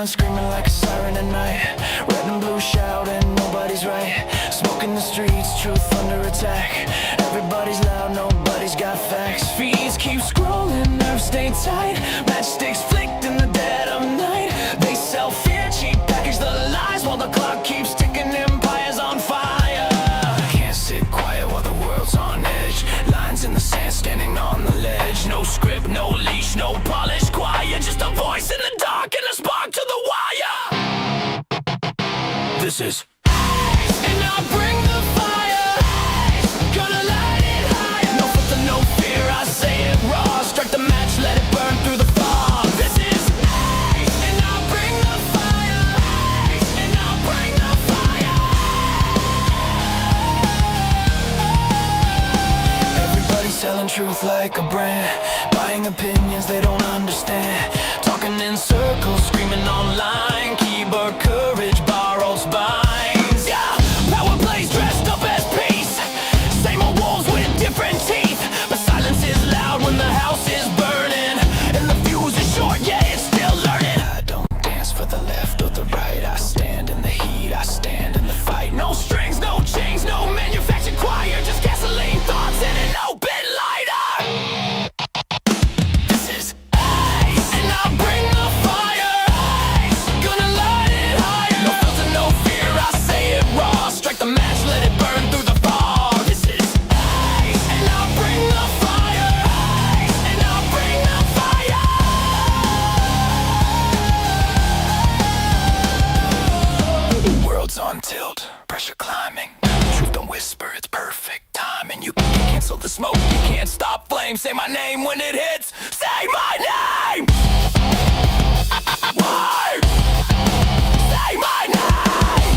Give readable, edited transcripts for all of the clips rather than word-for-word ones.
line, screaming like a siren at night. Red and blue shouting, nobody's right. Smoke in the streets, truth under attack. Everybody's loud, nobody's got facts. Feeds keep scrolling, nerves stay tight. Matchsticks flicked in the dead of night. They sell fear, cheap package the lies, while the clock keeps ticking, empires on fire. Can't sit quiet while the world's on edge. Lines in the sand, standing on the ledge. No script, no leash, no polished choir. Just a voice in the dark and a spark to the wire. This is and I'll bring the fire. Gonna light it higher. No filter, no fear, I say it raw. Strike the match, let it burn through the fog. This is and I'll bring the fire. And I'll bring the fire. Everybody's selling truth like a brand, buying opinions they don't understand. Talking in circles, screaming online. Keyboard courage, borrowed spines. Yeah, power plays dressed up as peace. Same old wolves with different teeth. But silence is loud when the house is burning. And the fuse is short, yeah, it's still learning. I don't dance for the left or the right. I stand in the heat, I stand in the fight. No strings, no chains, no manufactured choir. Just gasoline thoughts and an open lighter. This is and I'll bring the fire. Gonna light it higher. No filter, no fear, I say it raw. Strike the match, let it burn through the fog. This is and I'll bring the fire. And I'll bring the fire. The world's on tilt, pressure climbing. Truth don't whisper, it's perfect timing. You can't cancel the smoke, you can't stop flame. Say my name when it hits, say my name. Why? Say my name.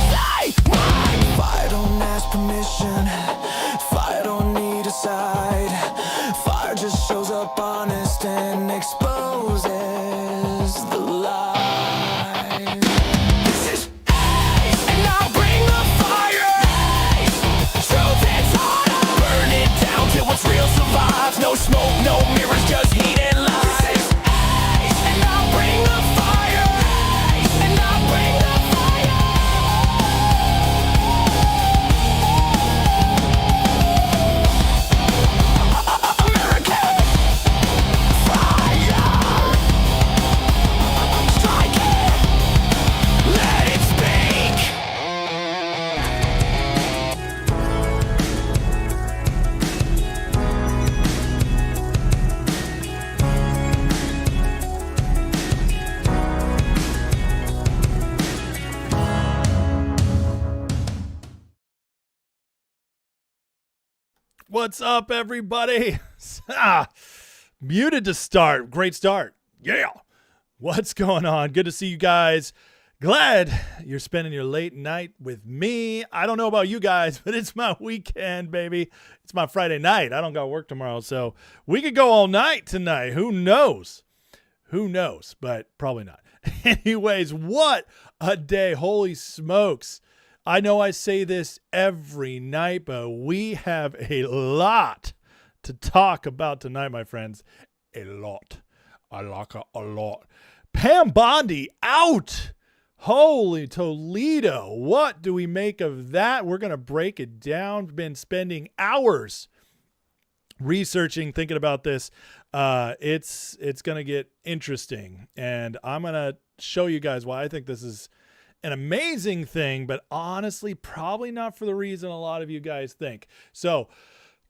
Say my fire don't ask permission. Fire don't need a side. Fire just shows up honest and exposes the lie. This is and I'll bring the fire. Truth hits harder. Burn it down till what's real survives. No smoke, no mirrors, just heat and lies. And I'll bring the fire. And I'll bring the fire. American fire. Strike it. Let it speak. What's up, everybody? Muted to start. Great start. Yeah. What's going on? Good to see you guys. Glad you're spending your late night with me. I don't know about you guys, but it's my weekend, baby. It's my Friday night. I don't got work tomorrow, so we could go all night tonight. Who knows? Who knows? But probably not. Anyways, what a day. Holy smokes. I know I say this every night, but we have a lot to talk about tonight, my friends. A lot. I like a lot. Pam Bondi out. Holy Toledo. What do we make of that? We're going to break it down. Been spending hours researching, thinking about this. It's going to get interesting, and I'm going to show you guys why I think this is an amazing thing, but honestly, probably not for the reason a lot of you guys think. So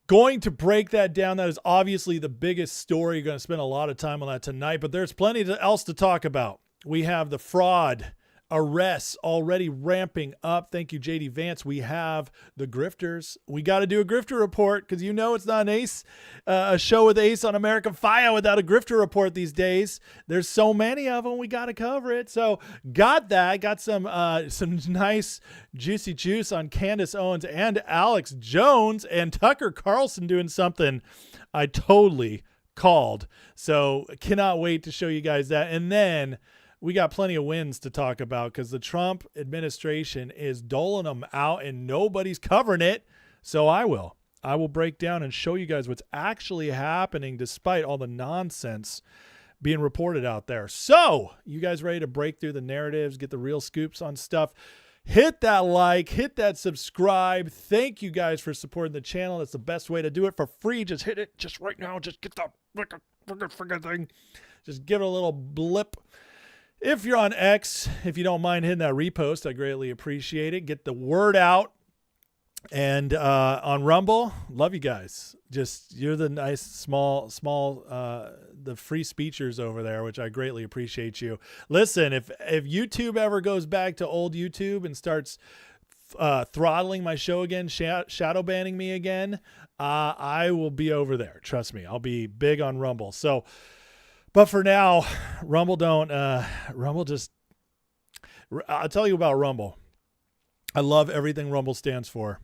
going to break that down. That is obviously the biggest story. You're going to spend a lot of time on that tonight, but there's plenty else to talk about. We have the fraud arrests already ramping up. Thank you, JD Vance. We have the grifters. We got to do a grifter report because you know it's not an Ace, a show with Ace on American Fire without a grifter report these days. There's so many of them. We got to cover it. So got that. Got some nice juicy juice on Candace Owens and Alex Jones, and Tucker Carlson doing something I totally called. So cannot wait to show you guys that. And then we got plenty of wins to talk about because the Trump administration is doling them out and nobody's covering it. So I will break down and show you guys what's actually happening despite all the nonsense being reported out there. So you guys ready to break through the narratives, get the real scoops on stuff? Hit that like, hit that subscribe. Thank you guys for supporting the channel. That's the best way to do it for free. Just hit it just right now. Just get the freaking thing. Just give it a little blip. If you're on X, if you don't mind hitting that repost, I greatly appreciate it. Get the word out. And on Rumble, love you guys. Just, you're the nice, small, the free speechers over there, which I greatly appreciate you. Listen, if YouTube ever goes back to old YouTube and starts throttling my show again, shadow banning me again, I will be over there. Trust me, I'll be big on Rumble. So, but for now, Rumble just, I'll tell you about Rumble. I love everything Rumble stands for.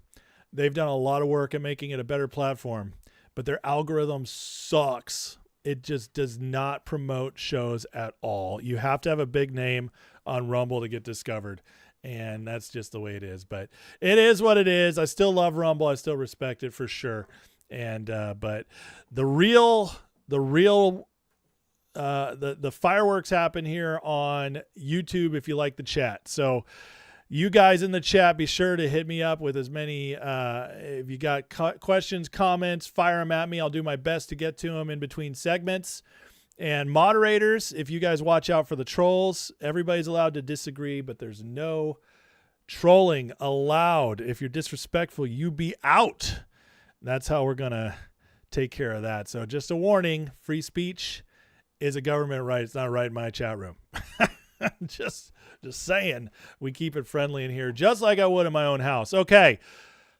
They've done a lot of work at making it a better platform, but their algorithm sucks. It just does not promote shows at all. You have to have a big name on Rumble to get discovered, and that's just the way it is. But it is what it is. I still love Rumble. I still respect it for sure. And but the fireworks happen here on YouTube if you like the chat. So you guys in the chat, be sure to hit me up with as many, if you got questions, comments, fire them at me. I'll do my best to get to them in between segments. And moderators, if you guys watch out for the trolls, everybody's allowed to disagree, but there's no trolling allowed. If you're disrespectful, you be out. That's how we're going to take care of that. So just a warning, free speech is a government right. It's not a right in my chat room. Just saying, we keep it friendly in here, just like I would in my own house. Okay,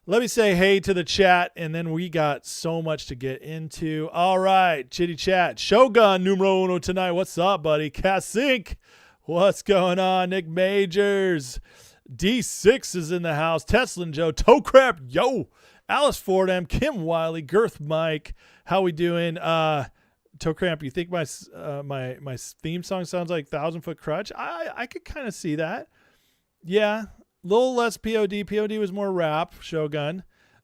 let me say hey to the chat, and then we got so much to get into. All right, chitty chat. Shogun numero uno tonight. What's up, buddy? Cassink, what's going on? Nick Majors, D6 is in the house. Tesla and Joe, Toe Crap, yo. Alice Fordham, Kim Wiley, Girth Mike. How we doing? Toe Cramp, you think my theme song sounds like 1,000 Foot Crutch? I could kind of see that. Yeah, a little less POD. POD was more rap. Shogun.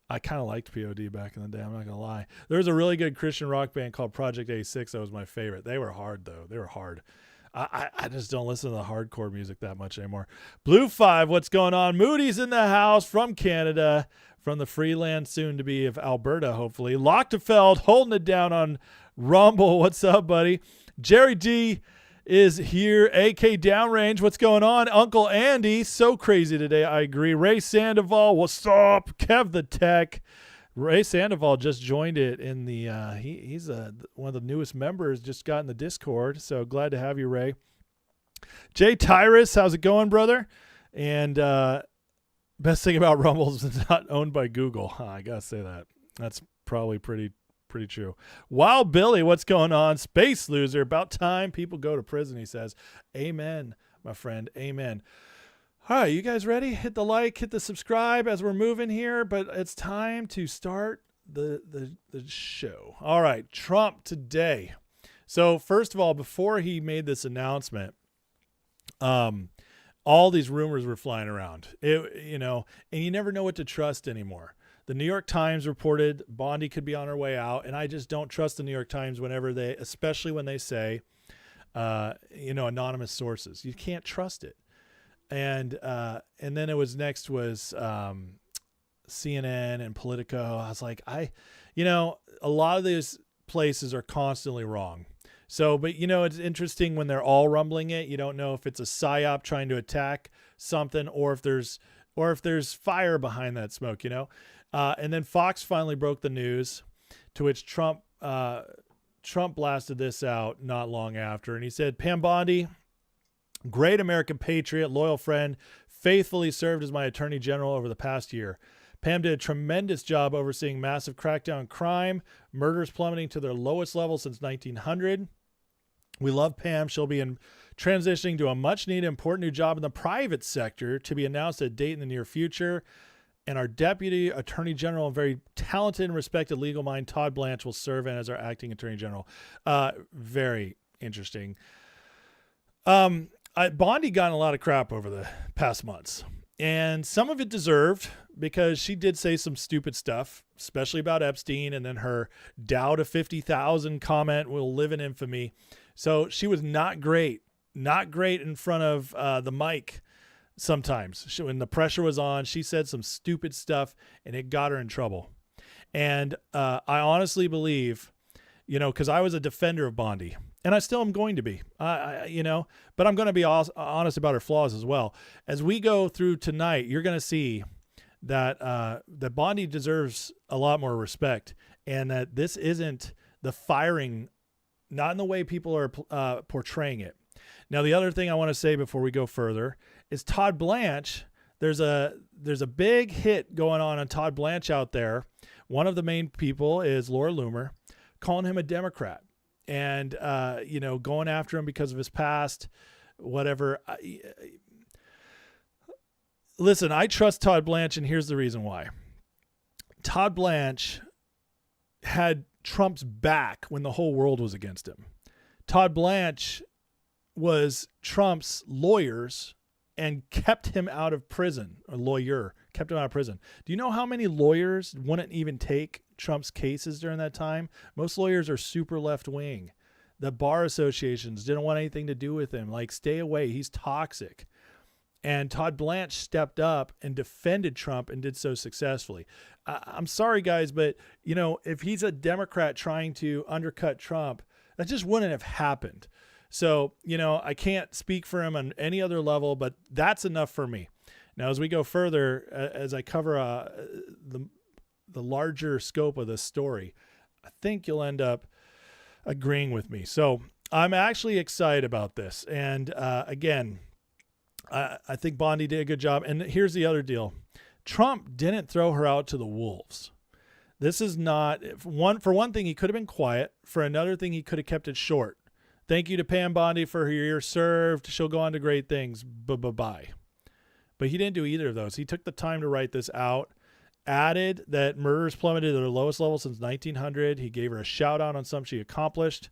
I kind of liked POD back in the day. I'm not gonna lie. There was a really good Christian rock band called Project A6 that was my favorite. They were hard though. They were hard. I just don't listen to the hardcore music that much anymore. Blue 5, what's going on? Moody's in the house from Canada, from the free land soon to be of Alberta, hopefully. Lochtefeld holding it down on Rumble. What's up, buddy? Jerry D is here. AK Downrange. What's going on? Uncle Andy. So crazy today. I agree. Ray Sandoval. What's up? Kev the Tech. Ray Sandoval just joined it in the he's one of the newest members, just got in the Discord. So glad to have you, Ray. Jay Tyrus, how's it going, brother? And best thing about Rumble is it's not owned by Google. I gotta say that. That's probably pretty true. Wild Billy, what's going on? Space Loser, about time people go to prison, he says. Amen, my friend. Amen. All right, you guys ready? Hit the like, hit the subscribe as we're moving here, but it's time to start the show. All right, Trump today. So first of all, before he made this announcement, all these rumors were flying around. And you never know what to trust anymore. The New York Times reported Bondi could be on her way out, and I just don't trust the New York Times especially when they say, anonymous sources. You can't trust it. And then it was CNN and Politico. I was like, a lot of these places are constantly wrong. So, but it's interesting when they're all rumbling it. You don't know if it's a psyop trying to attack something, or if there's fire behind that smoke. And then Fox finally broke the news, to which Trump blasted this out not long after, and he said, Pam Bondi, great American patriot, loyal friend, faithfully served as my attorney general over the past year. Pam did a tremendous job overseeing massive crackdown on crime, murders plummeting to their lowest level since 1900. We love Pam. She'll be transitioning to a much-needed, important new job in the private sector to be announced at a date in the near future. And our deputy attorney general and very talented and respected legal mind, Todd Blanche, will serve as our acting attorney general. Very interesting. Bondi got a lot of crap over the past months, and some of it deserved, because she did say some stupid stuff, especially about Epstein, and then her Dow to 50,000 comment will live in infamy. So she was not great in front of the mic. Sometimes when the pressure was on, she said some stupid stuff and it got her in trouble. And I honestly believe, because I was a defender of Bondi, and I still am going to be, but I'm going to be honest about her flaws as well. As we go through tonight, you're going to see that that Bondi deserves a lot more respect, and that this isn't the firing, not in the way people are portraying it. Now, the other thing I want to say before we go further is Todd Blanche. There's a big hit going on Todd Blanche out there. One of the main people is Laura Loomer, calling him a Democrat and, going after him because of his past, whatever. Listen, I trust Todd Blanche, and here's the reason why. Todd Blanche had Trump's back when the whole world was against him. Todd Blanche was Trump's lawyers and kept him out of prison. A lawyer kept him out of prison. Do you know how many lawyers wouldn't even take Trump's cases during that time? Most lawyers are super left wing. The bar associations didn't want anything to do with him. Like, stay away. He's toxic. And Todd Blanche stepped up and defended Trump and did so successfully. I'm sorry, guys, but, if he's a Democrat trying to undercut Trump, that just wouldn't have happened. So, I can't speak for him on any other level, but that's enough for me. Now, as we go further, as I cover the larger scope of this story, I think you'll end up agreeing with me. So I'm actually excited about this. And again, I think Bondi did a good job. And here's the other deal. Trump didn't throw her out to the wolves. This is not for one thing, he could have been quiet. For another thing, he could have kept it short. Thank you to Pam Bondi for her year served. She'll go on to great things. Bye. But he didn't do either of those. He took the time to write this out, added that murders plummeted to their lowest level since 1900. He gave her a shout out on something she accomplished.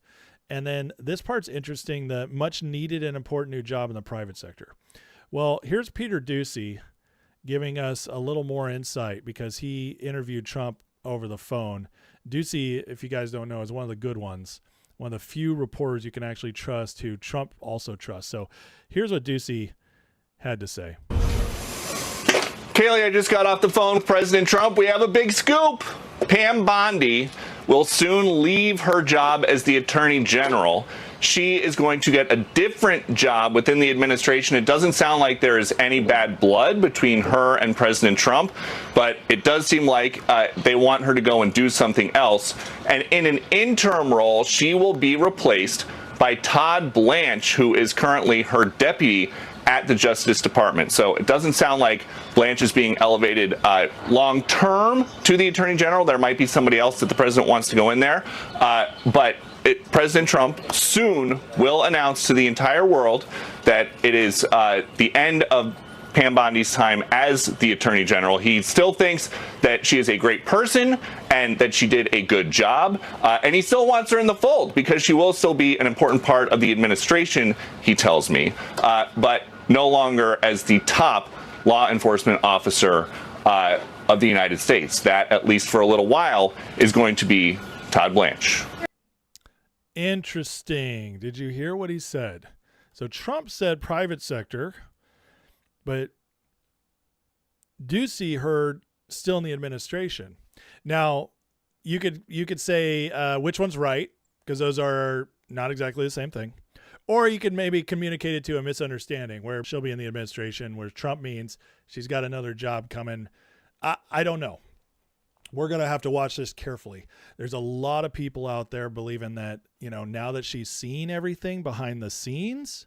And then this part's interesting, the much needed and important new job in the private sector. Well, here's Peter Doocy giving us a little more insight because he interviewed Trump over the phone. Doocy, if you guys don't know, is one of the good ones. One of the few reporters you can actually trust who Trump also trusts. So here's what Doocy had to say. Kaylee, I just got off the phone with President Trump. We have a big scoop. Pam Bondi will soon leave her job as the Attorney General. She is going to get a different job within the administration. It doesn't sound like there is any bad blood between her and President Trump, but it does seem like they want her to go and do something else. And in an interim role, she will be replaced by Todd Blanche, who is currently her deputy at the Justice Department. So it doesn't sound like Blanche is being elevated long term to the Attorney General. There might be somebody else that the president wants to go in there. But President Trump soon will announce to the entire world that it is the end of Pam Bondi's time as the Attorney General. He still thinks that she is a great person and that she did a good job. And he still wants her in the fold because she will still be an important part of the administration, he tells me. But no longer as the top law enforcement officer of the United States. That, at least for a little while, is going to be Todd Blanche. Interesting. Did you hear what he said? So Trump said private sector, but Doocy heard still in the administration. Now, you could say which one's right, because those are not exactly the same thing. Or you could maybe communicate it to a misunderstanding where she'll be in the administration, where Trump means she's got another job coming. I don't know. We're going to have to watch this carefully. There's a lot of people out there believing that, now that she's seen everything behind the scenes,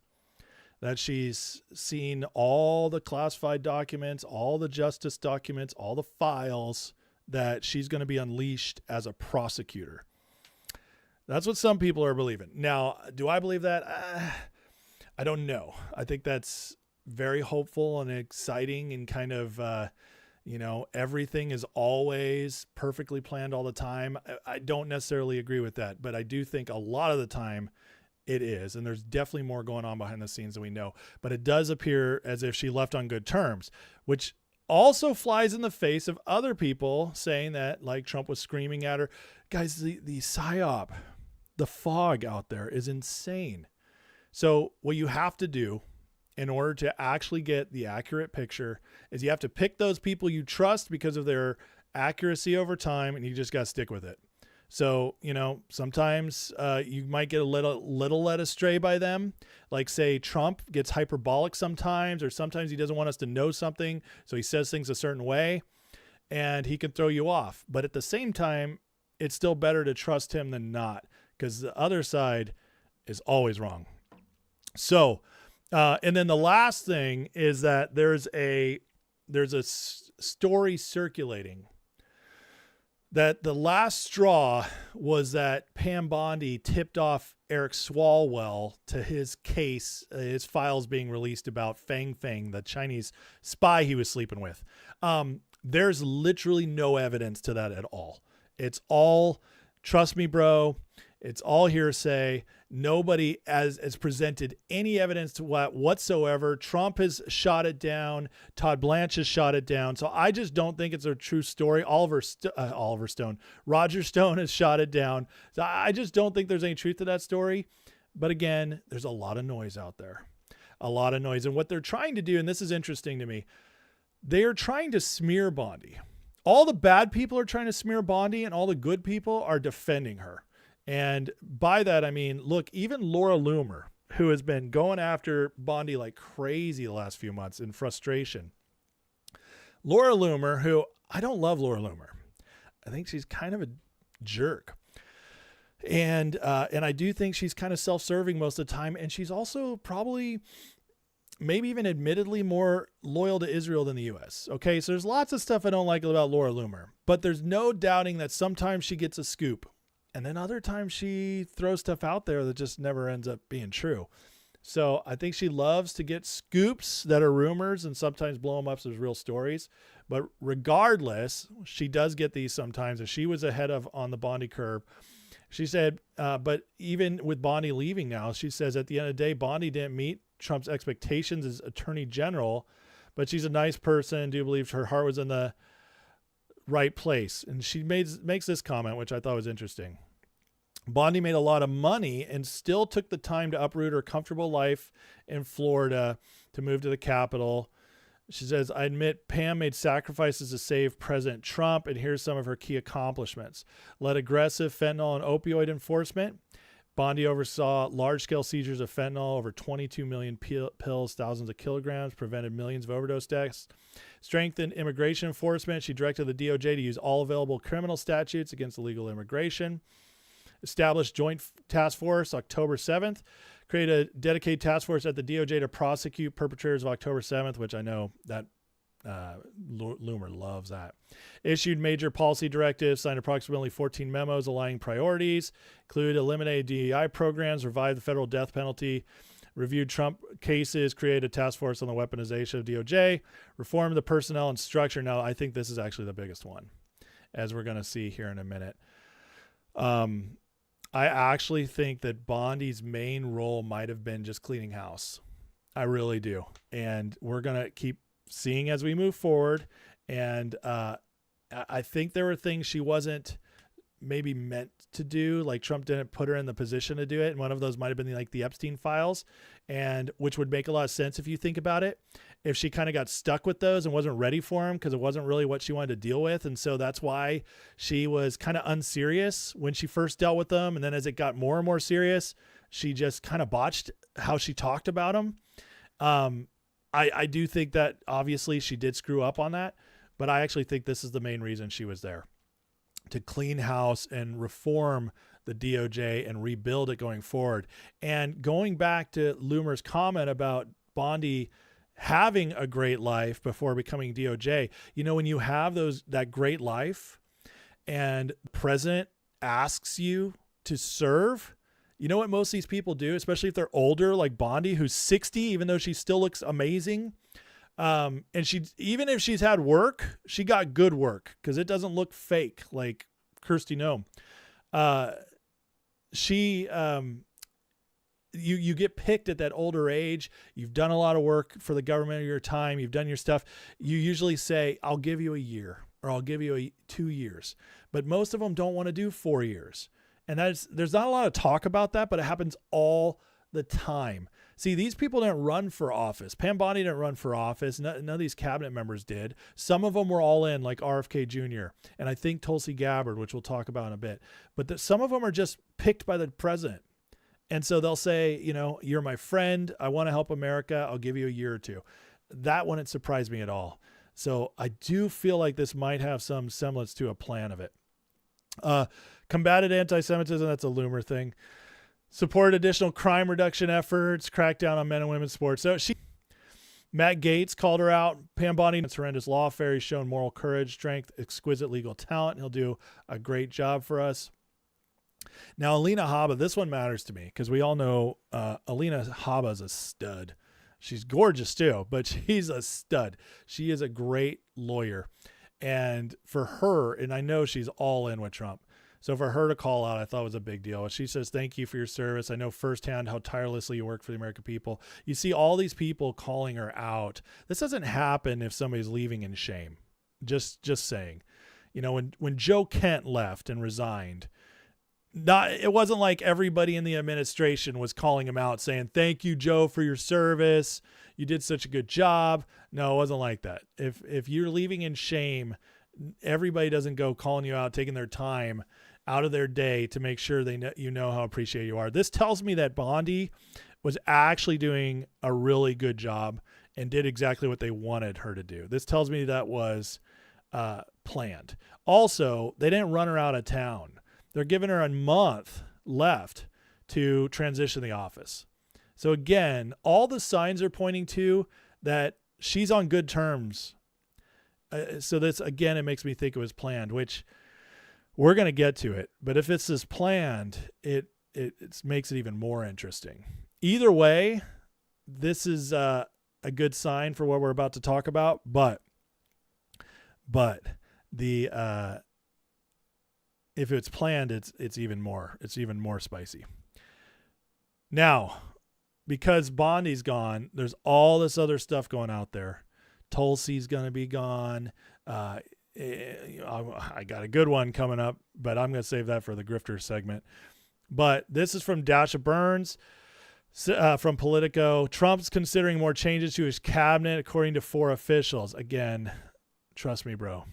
that she's seen all the classified documents, all the justice documents, all the files, that she's going to be unleashed as a prosecutor. That's what some people are believing. Now, do I believe that? I don't know. I think that's very hopeful and exciting and kind of, everything is always perfectly planned all the time. I don't necessarily agree with that, but I do think a lot of the time it is. And there's definitely more going on behind the scenes than we know. But it does appear as if she left on good terms, which also flies in the face of other people saying that, like Trump was screaming at her. Guys, the PSYOP, the fog out there is insane. So what you have to do in order to actually get the accurate picture is you have to pick those people you trust because of their accuracy over time, and you just got to stick with it. So, sometimes you might get a little led astray by them. Like, say, Trump gets hyperbolic sometimes, or sometimes he doesn't want us to know something, so he says things a certain way, and he can throw you off. But at the same time, it's still better to trust him than not, because the other side is always wrong. So, and then the last thing is that there's a story circulating that the last straw was that Pam Bondi tipped off Eric Swalwell to his case, his files being released about Fang Fang, the Chinese spy he was sleeping with. There's literally no evidence to that at all. It's all, trust me, bro, it's all hearsay. Nobody has presented any evidence to whatsoever. Trump has shot it down. Todd Blanche has shot it down. So I just don't think it's a true story. Roger Stone has shot it down. So I just don't think there's any truth to that story. But again, there's a lot of noise out there. A lot of noise. And what they're trying to do, and this is interesting to me, they are trying to smear Bondi. All the bad people are trying to smear Bondi, and all the good people are defending her. And by that, I mean, look, even Laura Loomer, who has been going after Bondi like crazy the last few months in frustration. Laura Loomer, who I don't love Laura Loomer. I think she's kind of a jerk. And I do think she's kind of self-serving most of the time. And she's also probably maybe even admittedly more loyal to Israel than the U.S. Okay, so there's lots of stuff I don't like about Laura Loomer. But there's no doubting that sometimes she gets a scoop. And then other times she throws stuff out there that just never ends up being true. So I think she loves to get scoops that are rumors and sometimes blow them up as real stories. But regardless, she does get these sometimes. And she was ahead of on the Bondi curve. She said, but even with Bondi leaving now, she says at the end of the day, Bondi didn't meet Trump's expectations as attorney general, but she's a nice person. Do believe her heart was in the right place. And she makes this comment, which I thought was interesting. Bondi made a lot of money and still took the time to uproot her comfortable life in Florida to move to the Capitol. She says, I admit Pam made sacrifices to save President Trump, and here's some of her key accomplishments. Led aggressive fentanyl and opioid enforcement. Bondi oversaw large-scale seizures of fentanyl, over 22 million pills, thousands of kilograms, prevented millions of overdose deaths. Strengthened immigration enforcement. She directed the DOJ to use all available criminal statutes against illegal immigration. Established joint task force October 7th. Created a dedicated task force at the DOJ to prosecute perpetrators of October 7th, which I know that Loomer loves that. Issued major policy directives, signed approximately 14 memos aligning priorities, included eliminated DEI programs, revived the federal death penalty, reviewed Trump cases, created a task force on the weaponization of DOJ, reformed the personnel and structure. Now, I think this is actually the biggest one, as we're going to see here in a minute. I actually think that Bondi's main role might have been just cleaning house. I really do. And we're going to keep seeing as we move forward. And I think there were things she wasn't maybe meant to do. Like Trump didn't put her in the position to do it. And one of those might have been like the Epstein files, and which would make a lot of sense if you think about it. If she kind of got stuck with those and wasn't ready for them because it wasn't really what she wanted to deal with. And so that's why she was kind of unserious when she first dealt with them. And then as it got more and more serious, she just kind of botched how she talked about them. I do think that obviously she did screw up on that, but I actually think this is the main reason she was there, to clean house and reform the DOJ and rebuild it going forward. And going back to Loomer's comment about Bondi having a great life before becoming DOJ, you know, when you have that great life and the president asks you to serve, you know what most of these people do, especially if they're older, like Bondi, who's 60, even though she still looks amazing. And even if she's had work, she got good work because it doesn't look fake like Kirsty Noem. You get picked at that older age. You've done a lot of work for the government of your time. You've done your stuff. You usually say, I'll give you a year or I'll give you 2 years. But most of them don't want to do 4 years. And there's not a lot of talk about that, but it happens all the time. See, these people didn't run for office. Pam Bondi didn't run for office. None of these cabinet members did. Some of them were all in, like RFK Jr. and I think Tulsi Gabbard, which we'll talk about in a bit. But some of them are just picked by the president. And so they'll say, you know, you're my friend. I want to help America. I'll give you a year or two. That wouldn't surprise me at all. So I do feel like this might have some semblance to a plan of it. Combated anti-Semitism. That's a Loomer thing. Support additional crime reduction efforts, crack down on men and women's sports. So Matt Gaetz called her out. Pam Bondi, it's horrendous lawfare. He's shown moral courage, strength, exquisite legal talent. He'll do a great job for us. Now, Alina Habba, this one matters to me because we all know Alina Habba is a stud. She's gorgeous too, but she's a stud. She is a great lawyer. And for her, and I know she's all in with Trump, so for her to call out, I thought was a big deal. She says, thank you for your service. I know firsthand how tirelessly you work for the American people. You see all these people calling her out. This doesn't happen if somebody's leaving in shame. Just saying. You know, when Joe Kent left and resigned, it wasn't like everybody in the administration was calling him out saying, thank you, Joe, for your service. You did such a good job. No, it wasn't like that. If you're leaving in shame, everybody doesn't go calling you out, taking their time out of their day to make sure you know how appreciated you are. This tells me that Bondi was actually doing a really good job and did exactly what they wanted her to do. This tells me that was planned. Also, they didn't run her out of town. They're giving her a month left to transition the office. So again, all the signs are pointing to that she's on good terms. So this, again, it makes me think it was planned, which we're going to get to it. But if this is planned, it makes it even more interesting. Either way, this is a good sign for what we're about to talk about. But the if it's planned, it's even more spicy. Now, because Bondi's gone, there's all this other stuff going out there. Tulsi's going to be gone. I got a good one coming up, but I'm going to save that for the Grifter segment. But this is from Dasha Burns from Politico. Trump's considering more changes to his cabinet, according to 4 officials. Again, trust me, bro.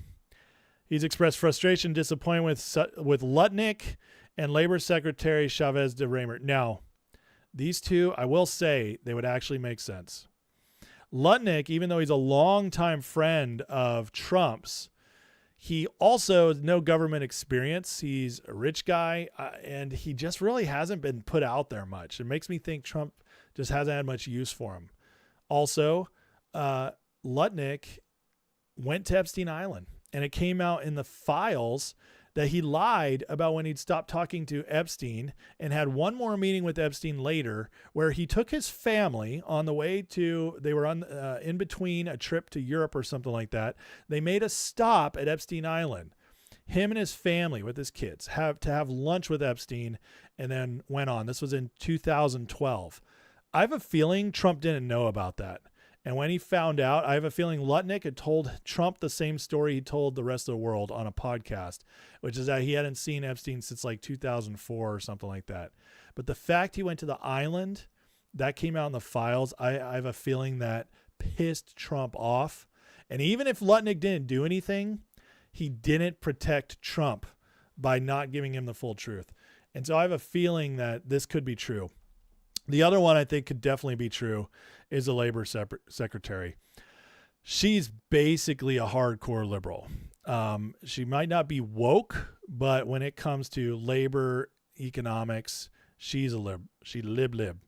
He's expressed frustration, disappointment with Lutnick and Labor Secretary Chavez de Raymer. Now, these two, I will say, they would actually make sense. Lutnick, even though he's a longtime friend of Trump's, he also has no government experience. He's a rich guy, and he just really hasn't been put out there much. It makes me think Trump just hasn't had much use for him. Also, Lutnick went to Epstein Island, and it came out in the files that he lied about when he'd stopped talking to Epstein and had one more meeting with Epstein later where he took his family on the way to, they were on in between a trip to Europe or something like that. They made a stop at Epstein Island. Him and his family with his kids have lunch with Epstein and then went on. This was in 2012. I have a feeling Trump didn't know about that. And when he found out, I have a feeling Lutnick had told Trump the same story he told the rest of the world on a podcast, which is that he hadn't seen Epstein since like 2004 or something like that. But the fact he went to the island, that came out in the files, I have a feeling that pissed Trump off. And even if Lutnick didn't do anything, he didn't protect Trump by not giving him the full truth. And so I have a feeling that this could be true. The other one I think could definitely be true is the labor secretary. She's basically a hardcore liberal. She might not be woke, but when it comes to labor economics, she's a lib. She lib.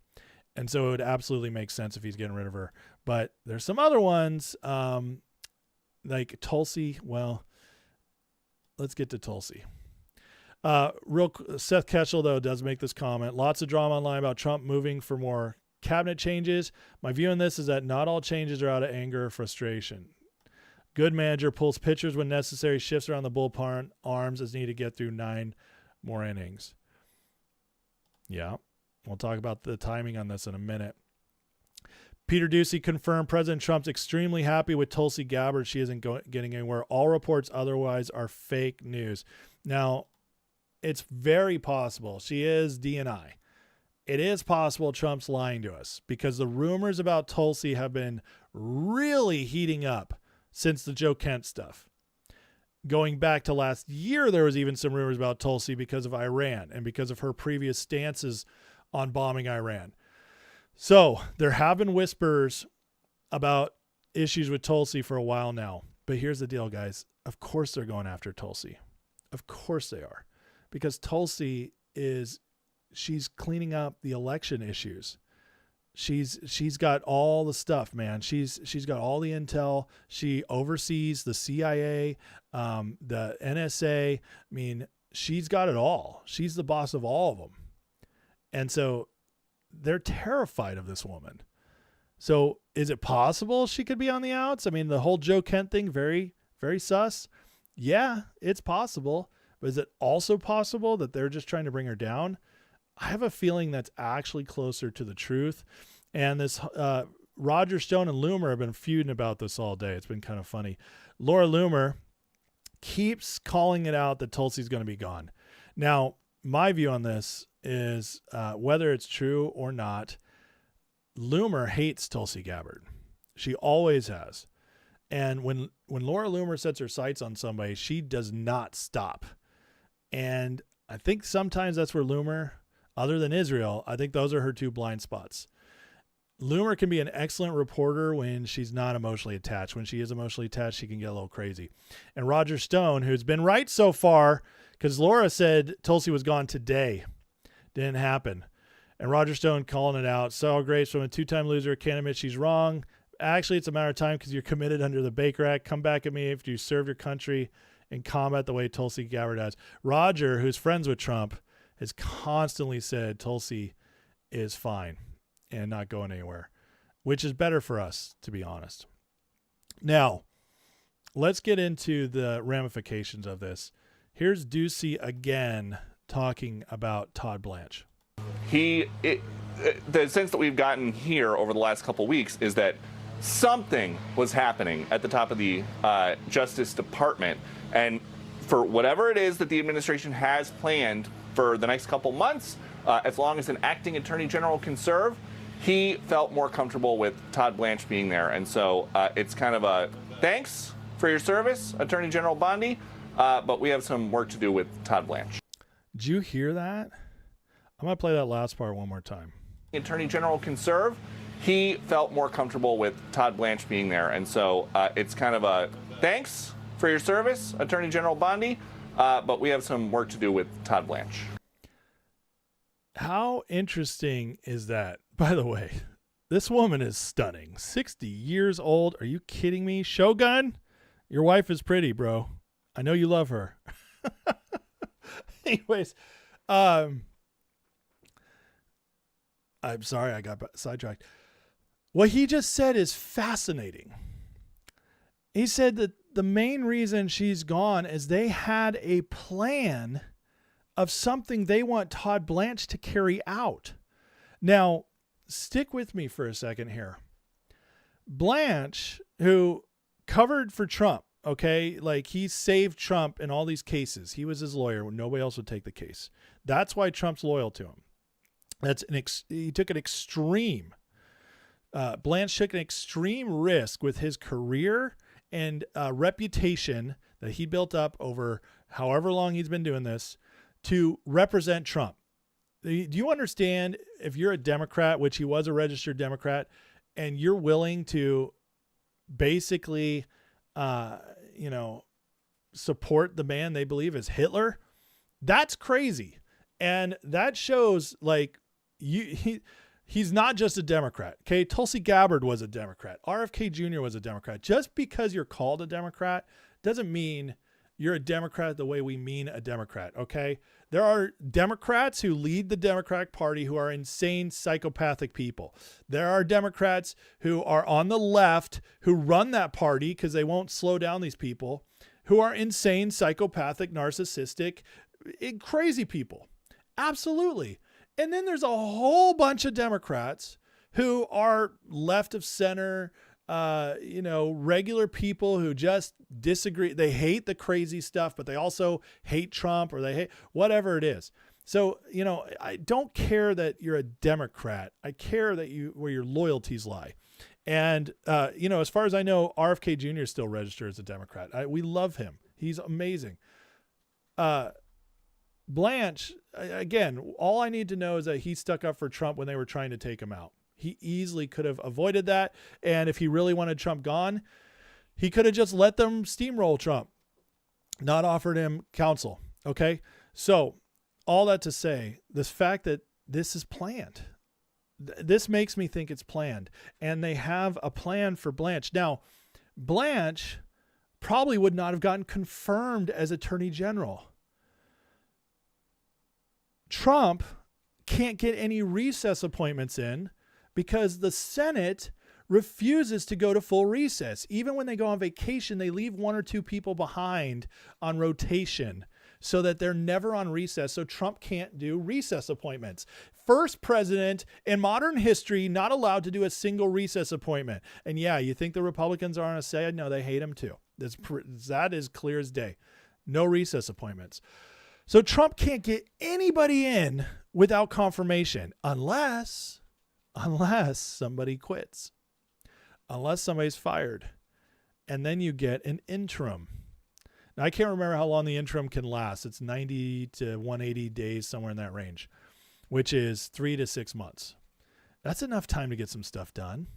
And so it would absolutely make sense if he's getting rid of her. But there's some other ones like Tulsi. Well, let's get to Tulsi. Seth Ketchel, though, does make this comment. Lots of drama online about Trump moving for more cabinet changes. My view on this is that not all changes are out of anger or frustration. Good manager pulls pitchers when necessary, shifts around the bullpen arms as needed to get through 9 more innings. Yeah, we'll talk about the timing on this in a minute. Peter Ducey confirmed President Trump's extremely happy with Tulsi Gabbard. She isn't getting anywhere. All reports otherwise are fake news. Now, it's very possible she is DNI. It is possible Trump's lying to us because the rumors about Tulsi have been really heating up since the Joe Kent stuff. Going back to last year, there was even some rumors about Tulsi because of Iran and because of her previous stances on bombing Iran. So there have been whispers about issues with Tulsi for a while now. But here's the deal, guys. Of course they're going after Tulsi. Of course they are. Because Tulsi she's cleaning up the election issues. She's got all the stuff, man. She's got all the intel. She oversees the CIA, the NSA. I mean, she's got it all. She's the boss of all of them. And so they're terrified of this woman. So is it possible she could be on the outs? I mean, the whole Joe Kent thing, very, very sus. Yeah, it's possible. But is it also possible that they're just trying to bring her down? I have a feeling that's actually closer to the truth. And this Roger Stone and Loomer have been feuding about this all day. It's been kind of funny. Laura Loomer keeps calling it out that Tulsi's going to be gone. Now, my view on this is whether it's true or not, Loomer hates Tulsi Gabbard. She always has. And when Laura Loomer sets her sights on somebody, she does not stop. And I think sometimes that's where Loomer, other than Israel, I think those are her two blind spots. Loomer can be an excellent reporter when she's not emotionally attached. When she is emotionally attached, she can get a little crazy. And Roger Stone, who's been right so far, because Laura said Tulsi was gone today. Didn't happen. And Roger Stone calling it out. Sour grapes from a two-time loser. Can't admit she's wrong. Actually, it's a matter of time because you're committed under the Baker Act. Come back at me if you serve your country in combat the way Tulsi Gabbard has. Roger, who's friends with Trump, has constantly said Tulsi is fine and not going anywhere, which is better for us, to be honest. Now, let's get into the ramifications of this. Here's Ducey again talking about Todd Blanche. The sense that we've gotten here over the last couple of weeks is that something was happening at the top of the Justice Department. And for whatever it is that the administration has planned for the next couple months, as long as an acting attorney general can serve, he felt more comfortable with Todd Blanche being there. And so it's kind of a thanks for your service, Attorney General Bondi, but we have some work to do with Todd Blanche. Did you hear that? I'm going to play that last part one more time. Attorney General can serve. He felt more comfortable with Todd Blanche being there. And so it's kind of a thanks for your service, Attorney General Bondi, but we have some work to do with Todd Blanche. How interesting is that? By the way, this woman is stunning. 60 years old. Are you kidding me? Shogun, your wife is pretty, bro. I know you love her. Anyways, I'm sorry I got sidetracked. What he just said is fascinating. He said that the main reason she's gone is they had a plan of something they want Todd Blanche to carry out. Now, stick with me for a second here. Blanche, who covered for Trump, okay? Like, he saved Trump in all these cases. He was his lawyer when nobody else would take the case. That's why Trump's loyal to him. He took an extreme. Blanche took an extreme risk with his career and reputation that he built up over however long he's been doing this to represent Trump. Do you understand if you're a Democrat, which he was a registered Democrat, and you're willing to basically, support the man they believe is Hitler? That's crazy. And that shows like he's not just a Democrat. Okay. Tulsi Gabbard was a Democrat. RFK Jr. was a Democrat. Just because you're called a Democrat doesn't mean you're a Democrat the way we mean a Democrat. Okay. There are Democrats who lead the Democratic Party who are insane, psychopathic people. There are Democrats who are on the left who run that party because they won't slow down these people, who are insane, psychopathic, narcissistic, crazy people. Absolutely. And then there's a whole bunch of Democrats who are left of center, regular people who just disagree. They hate the crazy stuff, but they also hate Trump, or they hate whatever it is. So, I don't care that you're a Democrat. I care that where your loyalties lie. And, as far as I know, RFK Jr. is still registered as a Democrat. We love him. He's amazing. Blanche, again, all I need to know is that he stuck up for Trump when they were trying to take him out. He easily could have avoided that. And if he really wanted Trump gone, he could have just let them steamroll Trump, not offered him counsel. Okay. So all that to say, this fact that this is planned, this makes me think it's planned, and they have a plan for Blanche. Now, Blanche probably would not have gotten confirmed as Attorney General. Trump can't get any recess appointments in because the Senate refuses to go to full recess. Even when they go on vacation, they leave one or two people behind on rotation so that they're never on recess. So Trump can't do recess appointments. First president in modern history not allowed to do a single recess appointment. And yeah, you think the Republicans are on a side? No, they hate him too. That is clear as day. No recess appointments. So Trump can't get anybody in without confirmation unless somebody quits, unless somebody's fired, and then you get an interim. Now, I can't remember how long the interim can last. It's 90 to 180 days, somewhere in that range, which is 3 to 6 months. That's enough time to get some stuff done.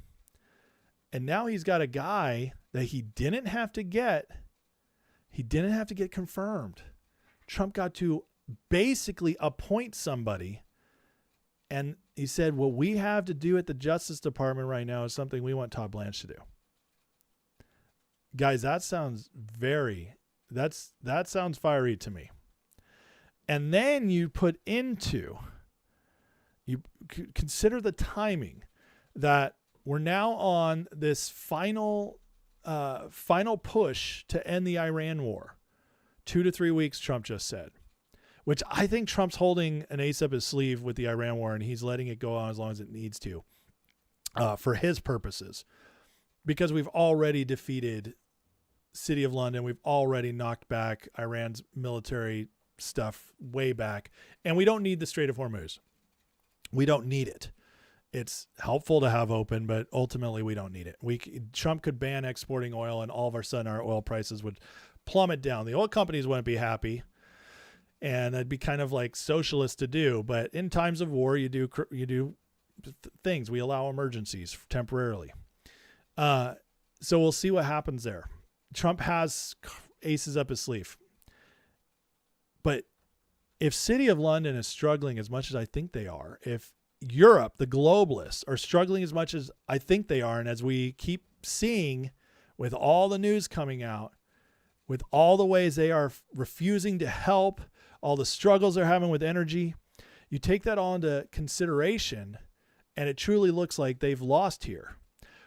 And now he's got a guy that he didn't have to get confirmed. Trump got to basically appoint somebody. And he said, what we have to do at the Justice Department right now is something we want Todd Blanche to do. Guys, that sounds that sounds fiery to me. And then you consider the timing that we're now on this final push to end the Iran war. 2 to 3 weeks, Trump just said. Which I think Trump's holding an ace up his sleeve with the Iran war, and he's letting it go on as long as it needs to for his purposes. Because we've already defeated City of London. We've already knocked back Iran's military stuff way back. And we don't need the Strait of Hormuz. We don't need it. It's helpful to have open, but ultimately we don't need it. Trump could ban exporting oil, and all of a sudden our oil prices would plummet down. The oil companies wouldn't be happy. And that'd be kind of like socialist to do. But in times of war, you do things. We allow emergencies temporarily. So we'll see what happens there. Trump has aces up his sleeve. But if City of London is struggling as much as I think they are, if Europe, the globalists, are struggling as much as I think they are, and as we keep seeing with all the news coming out, with all the ways they are refusing to help, all the struggles they're having with energy, you take that all into consideration, and it truly looks like they've lost here.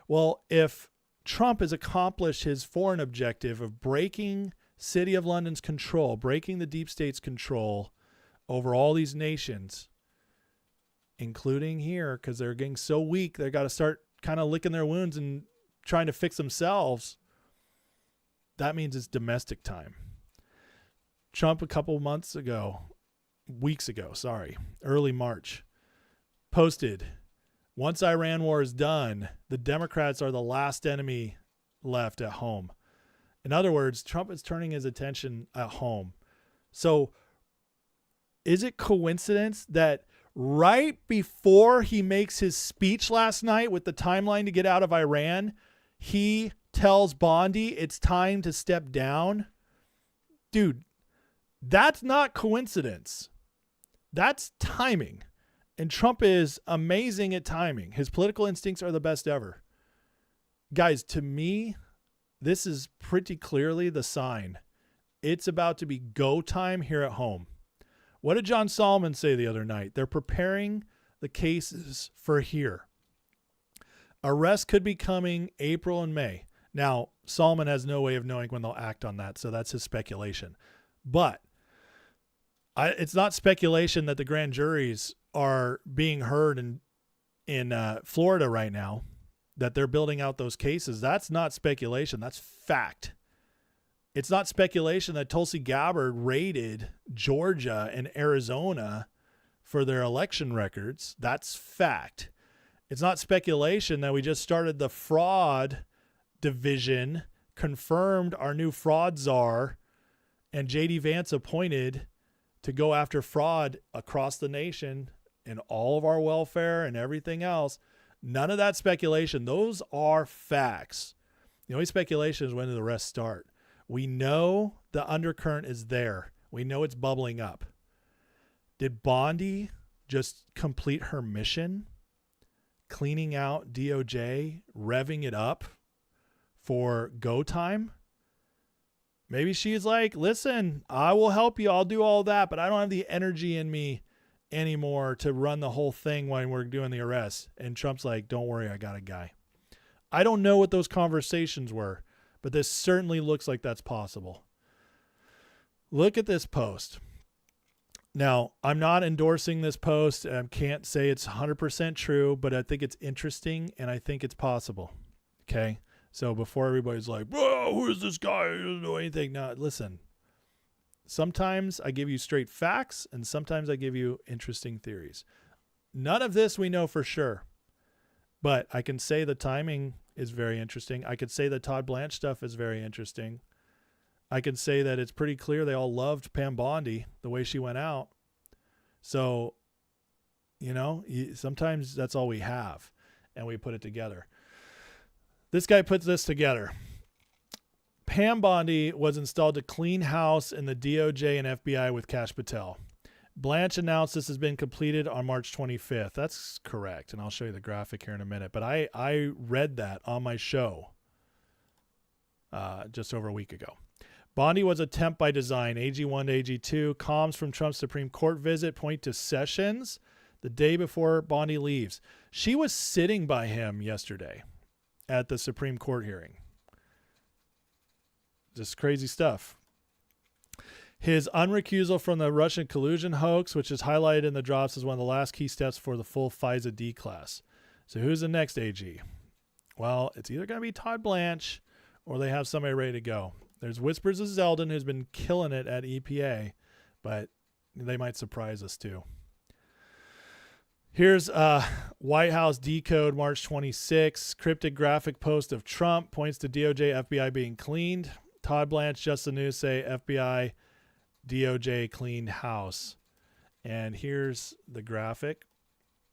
Well, if Trump has accomplished his foreign objective of breaking City of London's control, breaking the deep state's control over all these nations, including here, because they're getting so weak, they got to start kind of licking their wounds and trying to fix themselves. That means it's domestic time. Trump early March, posted, once Iran war is done, the Democrats are the last enemy left at home. In other words, Trump is turning his attention at home. So is it coincidence that right before he makes his speech last night with the timeline to get out of Iran, he tells Bondi it's time to step down? Dude, that's not coincidence. That's timing. And Trump is amazing at timing. His political instincts are the best ever. Guys, to me, this is pretty clearly the sign. It's about to be go time here at home. What did John Solomon say the other night? They're preparing the cases for here. Arrest could be coming April and May. Now, Solomon has no way of knowing when they'll act on that, so that's his speculation. But it's not speculation that the grand juries are being heard in Florida right now. that they're building out those cases. That's not speculation. That's fact. It's not speculation that Tulsi Gabbard raided Georgia and Arizona for their election records. That's fact. It's not speculation that we just started the fraud division, confirmed our new fraud czar, and J.D. Vance appointed to go after fraud across the nation and all of our welfare and everything else. None of that speculation. Those are facts. The only speculation is when do the rest start. We know the undercurrent is there. We know it's bubbling up. Did Bondi just complete her mission? Cleaning out DOJ, revving it up for go time? Maybe she's like, listen, I will help you. I'll do all that, but I don't have the energy in me anymore to run the whole thing when we're doing the arrest. And Trump's like, don't worry, I got a guy. I don't know what those conversations were, but this certainly looks like that's possible. Look at this post. Now, I'm not endorsing this post. I can't say it's 100% true, but I think it's interesting and I think it's possible. Okay? So before everybody's like, bro, who is this guy? He doesn't know anything. No, listen. Sometimes I give you straight facts and sometimes I give you interesting theories. None of this we know for sure, but I can say the timing is very interesting. I could say the Todd Blanche stuff is very interesting. I can say that it's pretty clear they all loved Pam Bondi, the way she went out. So, sometimes that's all we have, and we put it together. This guy puts this together. Pam Bondi was installed to clean house in the DOJ and FBI with Kash Patel. Blanche announced this has been completed on March 25th. That's correct, and I'll show you the graphic here in a minute. But I read that on my show just over a week ago. Bondi was a temp by design. AG1 to AG2. Comms from Trump's Supreme Court visit point to Sessions the day before Bondi leaves. She was sitting by him yesterday at the Supreme Court hearing. Just crazy stuff. His unrecusal from the Russian collusion hoax, which is highlighted in the drops, is one of the last key steps for the full FISA D class. So who's the next AG? Well, it's either going to be Todd Blanche or they have somebody ready to go. There's whispers of Zeldin, who's been killing it at EPA, but they might surprise us too. Here's White House decode March 26. Cryptic graphic post of Trump points to DOJ, FBI being cleaned. Todd Blanche, Just the News say FBI, DOJ cleaned house. And here's the graphic.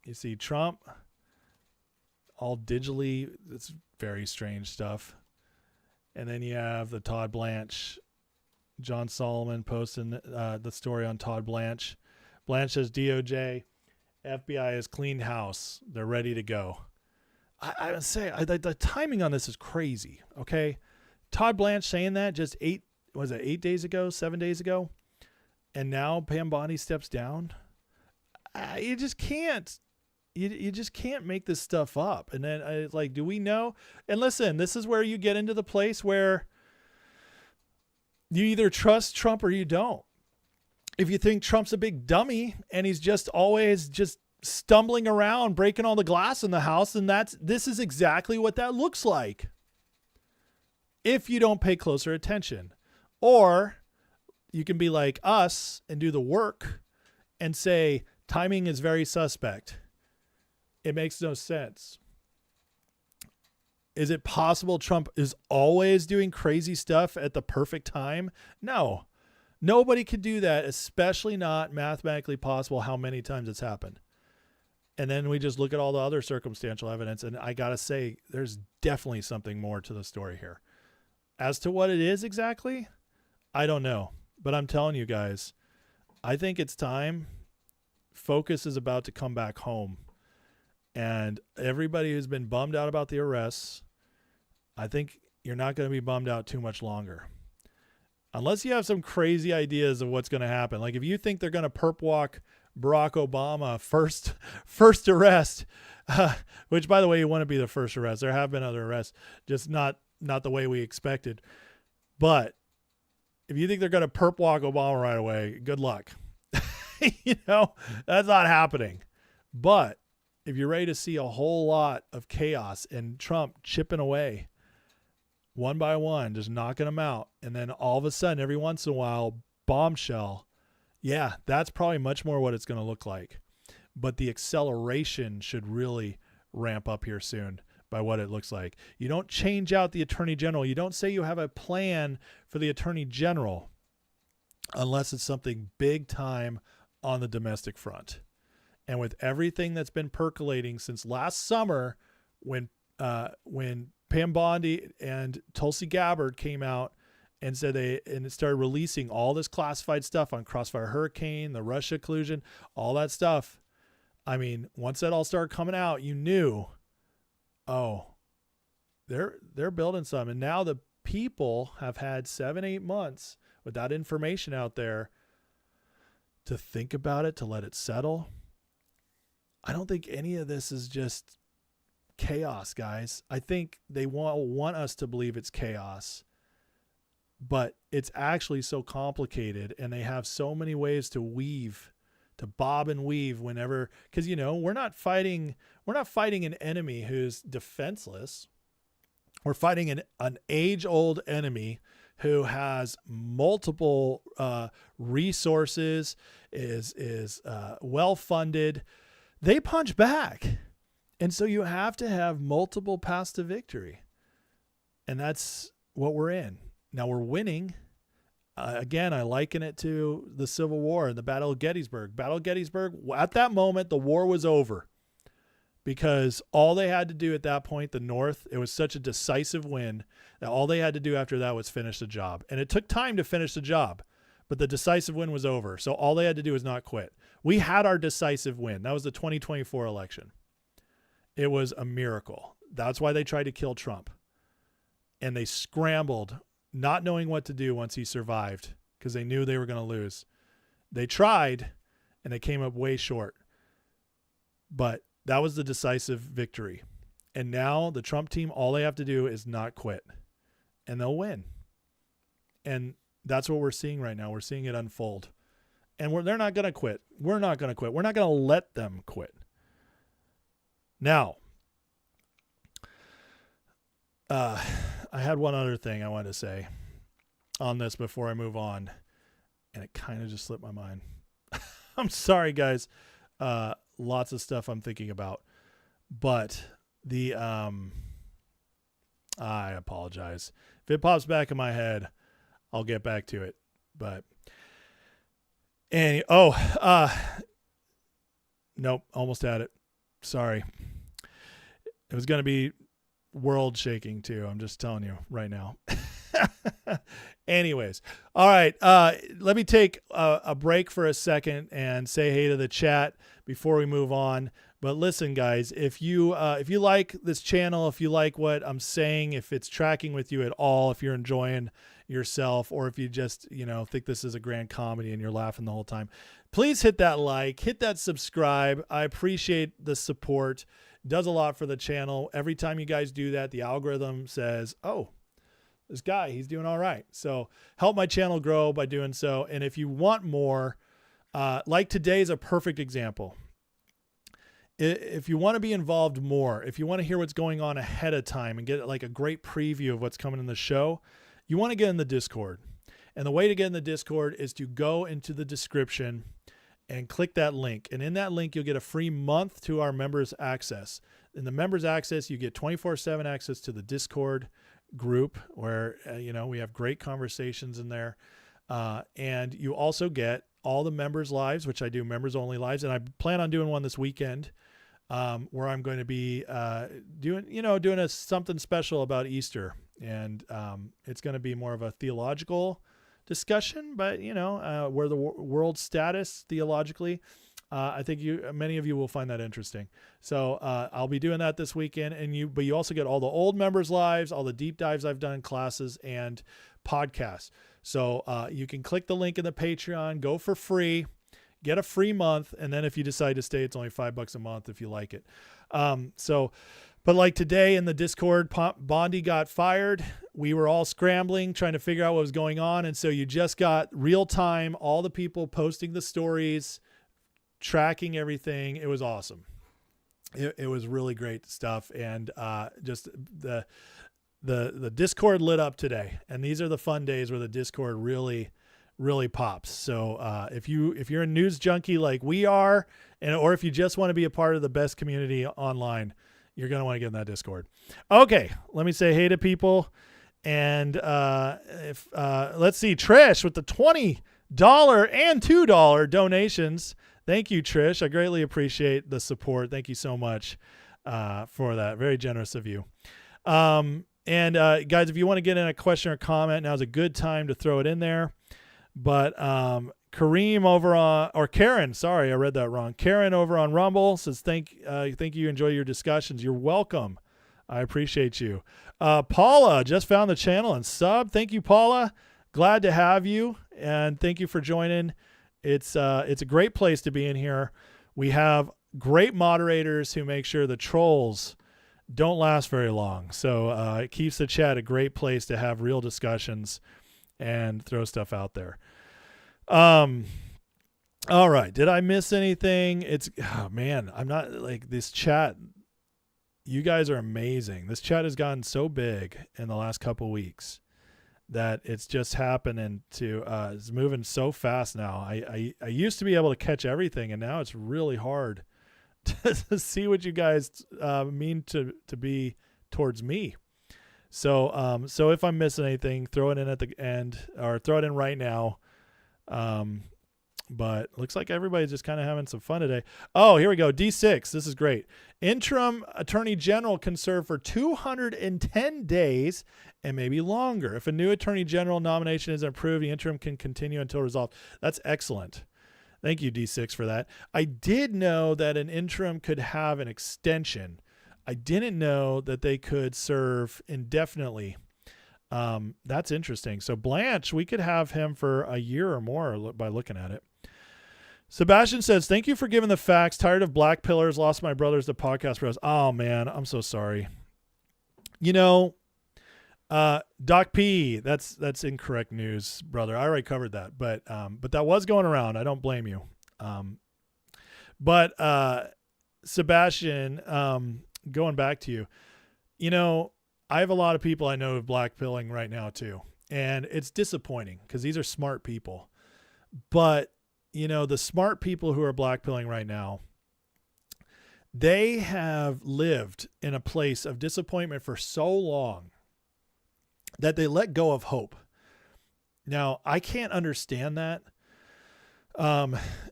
You see Trump all digitally. It's very strange stuff. And then you have the Todd Blanche, John Solomon posting the story on Todd Blanche. Blanche says DOJ, FBI has cleaned house. They're ready to go. I would say the timing on this is crazy. Okay. Todd Blanche saying that just 8 days ago, 7 days ago. And now Pam Bondi steps down. You just can't. You just can't make this stuff up. And then do we know? And listen, this is where you get into the place where you either trust Trump or you don't. If you think Trump's a big dummy and he's just always just stumbling around, breaking all the glass in the house, then this is exactly what that looks like. If you don't pay closer attention. Or you can be like us and do the work and say timing is very suspect. It makes no sense. Is it possible Trump is always doing crazy stuff at the perfect time? No. Nobody could do that, especially not mathematically possible how many times it's happened. And then we just look at all the other circumstantial evidence, and I got to say, there's definitely something more to the story here. As to what it is exactly, I don't know. But I'm telling you guys, I think it's time. Focus is about to come back home. And everybody who's been bummed out about the arrests, I think you're not going to be bummed out too much longer. Unless you have some crazy ideas of what's going to happen. Like if you think they're going to perp walk Barack Obama first arrest, which by the way, you want to be the first arrest. There have been other arrests, just not the way we expected. But if you think they're going to perp walk Obama right away, good luck. That's not happening. But if you're ready to see a whole lot of chaos and Trump chipping away one by one, just knocking them out, and then all of a sudden, every once in a while, bombshell, yeah, that's probably much more what it's going to look like. But the acceleration should really ramp up here soon by what it looks like. You don't change out the attorney general. You don't say you have a plan for the attorney general unless it's something big time on the domestic front. And with everything that's been percolating since last summer, when Pam Bondi and Tulsi Gabbard came out and said it started releasing all this classified stuff on Crossfire Hurricane, the Russia collusion, all that stuff. I mean, once that all started coming out, you knew, oh, they're building some. And now the people have had 7-8 months with that information out there to think about it, to let it settle. I don't think any of this is just chaos, guys. I think they want us to believe it's chaos, but it's actually so complicated, and they have so many ways to bob and weave whenever, because we're not fighting an enemy who's defenseless. We're fighting an age-old enemy who has multiple resources, is well-funded. They punch back. And so you have to have multiple paths to victory. And that's what we're in. Now we're winning. Again, I liken it to the Civil War and the Battle of Gettysburg. Battle of Gettysburg, at that moment, the war was over. Because all they had to do at that point, the North, it was such a decisive win that all they had to do after that was finish the job. And it took time to finish the job, but the decisive win was over. So all they had to do was not quit. We had our decisive win. That was the 2024 election. It was a miracle. That's why they tried to kill Trump. And they scrambled, not knowing what to do once he survived, because they knew they were going to lose. They tried, and they came up way short. But that was the decisive victory. And now the Trump team, all they have to do is not quit, and they'll win. And that's what we're seeing right now. We're seeing it unfold. And they're not going to quit. We're not going to quit. We're not going to let them quit. Now, I had one other thing I wanted to say on this before I move on, and it kind of just slipped my mind. I'm sorry, guys. Lots of stuff I'm thinking about, but I apologize. If it pops back in my head, I'll get back to it. But nope, almost had it. Sorry. It was going to be world shaking too. I'm just telling you right now. Anyways. All right. Let me take a break for a second and say hey to the chat before we move on. But listen, guys, if you like this channel, if you like what I'm saying, if it's tracking with you at all, if you're enjoying yourself, or if you just, think this is a grand comedy and you're laughing the whole time, please hit that like, hit that subscribe. I appreciate the support. It does a lot for the channel. Every time you guys do that, the algorithm says, oh, this guy, he's doing all right. So help my channel grow by doing so. And if you want more, like today is a perfect example. If you want to be involved more, if you want to hear what's going on ahead of time and get like a great preview of what's coming in the show, you want to get in the Discord. And the way to get in the Discord is to go into the description and click that link. And in that link, you'll get a free month to our members access. In the members access, you get 24/7 access to the Discord group where, we have great conversations in there. And you also get all the members lives, which I do members only lives. And I plan on doing one this weekend where I'm going to be doing something special about Easter. And it's going to be more of a theological discussion, but where the world status theologically, I think many of you will find that interesting. So I'll be doing that this weekend, but you also get all the old members lives, all the deep dives I've done in classes and podcasts. So you can click the link in the Patreon, go for free, get a free month, and then if you decide to stay, it's only $5 a month if you like it. But like today in the Discord, Bondi got fired. We were all scrambling, trying to figure out what was going on. And so you just got real time, all the people posting the stories, tracking everything. It was awesome. it was really great stuff. And just the Discord lit up today, and these are the fun days where the Discord really pops. So if you're a news junkie like we are, or if you just want to be a part of the best community online, you're going to want to get in that Discord. Okay, let me say hey to people. And let's see, Trish with the $20 and $2 donations. Thank you, Trish. I greatly appreciate the support. Thank you so much for that. Very generous of you. And guys, if you want to get in a question or comment, now's a good time to throw it in there. But Kareem over on, or Karen, sorry, I read that wrong. Karen over on Rumble says, thank you, enjoy your discussions. You're welcome. I appreciate you. Paula just found the channel and sub. Thank you, Paula. Glad to have you, and thank you for joining. It's a great place to be in here. We have great moderators who make sure the trolls don't last very long. So it keeps the chat a great place to have real discussions and throw stuff out there. All right. Did I miss anything? Man, I'm not like this chat. You guys are amazing. This chat has gotten so big in the last couple weeks that it's just happening to, it's moving so fast now. I used to be able to catch everything, and now it's really hard to see what you guys mean to be towards me. So if I'm missing anything, throw it in at the end, or throw it in right now. But looks like everybody's just kind of having some fun today. Oh, here we go. D6. This is great. Interim Attorney General can serve for 210 days and maybe longer. If a new Attorney General nomination is approved, the interim can continue until resolved. That's excellent. Thank you, D6, for that. I did know that an interim could have an extension. I didn't know that they could serve indefinitely. That's interesting. So Blanche, we could have him for a year or more by looking at it. Sebastian says, thank you for giving the facts. Tired of black pillars. Lost my brothers to podcast bros. Oh man, I'm so sorry. You know, Doc P, that's incorrect news, brother. I already covered that, but that was going around. I don't blame you. But Sebastian, going back to you, you know, I have a lot of people I know of blackpilling right now too. And it's disappointing because these are smart people. But, you know, the smart people who are blackpilling right now, they have lived in a place of disappointment for so long that they let go of hope. Now, I can't understand that.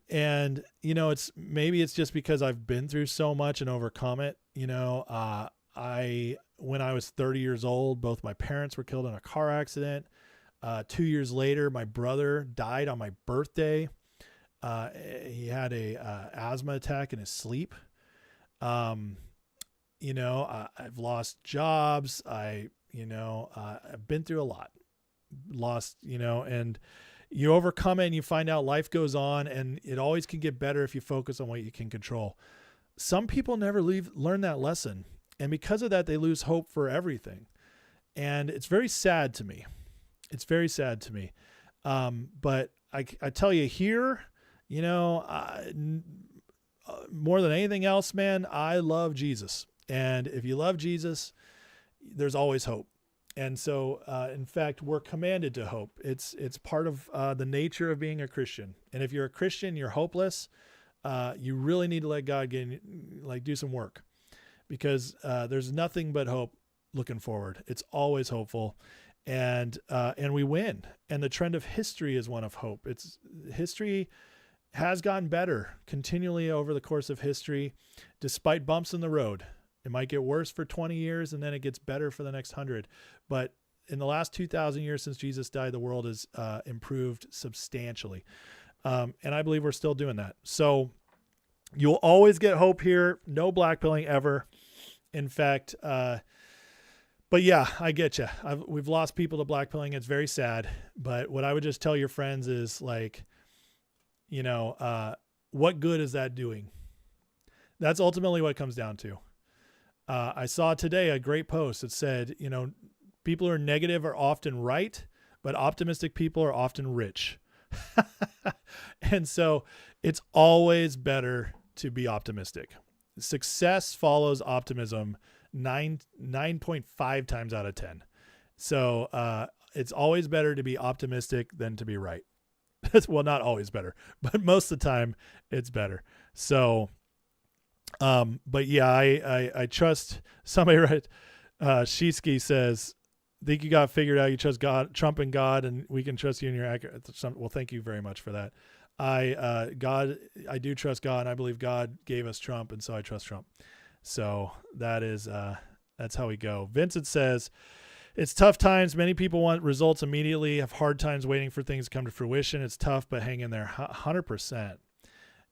And, you know, maybe it's just because I've been through so much and overcome it. You know, when I was 30 years old, both my parents were killed in a car accident. 2 years later, my brother died on my birthday. He had a asthma attack in his sleep. You know, I've lost jobs. I've been through a lot, and you overcome it and you find out life goes on, and it always can get better if you focus on what you can control. Some people never learn that lesson. And because of that, they lose hope for everything. And it's very sad to me. It's very sad to me. But I tell you here, you know, more than anything else, man, I love Jesus. And if you love Jesus, there's always hope. And so, in fact, we're commanded to hope. It's part of the nature of being a Christian. And if you're a Christian, you're hopeless. You really need to let God do some work, because there's nothing but hope looking forward. It's always hopeful, and we win. And the trend of history is one of hope. History has gotten better continually over the course of history, despite bumps in the road. It might get worse for 20 years, and then it gets better for the next 100. But in the last 2,000 years since Jesus died, the world has improved substantially. And I believe we're still doing that. So you'll always get hope here. No blackpilling ever. In fact, but yeah, I get you. We've lost people to blackpilling. It's very sad. But what I would just tell your friends is, like, you know, what good is that doing? That's ultimately what it comes down to. I saw today a great post that said, you know, people who are negative are often right, but optimistic people are often rich. And so it's always better to be optimistic. success follows optimism 9.5 times out of 10. So it's always better to be optimistic than to be right. Well, not always better, but most of the time it's better. So, but yeah, I trust somebody, right? Shiski says, think you got it figured out. You trust God, Trump and God, and we can trust you in your accurate. Well, thank you very much for that. I do trust God, and I believe God gave us Trump, and so I trust Trump. So that is, that's how we go. Vincent says, it's tough times. Many people want results immediately, have hard times waiting for things to come to fruition. It's tough, but hang in there. 100%.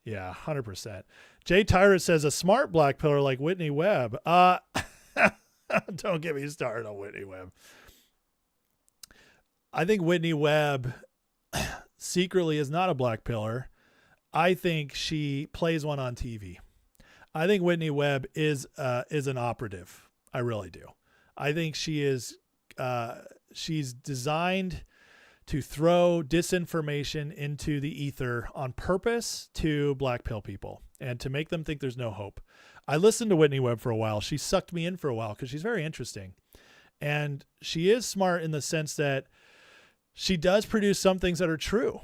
Yeah, 100%. Jay Tyrus says, a smart black pillar like Whitney Webb. Don't get me started on Whitney Webb. I think Whitney Webb secretly is not a black pillar. I think she plays one on TV. I think Whitney Webb is an operative. I really do. I think she is. She's designed to throw disinformation into the ether on purpose to black pill people and to make them think there's no hope. I listened to Whitney Webb for a while. She sucked me in for a while because she's very interesting. And she is smart in the sense that she does produce some things that are true.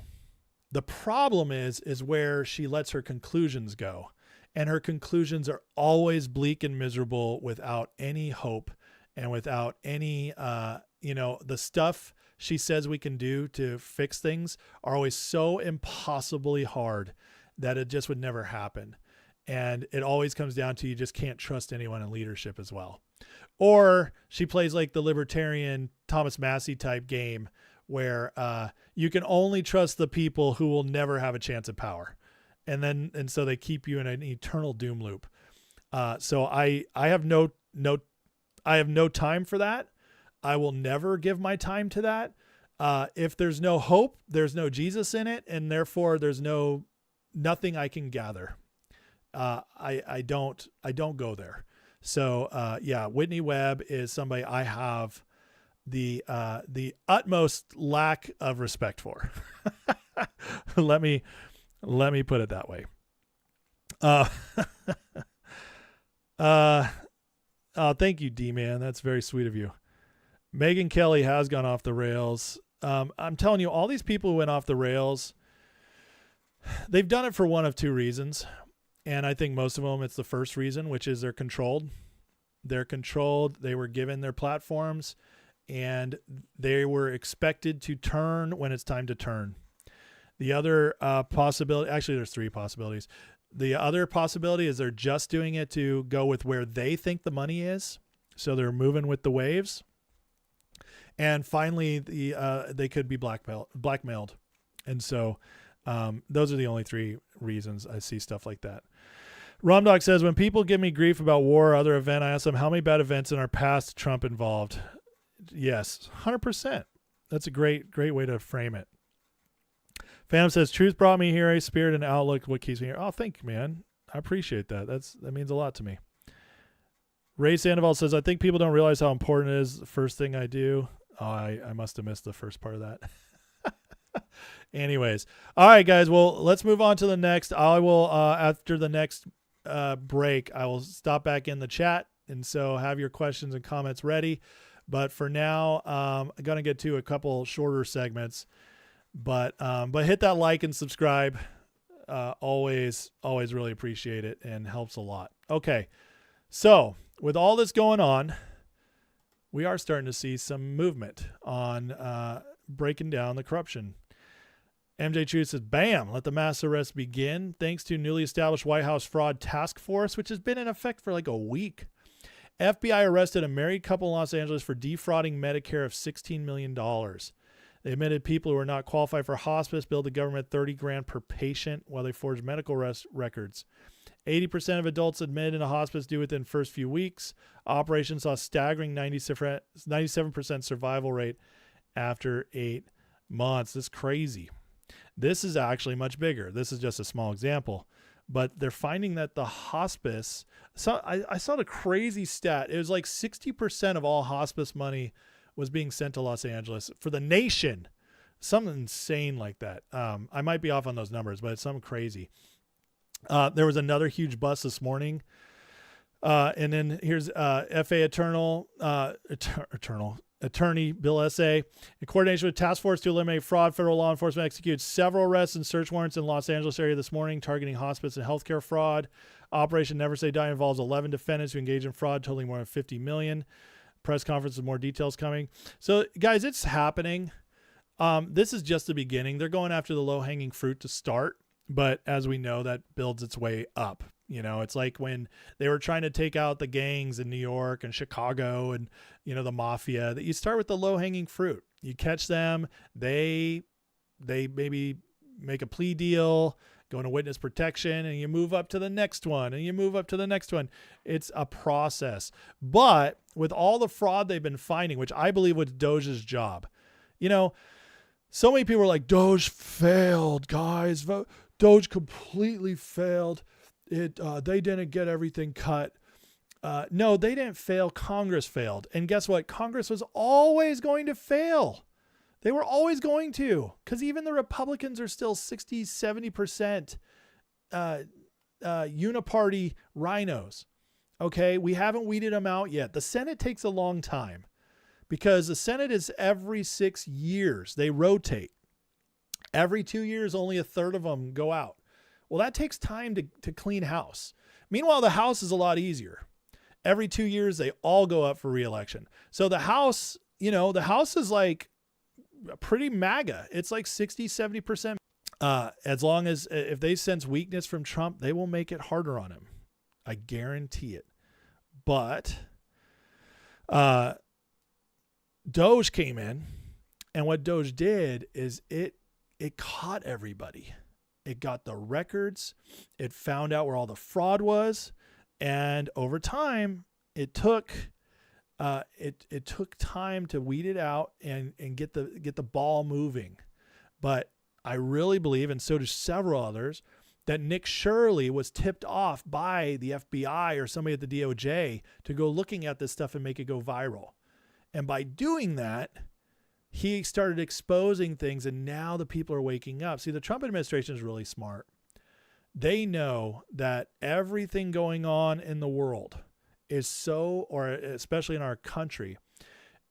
The problem is where she lets her conclusions go. And her conclusions are always bleak and miserable without any hope and without any, the stuff she says we can do to fix things are always so impossibly hard that it just would never happen. And it always comes down to you just can't trust anyone in leadership as well. Or she plays like the libertarian Thomas Massey type game where you can only trust the people who will never have a chance at power. And so they keep you in an eternal doom loop. So I have no time for that. I will never give my time to that. If there's no hope, there's no Jesus in it, and therefore there's nothing I can gather. I don't go there. So yeah, Whitney Webb is somebody I have the utmost lack of respect for. Let me put it that way. Thank you, D-Man. That's very sweet of you. Megyn Kelly has gone off the rails. I'm telling you, all these people who went off the rails, they've done it for one of two reasons. And I think most of them, it's the first reason, which is they're controlled. They're controlled. They were given their platforms and they were expected to turn when it's time to turn. The other possibility, actually there's three possibilities. The other possibility is they're just doing it to go with where they think the money is. So they're moving with the waves. And finally, they could be blackmailed. And so those are the only three reasons I see stuff like that. Romdog says, when people give me grief about war or other event, I ask them how many bad events in our past Trump involved. Yes, 100%. That's a great way to frame it. Pam says, truth brought me here, a spirit and outlook, what keeps me here. Oh, thank you, man. I appreciate that. That means a lot to me. Ray Sandoval says, I think people don't realize how important it is. The first thing I do. Oh, I must have missed the first part of that. Anyways. All right, guys. Well, let's move on to the next. I will, after the next break, I will stop back in the chat. And so have your questions and comments ready. But for now, I'm going to get to a couple shorter segments. But hit that like and subscribe. Always really appreciate it and helps a lot. Okay. So with all this going on, we are starting to see some movement on breaking down the corruption. MJ Truth says, bam, let the mass arrests begin. Thanks to newly established White House fraud task force, which has been in effect for like a week. FBI arrested a married couple in Los Angeles for defrauding Medicare of $16 million. They admitted people who were not qualified for hospice billed the government $30,000 per patient while they forged medical records. 80% of adults admitted into hospice due within first few weeks. Operation saw a staggering 97% survival rate after 8 months. This is crazy. This is actually much bigger. This is just a small example. But they're finding that the hospice... So I saw the crazy stat. It was like 60% of all hospice money was being sent to Los Angeles for the nation. Something insane like that. I might be off on those numbers, but it's something crazy. There was another huge bust this morning And then here's FA Attorney Bill S.A. In coordination with Task Force to Eliminate Fraud, federal law enforcement executed several arrests and search warrants in Los Angeles area this morning targeting hospice and healthcare fraud. Operation Never Say Die involves 11 defendants who engaged in fraud totaling more than $50 million. Press conference with more details coming. So, guys, it's happening. This is just the beginning. They're going after the low-hanging fruit to start, but as we know, that builds its way up. You know, it's like when they were trying to take out the gangs in New York and Chicago and, you know, the mafia, that you start with the low-hanging fruit. You catch them, they maybe make a plea deal, go into witness protection, and you move up to the next one, and you move up to the next one. It's a process. But with all the fraud they've been finding, which I believe was Doge's job, you know, so many people are like, Doge failed, guys. Doge completely failed. They didn't get everything cut. No, they didn't fail. Congress failed. And guess what? Congress was always going to fail. They were always going to, because even the Republicans are still 60, 70% uniparty rhinos. Okay, we haven't weeded them out yet. The Senate takes a long time because the Senate is every 6 years. They rotate. Every 2 years, only a third of them go out. Well, that takes time to clean house. Meanwhile, the House is a lot easier. Every 2 years, they all go up for re-election. So the House, you know, the House is like pretty MAGA. It's like 60, 70%. As long as if they sense weakness from Trump, they will make it harder on him. I guarantee it. But Doge came in, and what Doge did is it caught everybody. It got the records. It found out where all the fraud was, and over time, it took time to weed it out and get the ball moving. But I really believe, and so do several others, that Nick Shirley was tipped off by the FBI or somebody at the DOJ to go looking at this stuff and make it go viral. And by doing that, he started exposing things, and now the people are waking up. See, the Trump administration is really smart. They know that everything going on in the world is so, or especially in our country,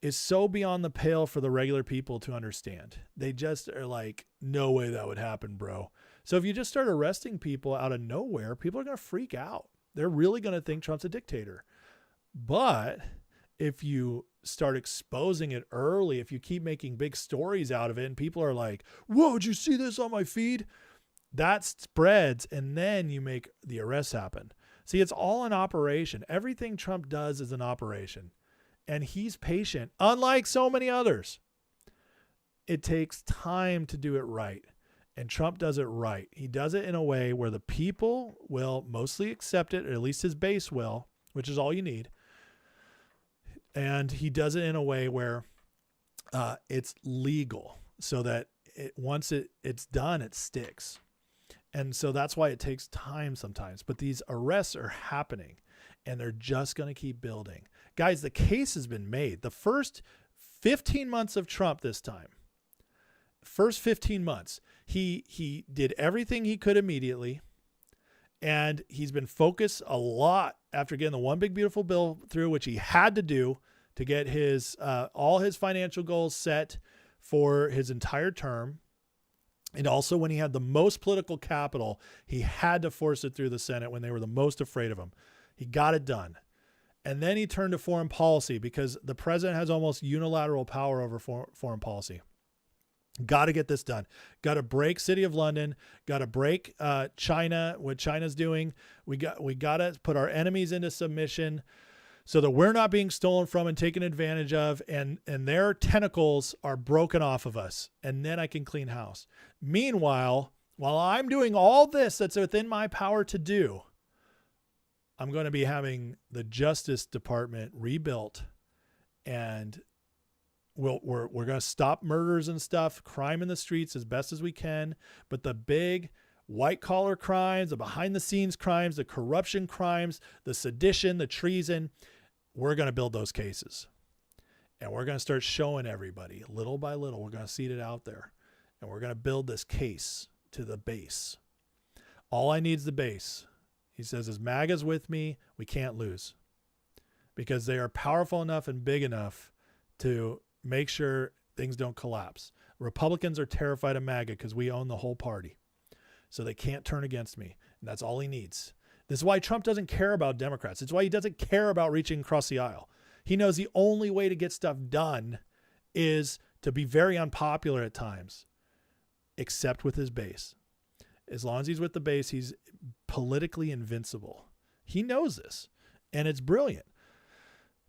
is so beyond the pale for the regular people to understand. They just are like, no way that would happen, bro. So if you just start arresting people out of nowhere, people are going to freak out. They're really going to think Trump's a dictator. But if you start exposing it early, if you keep making big stories out of it and people are like, whoa, did you see this on my feed? That spreads, and then you make the arrests happen. See, it's all an operation. Everything Trump does is an operation, and he's patient, unlike so many others. It takes time to do it right, and Trump does it right. He does it in a way where the people will mostly accept it, or at least his base will, which is all you need. And he does it in a way where it's legal, so that once it's done, it sticks. And so that's why it takes time sometimes. But these arrests are happening, and they're just going to keep building. Guys, the case has been made. The first 15 months of Trump this time, first 15 months, he did everything he could immediately. And he's been focused a lot after getting the one big beautiful bill through, which he had to do to get his all his financial goals set for his entire term. And also when he had the most political capital, he had to force it through the Senate when they were the most afraid of him. He got it done. And then he turned to foreign policy because the president has almost unilateral power over foreign policy. Got to get this done. Got to break City of London. Got to break China, what China's doing. We got to put our enemies into submission so that we're not being stolen from and taken advantage of, and their tentacles are broken off of us. And then I can clean house. Meanwhile, while I'm doing all this that's within my power to do, I'm going to be having the Justice Department rebuilt, and we're going to stop murders and stuff, crime in the streets as best as we can. But the big white collar crimes, the behind the scenes crimes, the corruption crimes, the sedition, the treason, we're going to build those cases. And we're going to start showing everybody little by little. We're going to seed it out there, and we're going to build this case to the base. All I need is the base. He says, as MAGA's with me, we can't lose, because they are powerful enough and big enough to make sure things don't collapse. Republicans are terrified of MAGA because we own the whole party. So they can't turn against me. And that's all he needs. This is why Trump doesn't care about Democrats. It's why he doesn't care about reaching across the aisle. He knows the only way to get stuff done is to be very unpopular at times, except with his base. As long as he's with the base, he's politically invincible. He knows this, and it's brilliant.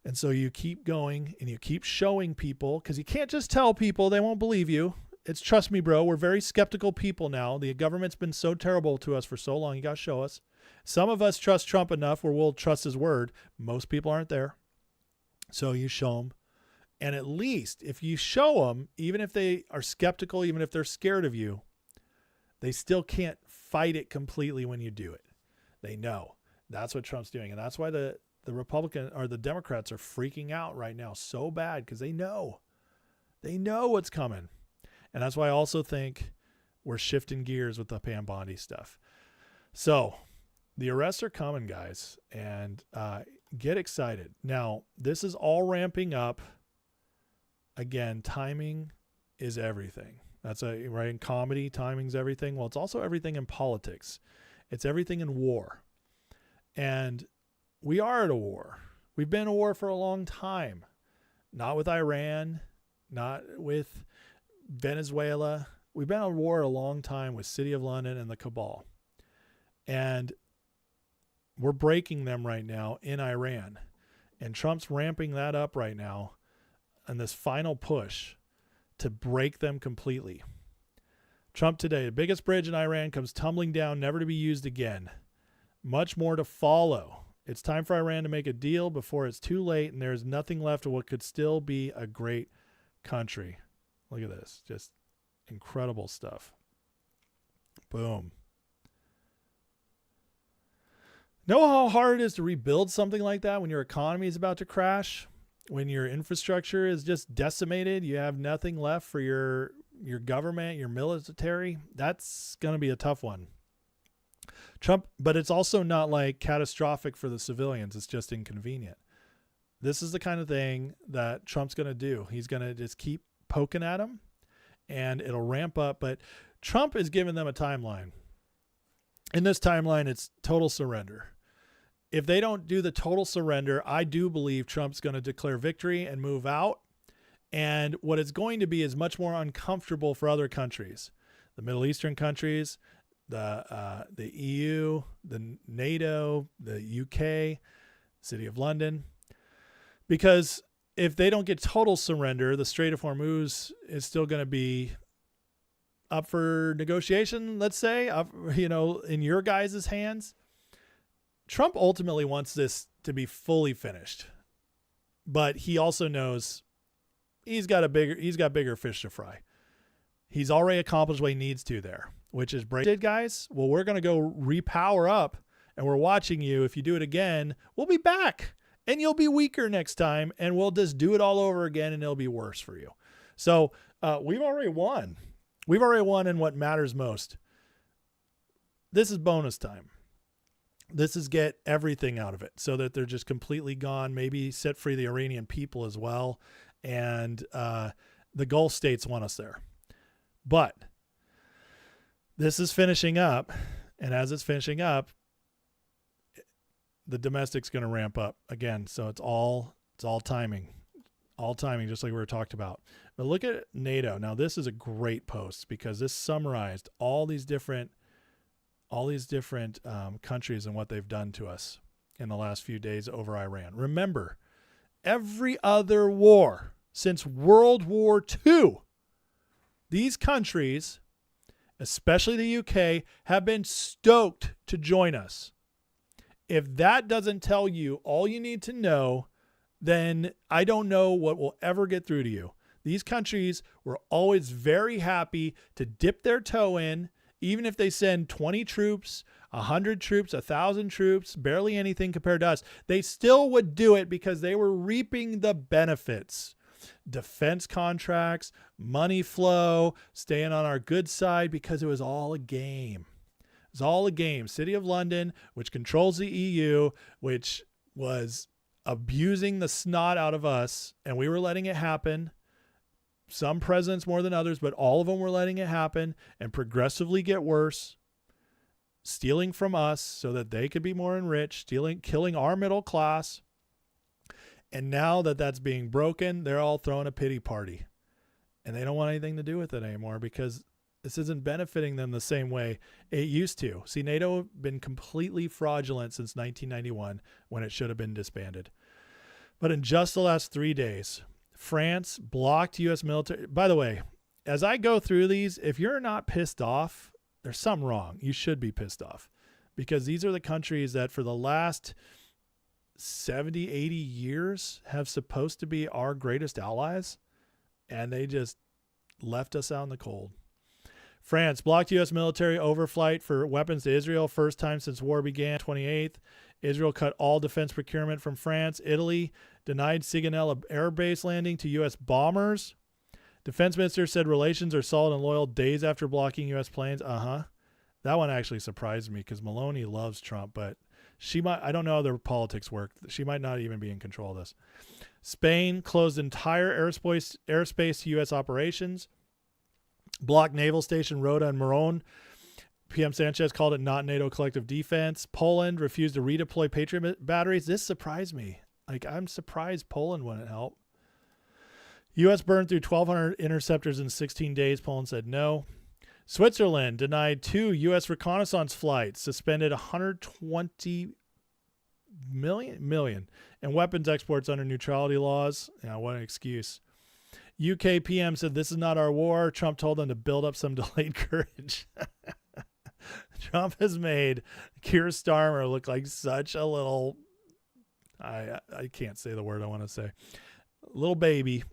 And so you keep going and you keep showing people, because you can't just tell people, they won't believe you. It's, trust me, bro, we're very skeptical people now. The government's been so terrible to us for so long. You got to show us. Some of us trust Trump enough where we'll trust his word. Most people aren't there. So you show them. And at least if you show them, even if they are skeptical, even if they're scared of you, they still can't fight it completely when you do it. They know. That's what Trump's doing. And that's why the Republican or the Democrats are freaking out right now so bad, because they know what's coming. And that's why I also think we're shifting gears with the Pam Bondi stuff. So the arrests are coming, guys, and get excited. Now, this is all ramping up. Again, timing is everything. That's right. In comedy, timing's everything. Well, it's also everything in politics. It's everything in war. And we are at a war. We've been at a war for a long time. Not with Iran, not with Venezuela. We've been at war a long time with City of London and the cabal. And we're breaking them right now in Iran. And Trump's ramping that up right now on this final push to break them completely. Trump today, the biggest bridge in Iran comes tumbling down, never to be used again. Much more to follow. It's time for Iran to make a deal before it's too late and there's nothing left of what could still be a great country. Look at this. Just incredible stuff. Boom. Know how hard it is to rebuild something like that when your economy is about to crash? When your infrastructure is just decimated, you have nothing left for your government, your military? That's going to be a tough one. Trump, but it's also not like catastrophic for the civilians. It's just inconvenient. This is the kind of thing that Trump's going to do. He's going to just keep poking at them and it'll ramp up. But Trump is giving them a timeline. In this timeline, it's total surrender. If they don't do the total surrender, I do believe Trump's going to declare victory and move out. And what it's going to be is much more uncomfortable for other countries, the Middle Eastern countries, the EU, the NATO, the UK, City of London. Because if they don't get total surrender, the Strait of Hormuz is still going to be up for negotiation, let's say, in your guys' hands. Trump ultimately wants this to be fully finished, but he also knows he's got bigger fish to fry. He's already accomplished what he needs to there, which is break it, guys. Well, we're going to go repower up and we're watching you. If you do it again, we'll be back and you'll be weaker next time and we'll just do it all over again and it'll be worse for you. So we've already won. We've already won in what matters most. This is bonus time. This is get everything out of it so that they're just completely gone. Maybe set free the Iranian people as well. And the Gulf states want us there. But this is finishing up. And as it's finishing up, the domestic's going to ramp up again. So it's all timing. All timing, just like we were talked about. But look at NATO. Now, this is a great post because this summarized all these different countries and what they've done to us in the last few days over Iran. Remember, every other war since World War II, these countries, especially the UK, have been stoked to join us. If that doesn't tell you all you need to know, then I don't know what will ever get through to you. These countries were always very happy to dip their toe in, even if they send 20 troops, 100 troops, 1,000 troops, barely anything compared to us. They still would do it because they were reaping the benefits. Defense contracts, money flow, staying on our good side because it was all a game. It's all a game. City of London, which controls the EU, which was abusing the snot out of us, and we were letting it happen. Some presidents more than others, but all of them were letting it happen and progressively get worse, stealing from us so that they could be more enriched, killing our middle class. And now that that's being broken, they're all throwing a pity party, and they don't want anything to do with it anymore because this isn't benefiting them the same way it used to. See, NATO has been completely fraudulent since 1991 when it should have been disbanded. But in just the last 3 days, France blocked U.S. military. By the way, as I go through these, if you're not pissed off, there's something wrong. You should be pissed off because these are the countries that for the last 70, 80 years have supposed to be our greatest allies, and they just left us out in the cold. France blocked U.S. military overflight for weapons to Israel, first time since war began, 28th. Israel cut all defense procurement from France. Italy denied Sigonella Air Base landing to U.S. bombers. Defense minister said relations are solid and loyal days after blocking U.S. planes. That one actually surprised me because Maloney loves Trump, but I don't know how their politics work. She might not even be in control of this. Spain closed entire airspace to U.S. operations. Blocked Naval Station Rota and Morone. PM Sanchez called it not NATO collective defense. Poland refused to redeploy Patriot batteries. This surprised me. I'm surprised Poland wouldn't help. U.S. burned through 1,200 interceptors in 16 days. Poland said no. Switzerland denied 2 U.S. reconnaissance flights, suspended 120 million and weapons exports under neutrality laws. What an excuse. UK PM said this is not our war. Trump told them to build up some delayed courage. Trump has made Keir Starmer look like such a little, I can't say the word I want to say, little baby,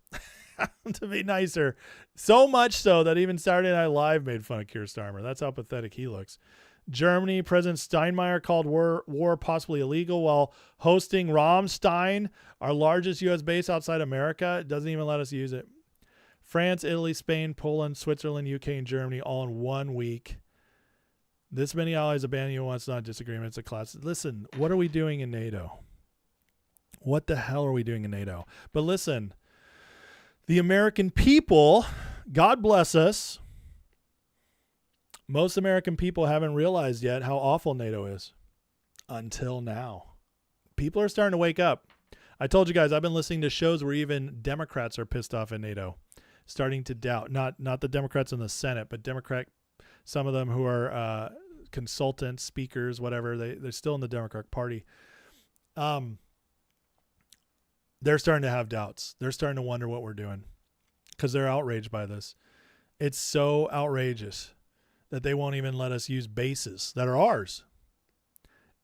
to be nicer. So much so that even Saturday Night Live made fun of Keir Starmer. That's how pathetic he looks. Germany, President Steinmeier called war possibly illegal while hosting Ramstein, our largest U.S. base outside America. It doesn't even let us use it. France, Italy, Spain, Poland, Switzerland, UK, and Germany all in 1 week. This many allies abandon you once, not disagreement. It's a class. Listen, what are we doing in NATO? What the hell are we doing in NATO? But listen, the American people, God bless us, most American people haven't realized yet how awful NATO is until now. People are starting to wake up. I told you guys, I've been listening to shows where even Democrats are pissed off at NATO, starting to doubt, not the Democrats in the Senate, but some of them who are consultants, speakers, whatever, they're still in the Democratic Party. They're starting to have doubts. They're starting to wonder what we're doing because they're outraged by this. It's so outrageous that they won't even let us use bases that are ours.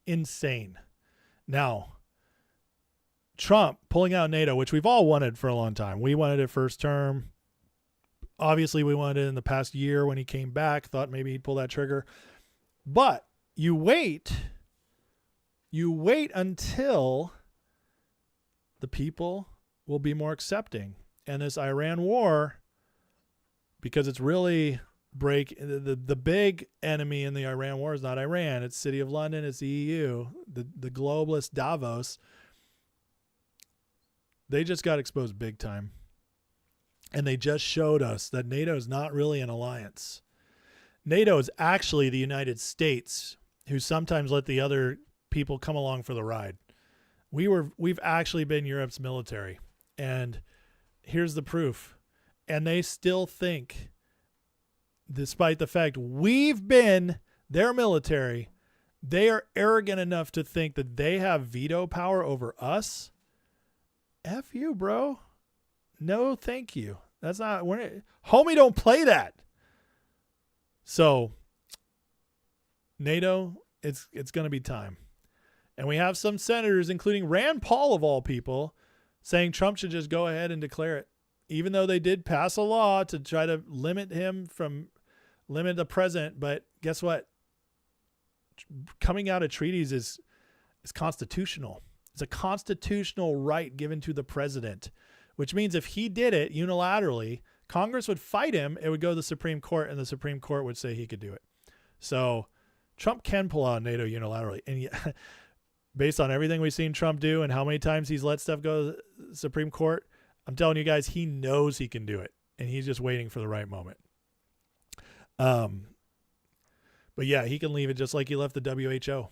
Insane. Now, Trump pulling out NATO, which we've all wanted for a long time. We wanted it first term. Obviously, we wanted it in the past year when he came back, thought maybe he'd pull that trigger. But you wait until the people will be more accepting. And this Iran war, because it's really the big enemy in the Iran war is not Iran. It's City of London. It's the EU, the globalist Davos. They just got exposed big time. And they just showed us that NATO is not really an alliance. NATO is actually the United States, who sometimes let the other people come along for the ride. We've actually been Europe's military. And here's the proof. And they still think, despite the fact we've been their military, they are arrogant enough to think that they have veto power over us. F you, bro. No, thank you. That's not, homie, don't play that. So NATO, it's going to be time. And we have some senators, including Rand Paul of all people, saying Trump should just go ahead and declare it. Even though they did pass a law to try to limit the president. But guess what? Coming out of treaties is constitutional. It's a constitutional right given to the president, which means if he did it unilaterally, Congress would fight him. It would go to the Supreme Court, and the Supreme Court would say he could do it. So Trump can pull out NATO unilaterally. And yet, based on everything we've seen Trump do and how many times he's let stuff go to the Supreme Court, I'm telling you guys, he knows he can do it. And he's just waiting for the right moment. But yeah, he can leave it just like he left the WHO,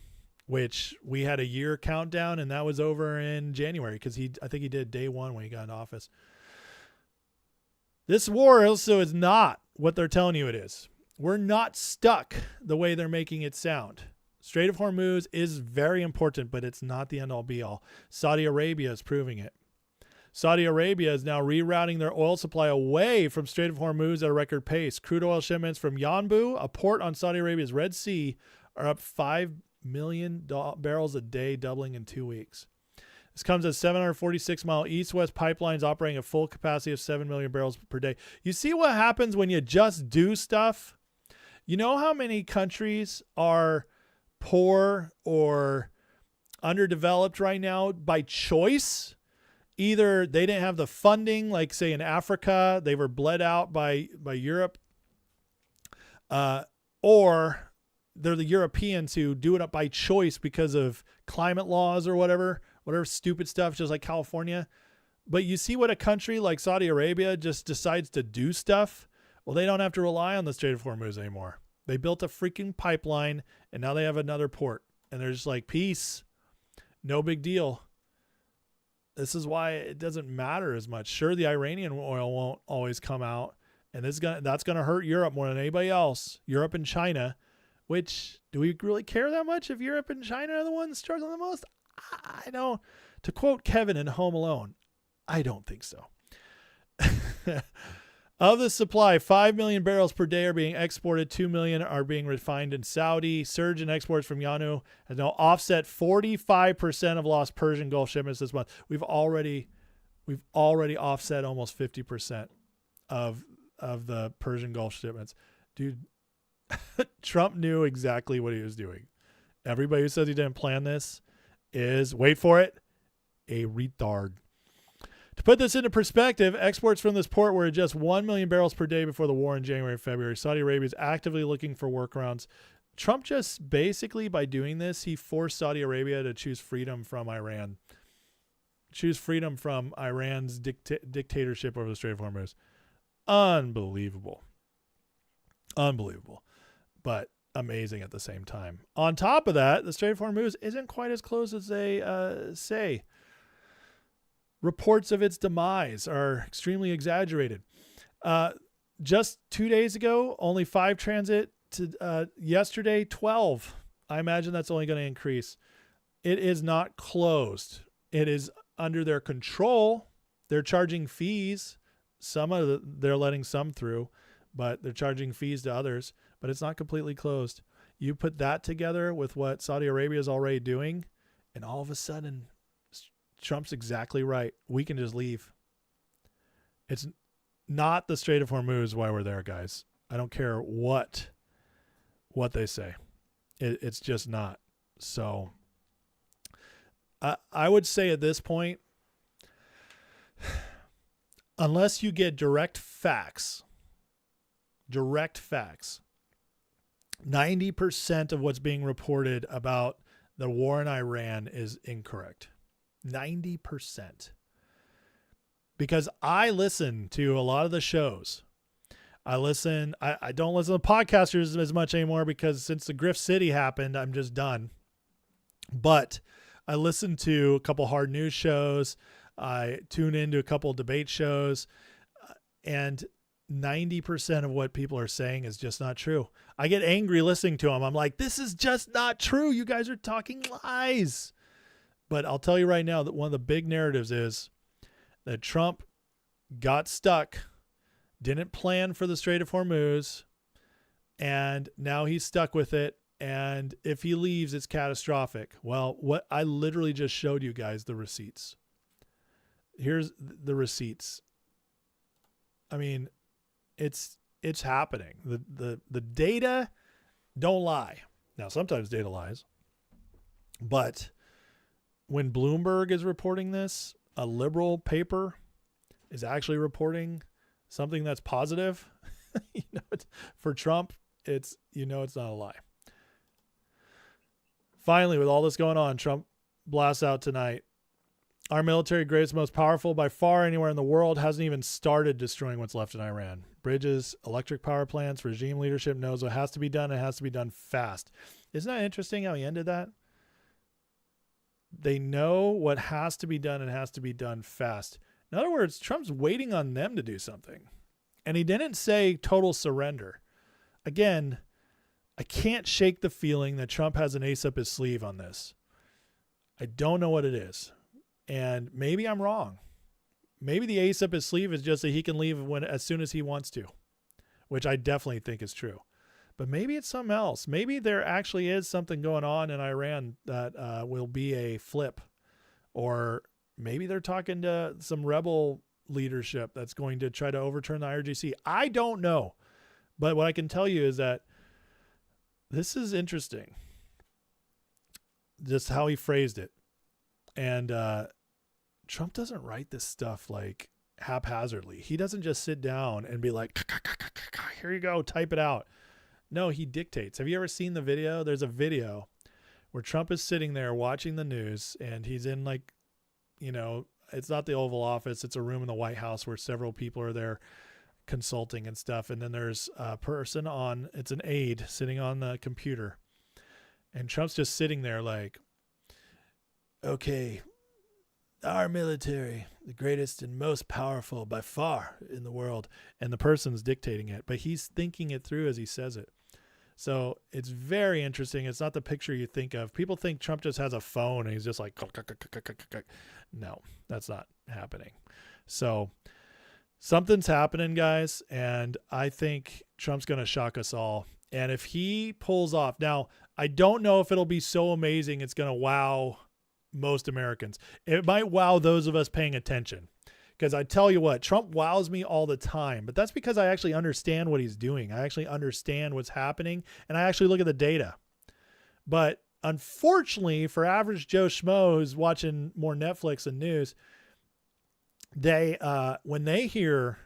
which we had a year countdown, and that was over in January because I think he did day one when he got in office. This war also is not what they're telling you it is. We're not stuck the way they're making it sound. Strait of Hormuz is very important, but it's not the end-all be-all. Saudi Arabia is proving it. Saudi Arabia is now rerouting their oil supply away from Strait of Hormuz at a record pace. Crude oil shipments from Yanbu, a port on Saudi Arabia's Red Sea, are up 5 million barrels a day, doubling in 2 weeks. This comes as 746-mile east-west pipelines operating at full capacity of 7 million barrels per day. You see what happens when you just do stuff? You know how many countries are poor or underdeveloped right now by choice? Either they didn't have the funding, like say in Africa, they were bled out by Europe, or they're the Europeans who do it up by choice because of climate laws or whatever stupid stuff, just like California. But you see what a country like Saudi Arabia just decides to do stuff. Well, they don't have to rely on the Strait of Hormuz anymore. They built a freaking pipeline and now they have another port and they're just like, peace, no big deal. This is why it doesn't matter as much. Sure, the Iranian oil won't always come out, and that's gonna hurt Europe more than anybody else. Europe and China, which do we really care that much if Europe and China are the ones struggling the most? I don't. To quote Kevin in Home Alone, I don't think so. Of the supply, 5 million barrels per day are being exported. 2 million are being refined in Saudi. Surge in exports from Yanbu has now offset 45% of lost Persian Gulf shipments this month. We've already offset almost 50% of the Persian Gulf shipments. Dude, Trump knew exactly what he was doing. Everybody who says he didn't plan this is, wait for it, a retard. To put this into perspective, exports from this port were at just 1 million barrels per day before the war in January and February. Saudi Arabia is actively looking for workarounds. Trump just basically, by doing this, he forced Saudi Arabia to choose freedom from Iran. Choose freedom from Iran's dictatorship over the Strait of Hormuz. Unbelievable. Unbelievable. But amazing at the same time. On top of that, the Strait of Hormuz isn't quite as close as they say. Reports of its demise are extremely exaggerated. Just 2 days ago, only 5 transit. To yesterday, 12. I imagine that's only going to increase. It is not closed. It is under their control. They're charging fees. They're letting some through, but they're charging fees to others. But it's not completely closed. You put that together with what Saudi Arabia is already doing, and all of a sudden, Trump's exactly right. We can just leave. It's not the Strait of Hormuz why we're there, guys. I don't care what they say. It's just not. So I would say at this point, unless you get direct facts, 90% of what's being reported about the war in Iran is incorrect. 90%. Because I listen to a lot of the shows. I don't listen to podcasters as much anymore because since the Grift City happened, I'm just done. But I listen to a couple hard news shows. I tune into a couple debate shows, and 90% of what people are saying is just not true. I get angry listening to them. I'm like, this is just not true. You guys are talking lies. But I'll tell you right now that one of the big narratives is that Trump got stuck, didn't plan for the Strait of Hormuz, and now he's stuck with it. And if he leaves, it's catastrophic. Well, what I literally just showed you guys the receipts. Here's the receipts. I mean, it's happening. The data don't lie. Now, sometimes data lies, but when Bloomberg is reporting this, a liberal paper is actually reporting something that's positive. For Trump, it's not a lie. Finally, with all this going on, Trump blasts out tonight. Our military, greatest, most powerful by far anywhere in the world, hasn't even started destroying what's left in Iran. Bridges, electric power plants, regime leadership knows what has to be done. It has to be done fast. Isn't that interesting how he ended that? They know what has to be done and has to be done fast. In other words, Trump's waiting on them to do something. And he didn't say total surrender. Again, I can't shake the feeling that Trump has an ace up his sleeve on this. I don't know what it is. And maybe I'm wrong. Maybe the ace up his sleeve is just that he can leave as soon as he wants to, which I definitely think is true. But maybe it's something else. Maybe there actually is something going on in Iran that will be a flip. Or maybe they're talking to some rebel leadership that's going to try to overturn the IRGC. I don't know. But what I can tell you is that this is interesting. Just how he phrased it. And Trump doesn't write this stuff like haphazardly. He doesn't just sit down and be like, here you go, type it out. No, he dictates. Have you ever seen the video? There's a video where Trump is sitting there watching the news, and he's in like, it's not the Oval Office. It's a room in the White House where several people are there consulting and stuff. And then there's a person it's an aide sitting on the computer. And Trump's just sitting there like, okay, our military, the greatest and most powerful by far in the world. And the person's dictating it, but he's thinking it through as he says it. So it's very interesting. It's not the picture you think of. People think Trump just has a phone and he's just like, no, that's not happening. So something's happening, guys. And I think Trump's going to shock us all. And if he pulls off, now I don't know if it'll be so amazing it's going to wow most Americans. It might wow those of us paying attention, because I tell you what, Trump wows me all the time, but that's because I actually understand what he's doing. I actually understand what's happening, and I actually look at the data. But unfortunately for average Joe Schmo who's watching more Netflix and news, they when they hear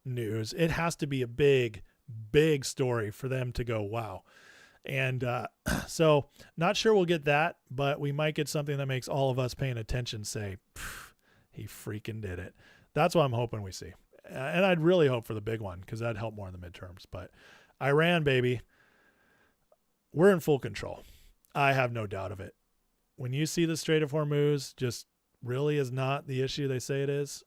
news, it has to be a big story for them to go, wow. And so not sure we'll get that, but we might get something that makes all of us paying attention say, he freaking did it. That's what I'm hoping we see. And I'd really hope for the big one, because that'd help more in the midterms. But Iran, baby, we're in full control. I have no doubt of it. When you see the Strait of Hormuz just really is not the issue they say it is,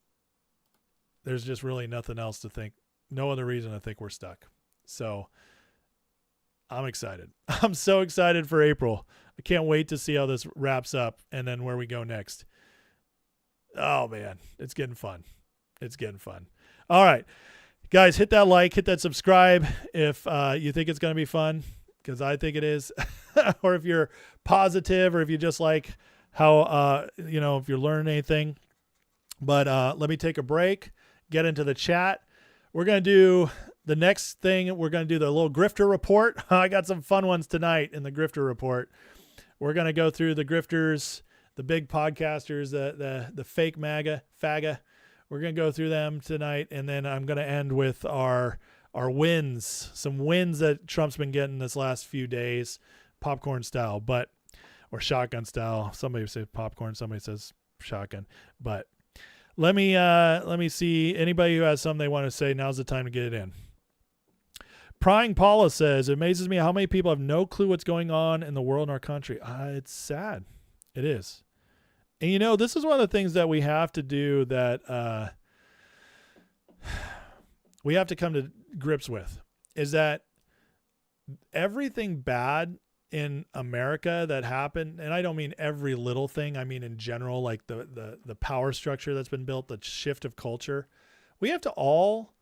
there's just really nothing else to think. No other reason to think we're stuck. So I'm excited. I'm so excited for April. I can't wait to see how this wraps up and then where we go next. Oh, man, it's getting fun. It's getting fun. All right, guys, hit that like, hit that subscribe if you think it's going to be fun, because I think it is. Or if you're positive, or if you just like how, if you're learning anything. But let me take a break, get into the chat. We're going to do the next thing. We're going to do the little Grifter report. I got some fun ones tonight in the Grifter report. We're going to go through the grifters, the big podcasters, the fake MAGA, FAGA. We're going to go through them tonight. And then I'm going to end with our wins, some wins that Trump's been getting this last few days, popcorn style, or shotgun style. Somebody says popcorn, somebody says shotgun, but let me see. Anybody who has something they want to say, now's the time to get it in. Prying Paula says, it amazes me how many people have no clue what's going on in the world and our country. It's sad. It is. And this is one of the things that we have to do, that we have to come to grips with, is that everything bad in America that happened, and I don't mean every little thing, I mean in general, like the power structure that's been built, the shift of culture, we have to all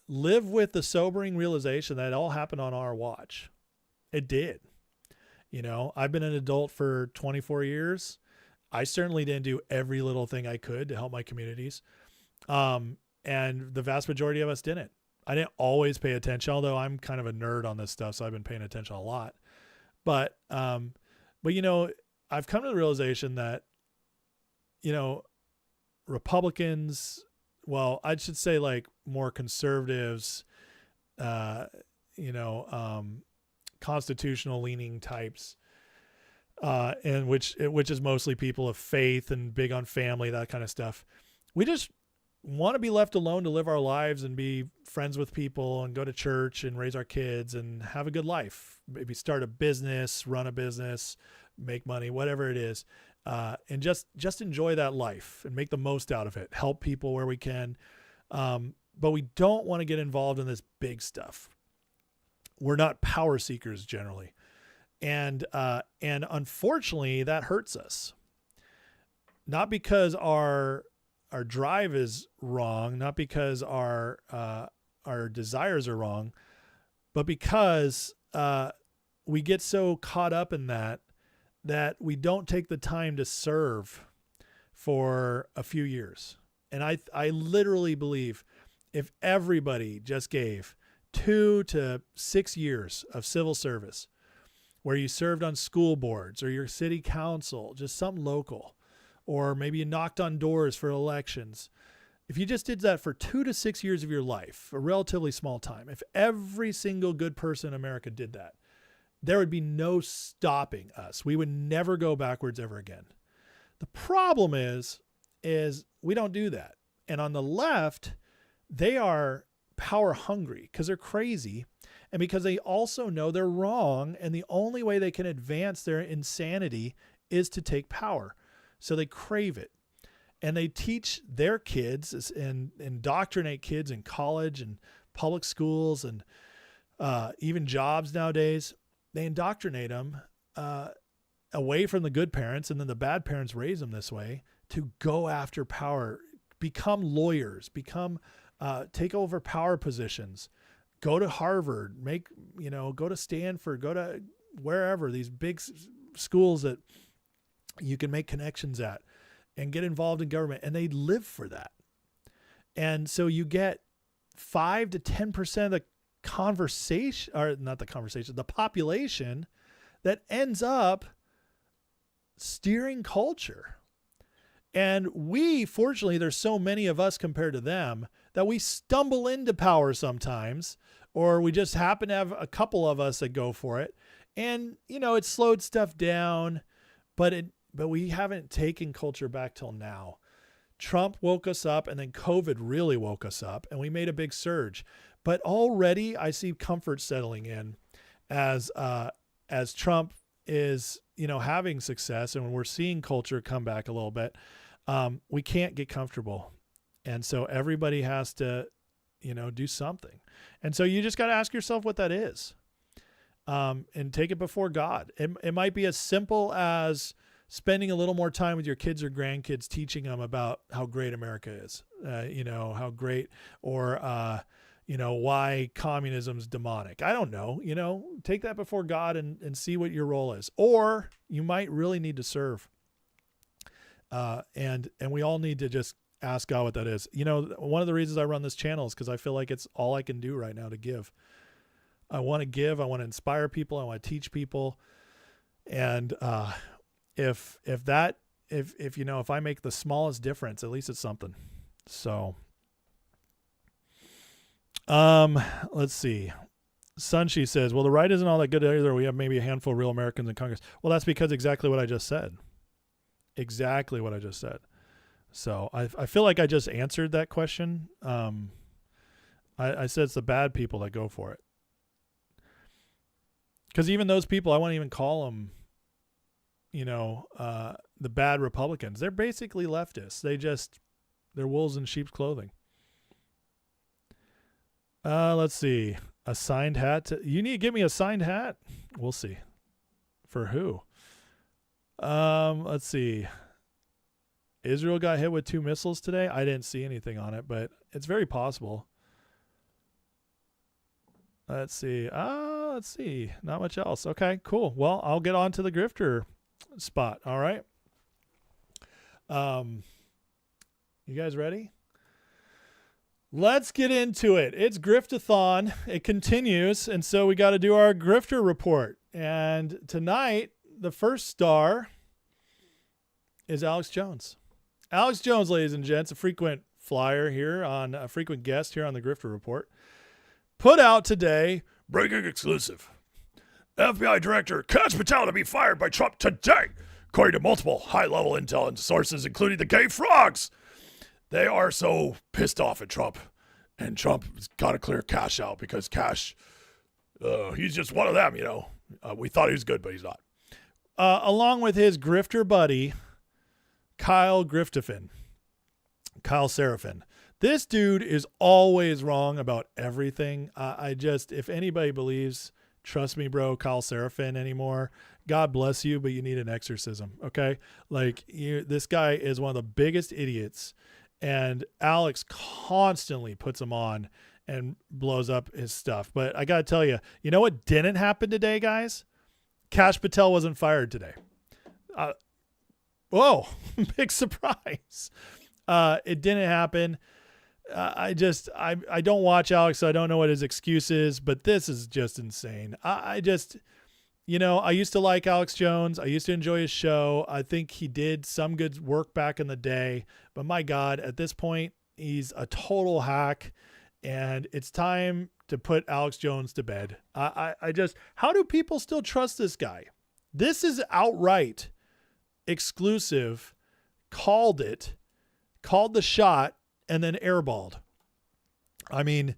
live with the sobering realization that it all happened on our watch. It did. I've been an adult for 24 years. I certainly didn't do every little thing I could to help my communities. And the vast majority of us didn't. I didn't always pay attention, although I'm kind of a nerd on this stuff, so I've been paying attention a lot. But I've come to the realization that, Republicans, well, I should say like more conservatives, constitutional leaning types, and which is mostly people of faith and big on family, that kind of stuff. We just want to be left alone to live our lives and be friends with people and go to church and raise our kids and have a good life. Maybe start a business, run a business, make money, whatever it is. And just enjoy that life and make the most out of it. Help people where we can. But we don't want to get involved in this big stuff. We're not power seekers generally. And unfortunately that hurts us. Not because our drive is wrong, not because our desires are wrong, but because we get so caught up in that we don't take the time to serve for a few years. And I literally believe if everybody just gave 2 to 6 years of civil service, where you served on school boards or your city council, just something local, or maybe you knocked on doors for elections. If you just did that for 2 to 6 years of your life, a relatively small time, if every single good person in America did that, there would be no stopping us. We would never go backwards ever again. The problem is we don't do that. And on the left, they are power hungry because they're crazy and because they also know they're wrong. And the only way they can advance their insanity is to take power. So they crave it, and they teach their kids and indoctrinate kids in college and public schools and even jobs nowadays. They indoctrinate them away from the good parents, and then the bad parents raise them this way to go after power, become lawyers, take over power positions, go to Harvard, go to Stanford, go to wherever, these big schools that you can make connections at and get involved in government. And they live for that. And so you get 5 to 10% of the the population that ends up steering culture. And fortunately, there's so many of us compared to them that we stumble into power sometimes, or we just happen to have a couple of us that go for it. And, it slowed stuff down, but we haven't taken culture back till now. Trump woke us up, and then COVID really woke us up, and we made a big surge. But already I see comfort settling in as Trump is, having success, and when we're seeing culture come back a little bit, we can't get comfortable. And so everybody has to, do something. And so you just got to ask yourself what that is, and take it before God. It might be as simple as spending a little more time with your kids or grandkids, teaching them about how great America is, how great, or, why communism's demonic. I don't know, take that before God and see what your role is. Or you might really need to serve. And we all need to just ask God what that is. One of the reasons I run this channel is because I feel like it's all I can do right now to give. I want to give, I want to inspire people, I want to teach people. And, if I make the smallest difference, at least it's something. So, let's see. Sunshi says, well, the right isn't all that good either. We have maybe a handful of real Americans in Congress. Well, that's because exactly what I just said. Exactly what I just said. So I feel like I just answered that question. I said it's the bad people that go for it. Because even those people, I won't even call them, the bad Republicans. They're basically leftists. They're wolves in sheep's clothing. Let's see. A signed hat. You need to give me a signed hat? We'll see. For who? Let's see. Israel got hit with 2 missiles today. I didn't see anything on it, but it's very possible. Let's see. Let's see. Not much else. Okay, cool. Well, I'll get on to the Grifter spot. All right. You guys ready? Let's get into it. It's Griftathon. It continues. And so we got to do our Grifter report. And tonight, the first star is Alex Jones. Alex Jones, ladies and gents, a frequent frequent guest here on the Grifter report, put out today, breaking exclusive. FBI Director Kash Patel to be fired by Trump today, according to multiple high-level intel sources, including the gay frogs. They are so pissed off at Trump, and Trump's got to clear Kash out because Kash, he's just one of them, you know. We thought he was good, but he's not. Along with his grifter buddy, Kyle Seraphin. This dude is always wrong about everything. If anybody believes, trust me, bro, Kyle Seraphin anymore, God bless you, but you need an exorcism, okay? Like, this guy is one of the biggest idiots, and Alex constantly puts him on and blows up his stuff. But I got to tell you, you know what didn't happen today, guys? Kash Patel wasn't fired today. Whoa, big surprise. It didn't happen. I don't watch Alex, so I don't know what his excuse is, but this is just insane. I used to like Alex Jones. I used to enjoy his show. I think he did some good work back in the day, but my God, at this point, he's a total hack, and it's time to put Alex Jones to bed. How do people still trust this guy? This is outright exclusive, called the shot, and then airballed. I mean,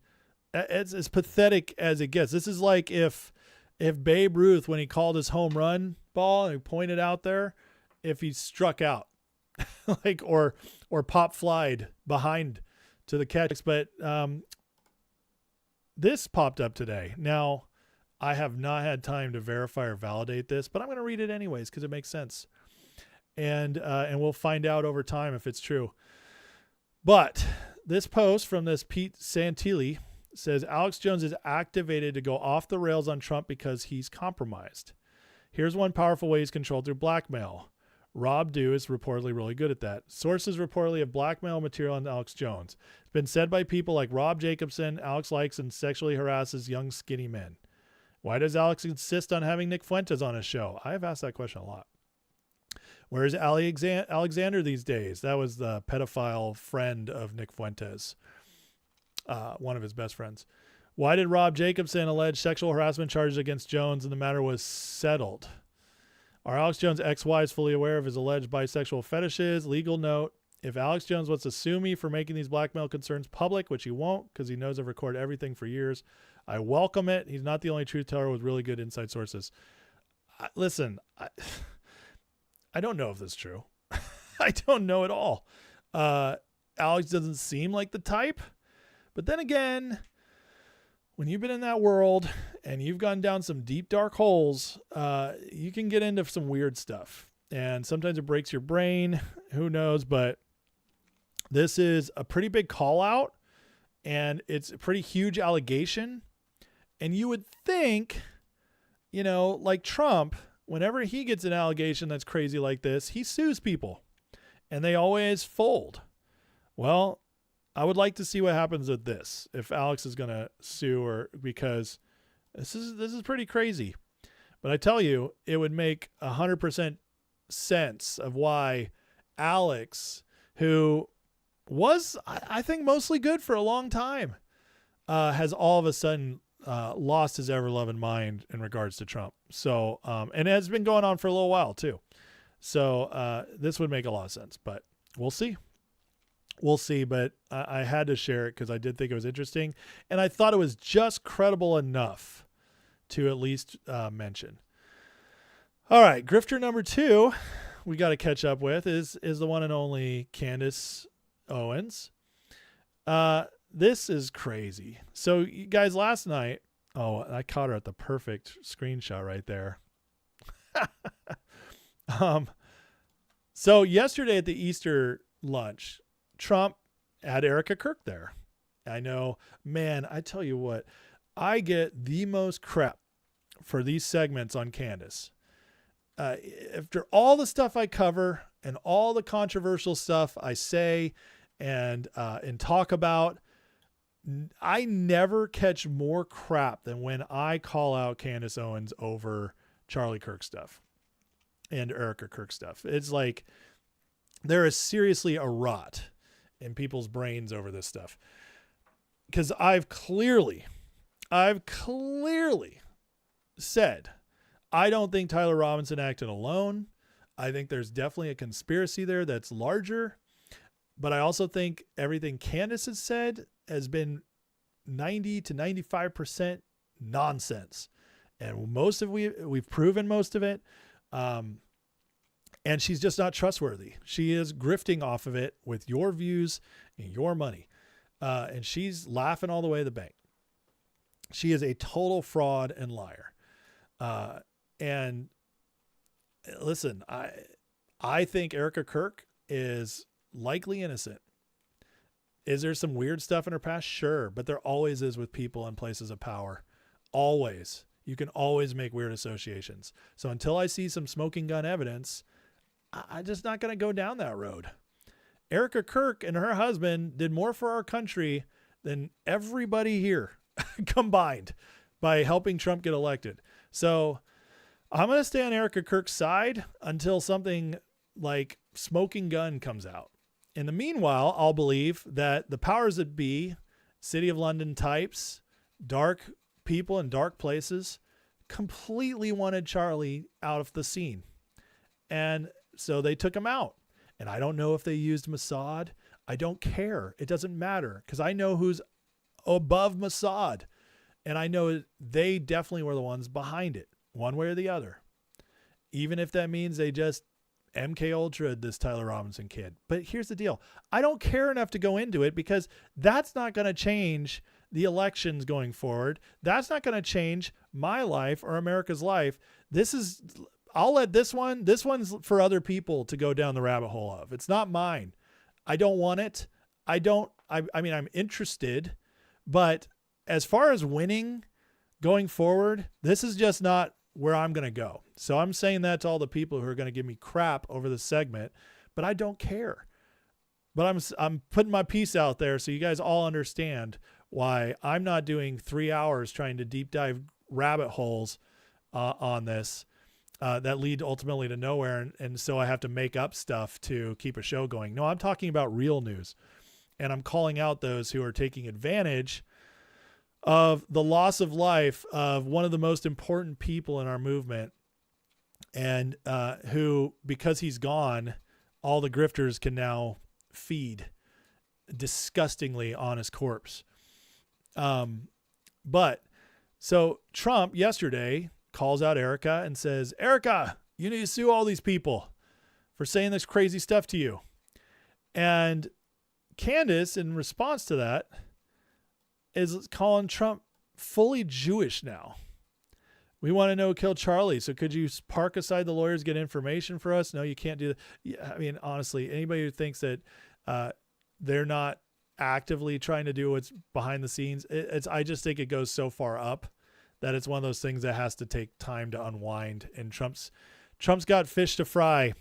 it's as pathetic as it gets. This is like if Babe Ruth, when he called his home run ball and he pointed out there, if he struck out, like, or pop flied behind to the catch. But this popped up today. Now, I have not had time to verify or validate this, but I'm going to read it anyways because it makes sense. And we'll find out over time if it's true. But this post from this Pete Santilli says Alex Jones is activated to go off the rails on Trump because he's compromised. Here's one powerful way he's controlled through blackmail. Rob Dew is reportedly really good at that. Sources reportedly have blackmail material on Alex Jones. It's been said by people like Rob Jacobson, Alex likes and sexually harasses young skinny men. Why does Alex insist on having Nick Fuentes on his show? I have asked that question a lot. Where's Alexander these days? That was the pedophile friend of Nick Fuentes, one of his best friends. Why did Rob Jacobson allege sexual harassment charges against Jones and the matter was settled? Are Alex Jones' ex-wives fully aware of his alleged bisexual fetishes? Legal note, if Alex Jones wants to sue me for making these blackmail concerns public, which he won't because he knows I've recorded everything for years, I welcome it. He's not the only truth teller with really good inside sources. Listen, I don't know if this is true. I don't know at all. Alex doesn't seem like the type. But then again, when you've been in that world and you've gone down some deep, dark holes, you can get into some weird stuff. And sometimes it breaks your brain. Who knows? But this is a pretty big call out. And it's a pretty huge allegation. And you would think, like Trump, whenever he gets an allegation that's crazy like this, he sues people and they always fold. Well, I would like to see what happens with this. If Alex is going to sue her, because this is pretty crazy, but I tell you, it would make 100% sense of why Alex, who was, I think, mostly good for a long time, has all of a sudden lost his ever-loving mind in regards to Trump. So, and it has been going on for a little while too. So this would make a lot of sense, but we'll see. We'll see, but I had to share it because I did think it was interesting, and I thought it was just credible enough to at least mention. All right, Grifter number 2 we got to catch up with is the one and only Candace Owens. This is crazy. So, you guys, last night, I caught her at the perfect screenshot right there. So yesterday at the Easter lunch, Trump had Erica Kirk there. I know, man, I tell you what, I get the most crap for these segments on Candace. After all the stuff I cover and all the controversial stuff I say and talk about, I never catch more crap than when I call out Candace Owens over Charlie Kirk stuff and Erica Kirk stuff. It's like there is seriously a rot in people's brains over this stuff. Because I've clearly said I don't think Tyler Robinson acted alone. I think there's definitely a conspiracy there that's larger. But I also think everything Candace has said has been 90 to 95% nonsense. And most of we've proven most of it. And she's just not trustworthy. She is grifting off of it with your views and your money. And she's laughing all the way to the bank. She is a total fraud and liar. And listen, I think Erica Kirk is likely innocent. Is there some weird stuff in her past? Sure. But there always is with people in places of power. Always. You can always make weird associations. So until I see some smoking gun evidence, I'm just not going to go down that road. Erica Kirk and her husband did more for our country than everybody here combined by helping Trump get elected. So I'm going to stay on Erica Kirk's side until something like smoking gun comes out. In the meanwhile, I'll believe that the powers that be, City of London types, dark people in dark places, completely wanted Charlie out of the scene. And so they took him out. And I don't know if they used Mossad. I don't care. It doesn't matter because I know who's above Mossad. And I know they definitely were the ones behind it, one way or the other. Even if that means they just MK Ultra'd this Tyler Robinson kid. But here's the deal. I don't care enough to go into it because that's not going to change the elections going forward. That's not going to change my life or America's life. I'll let this one's for other people to go down the rabbit hole of. It's not mine. I don't want it. I mean, I'm interested, but as far as winning going forward, this is just not where I'm going to go. So I'm saying that to all the people who are going to give me crap over this segment, but I don't care. But I'm putting my piece out there so you guys all understand why I'm not doing 3 hours trying to deep dive rabbit holes on this that lead ultimately to nowhere. And so I have to make up stuff to keep a show going. No, I'm talking about real news. And I'm calling out those who are taking advantage of the loss of life of one of the most important people in our movement, and who, because he's gone, all the grifters can now feed disgustingly on his corpse. But so Trump yesterday calls out Erica and says, Erica, you need to sue all these people for saying this crazy stuff to you. And Candace, in response to that, is calling Trump fully Jewish now. We want to know who killed Charlie. So could you park aside the lawyers, get information for us? No, you can't do that. Yeah, I mean, honestly, anybody who thinks that they're not actively trying to do what's behind the scenes, I just think it goes so far up that it's one of those things that has to take time to unwind. And Trump's got fish to fry,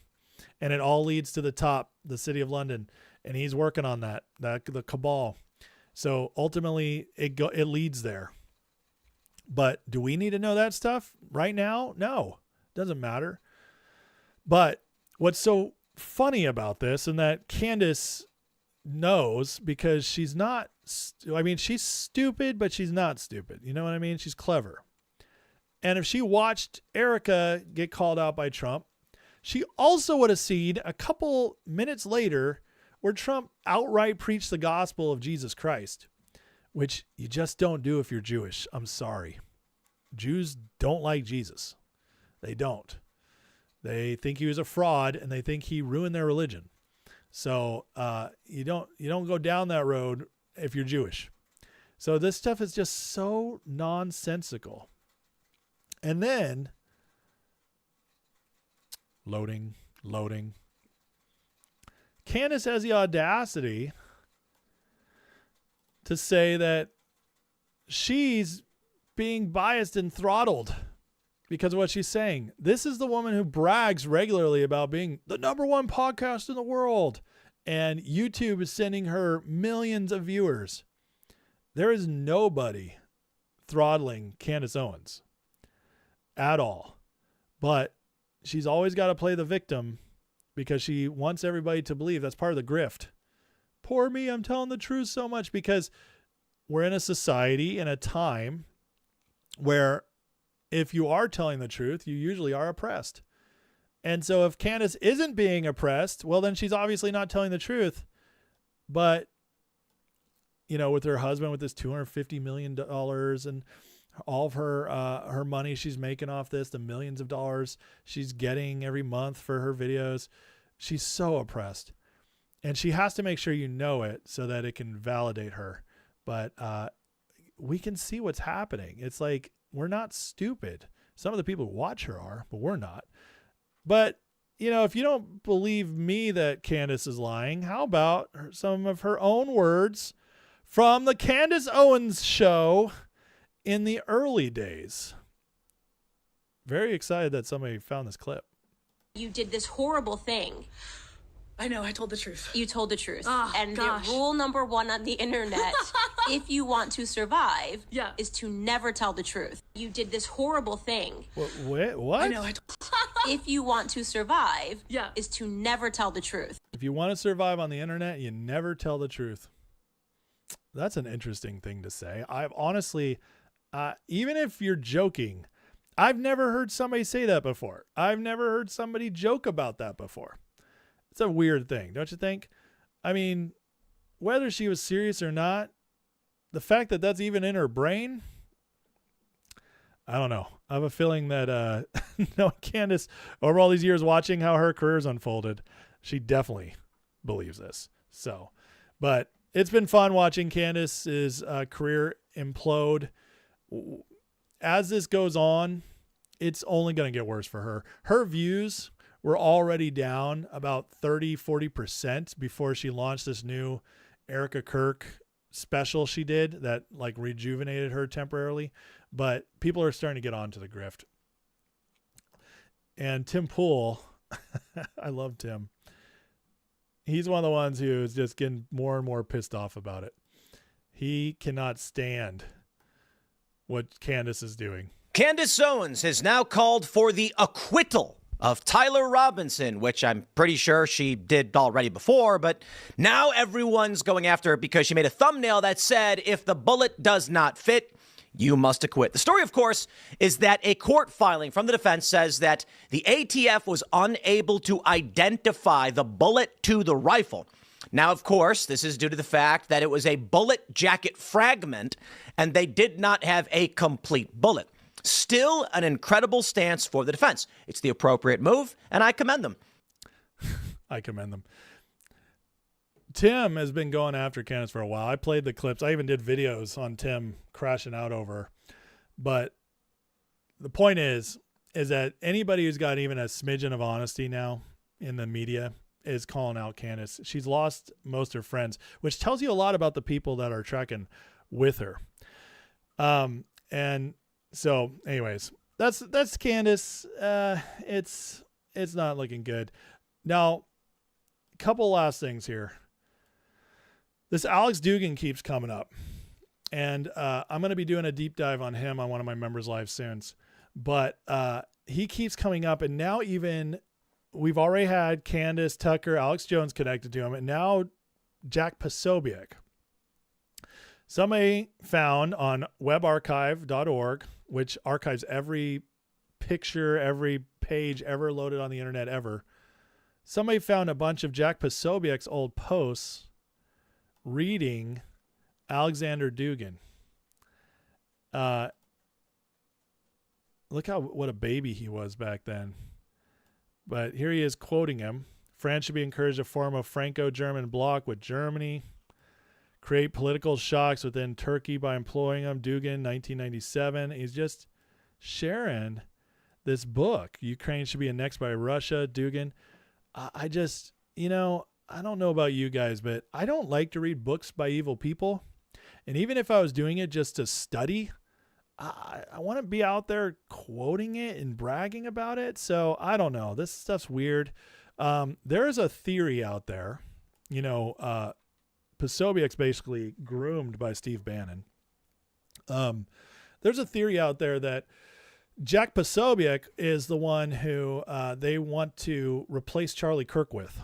and it all leads to the top, the City of London, and he's working on that the cabal. So ultimately, it leads there. But do we need to know that stuff right now? No, doesn't matter. But what's so funny about this, and that Candace knows, because she's not, she's stupid, but she's not stupid. You know what I mean? She's clever. And if she watched Erica get called out by Trump, she also would have seen a couple minutes later where Trump outright preached the gospel of Jesus Christ, which you just don't do if you're Jewish. I'm sorry. Jews don't like Jesus. They don't. They think he was a fraud, and they think he ruined their religion. So you don't go down that road if you're Jewish. So this stuff is just so nonsensical. And then loading. Candace has the audacity to say that she's being biased and throttled because of what she's saying. This is the woman who brags regularly about being the #1 podcast in the world, and YouTube is sending her millions of viewers. There is nobody throttling Candace Owens at all, but she's always got to play the victim because she wants everybody to believe. That's part of the grift. Poor me, I'm telling the truth so much, because we're in a society, in a time where if you are telling the truth, you usually are oppressed. And so if Candace isn't being oppressed, well, then she's obviously not telling the truth. But, you know, with her husband, with this $250 million and all of her money she's making off this, the millions of dollars she's getting every month for her videos, she's so oppressed. And she has to make sure you know it so that it can validate her. But we can see what's happening. It's like, we're not stupid. Some of the people who watch her are, but we're not. But, you know, if you don't believe me that Candace is lying, how about some of her own words from the Candace Owens show in the early days? Very excited that somebody found this clip. You did this horrible thing. I know, I told the truth. You told the truth. Oh, and gosh. the rule number one on the internet, if you want to survive, is to never tell the truth. You did this horrible thing. What? I know, If you want to survive, is to never tell the truth. If you want to survive on the internet, you never tell the truth. That's an interesting thing to say. I've honestly, even if you're joking, I've never heard somebody say that before. I've never heard somebody joke about that before. It's a weird thing, don't you think? I mean, whether she was serious or not, the fact that that's even in her brain, I don't know. I have a feeling that knowing Candace over all these years watching how her career's unfolded, she definitely believes this. So, but it's been fun watching Candace's career implode. As this goes on, it's only going to get worse for her. Her views were already down about 30-40% before she launched this new Erica Kirk special she did that like rejuvenated her temporarily. But people are starting to get onto the grift. And Tim Pool, I love Tim. He's one of the ones who is just getting more and more pissed off about it. He cannot stand what Candace is doing. Candace Owens has now called for the acquittal of Tyler Robinson, which I'm pretty sure she did already before, but now everyone's going after her because she made a thumbnail that said, if the bullet does not fit, you must acquit. The story, of course, is that a court filing from the defense says that the ATF was unable to identify the bullet to the rifle. Now, of course, this is due to the fact that it was a bullet jacket fragment and they did not have a complete bullet. Still an incredible stance for the defense. It's the appropriate move, and I commend them. I commend them. Tim has been going after Candace for a while. I played the clips. I even did videos on Tim crashing out over her. But the point is that anybody who's got even a smidgen of honesty now in the media is calling out Candace. She's lost most of her friends, which tells you a lot about the people that are trekking with her. And so anyways, that's Candace. It's not looking good. Now, a couple last things here. This Alex Dugan keeps coming up, and I'm going to be doing a deep dive on him on one of my members' live soon. But he keeps coming up, and now even we've already had Candace, Tucker, Alex Jones connected to him, and now Jack Posobiec. Somebody found on webarchive.org, which archives every picture, every page ever loaded on the internet ever. Somebody found a bunch of Jack Posobiec's old posts reading Alexander Dugan. Look what a baby he was back then. But here he is quoting him. France should be encouraged to form a Franco-German bloc with Germany. Create political shocks within Turkey by employing them. Dugan, 1997. He's just sharing this book. Ukraine should be annexed by Russia. Dugan. I just, I don't know about you guys, but I don't like to read books by evil people. And even if I was doing it just to study, I want to be out there quoting it and bragging about it. So I don't know. This stuff's weird. There is a theory out there, Posobiec's basically groomed by Steve Bannon. There's a theory out there that Jack Posobiec is the one who they want to replace Charlie Kirk with.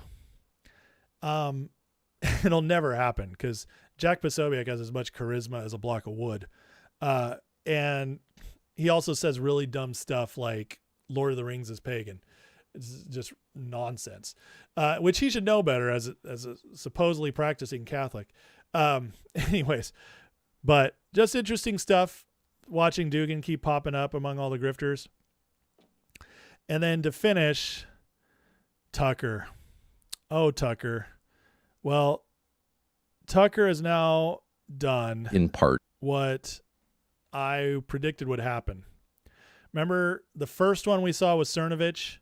It'll never happen because Jack Posobiec has as much charisma as a block of wood. And he also says really dumb stuff like Lord of the Rings is pagan. It's just nonsense, which he should know better as a supposedly practicing Catholic. Anyways, but just interesting stuff. Watching Dugan keep popping up among all the grifters. And then to finish, Tucker. Oh, Tucker. Well, Tucker has now done in part what I predicted would happen. Remember the first one we saw was Cernovich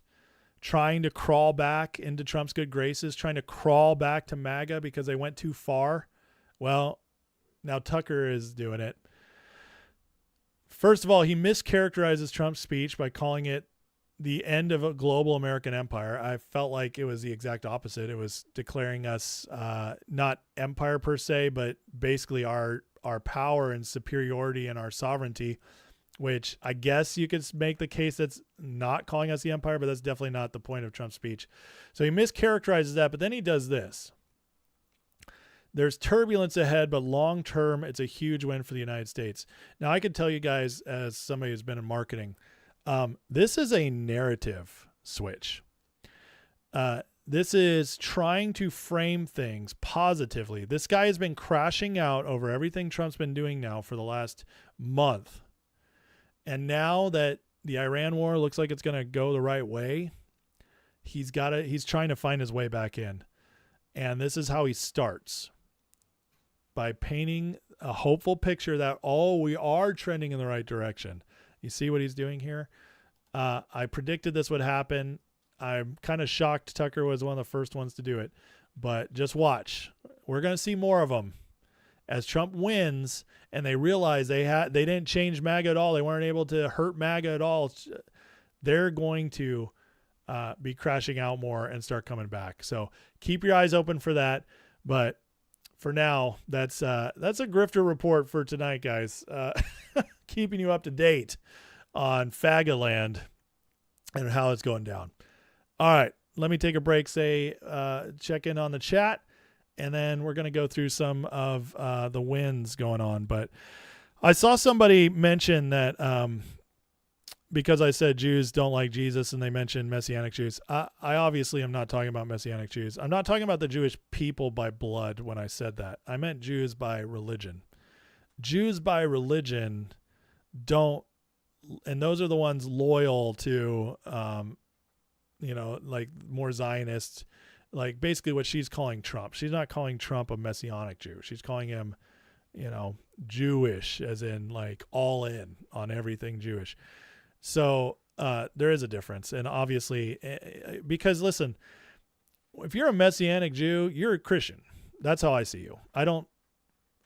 trying to crawl back into Trump's good graces, trying to crawl back to MAGA because they went too far. Well, now Tucker is doing it. First of all, he mischaracterizes Trump's speech by calling it the end of a global American empire. I felt like it was the exact opposite. It was declaring us not empire per se, but basically our power and superiority and our sovereignty, which I guess you could make the case that's not calling us the empire, but that's definitely not the point of Trump's speech. So he mischaracterizes that, but then he does this. There's turbulence ahead, but long term, it's a huge win for the United States. Now, I could tell you guys, as somebody who's been in marketing, this is a narrative switch. This is trying to frame things positively. This guy has been crashing out over everything Trump's been doing now for the last month. And now that the Iran war looks like it's going to go the right way, he's trying to find his way back in. And this is how he starts. By painting a hopeful picture that, we are trending in the right direction. You see what he's doing here? I predicted this would happen. I'm kind of shocked Tucker was one of the first ones to do it. But just watch. We're going to see more of them. As Trump wins and they realize they didn't change MAGA at all. They weren't able to hurt MAGA at all. They're going to be crashing out more and start coming back. So keep your eyes open for that. But for now, that's a Grifter report for tonight, guys. Keeping you up to date on Fagaland and how it's going down. All right, let me take a break, check in on the chat, and then we're going to go through some of the wins going on. But I saw somebody mention that because I said Jews don't like Jesus and they mentioned Messianic Jews. I obviously am not talking about Messianic Jews. I'm not talking about the Jewish people by blood when I said that. I meant Jews by religion. Jews by religion don't, and those are the ones loyal to, like more Zionists, like basically what she's calling Trump. She's not calling Trump a Messianic Jew. She's calling him, Jewish, as in like all in on everything Jewish. So there is a difference. And obviously, because listen, if you're a Messianic Jew, you're a Christian. That's how I see you. I don't,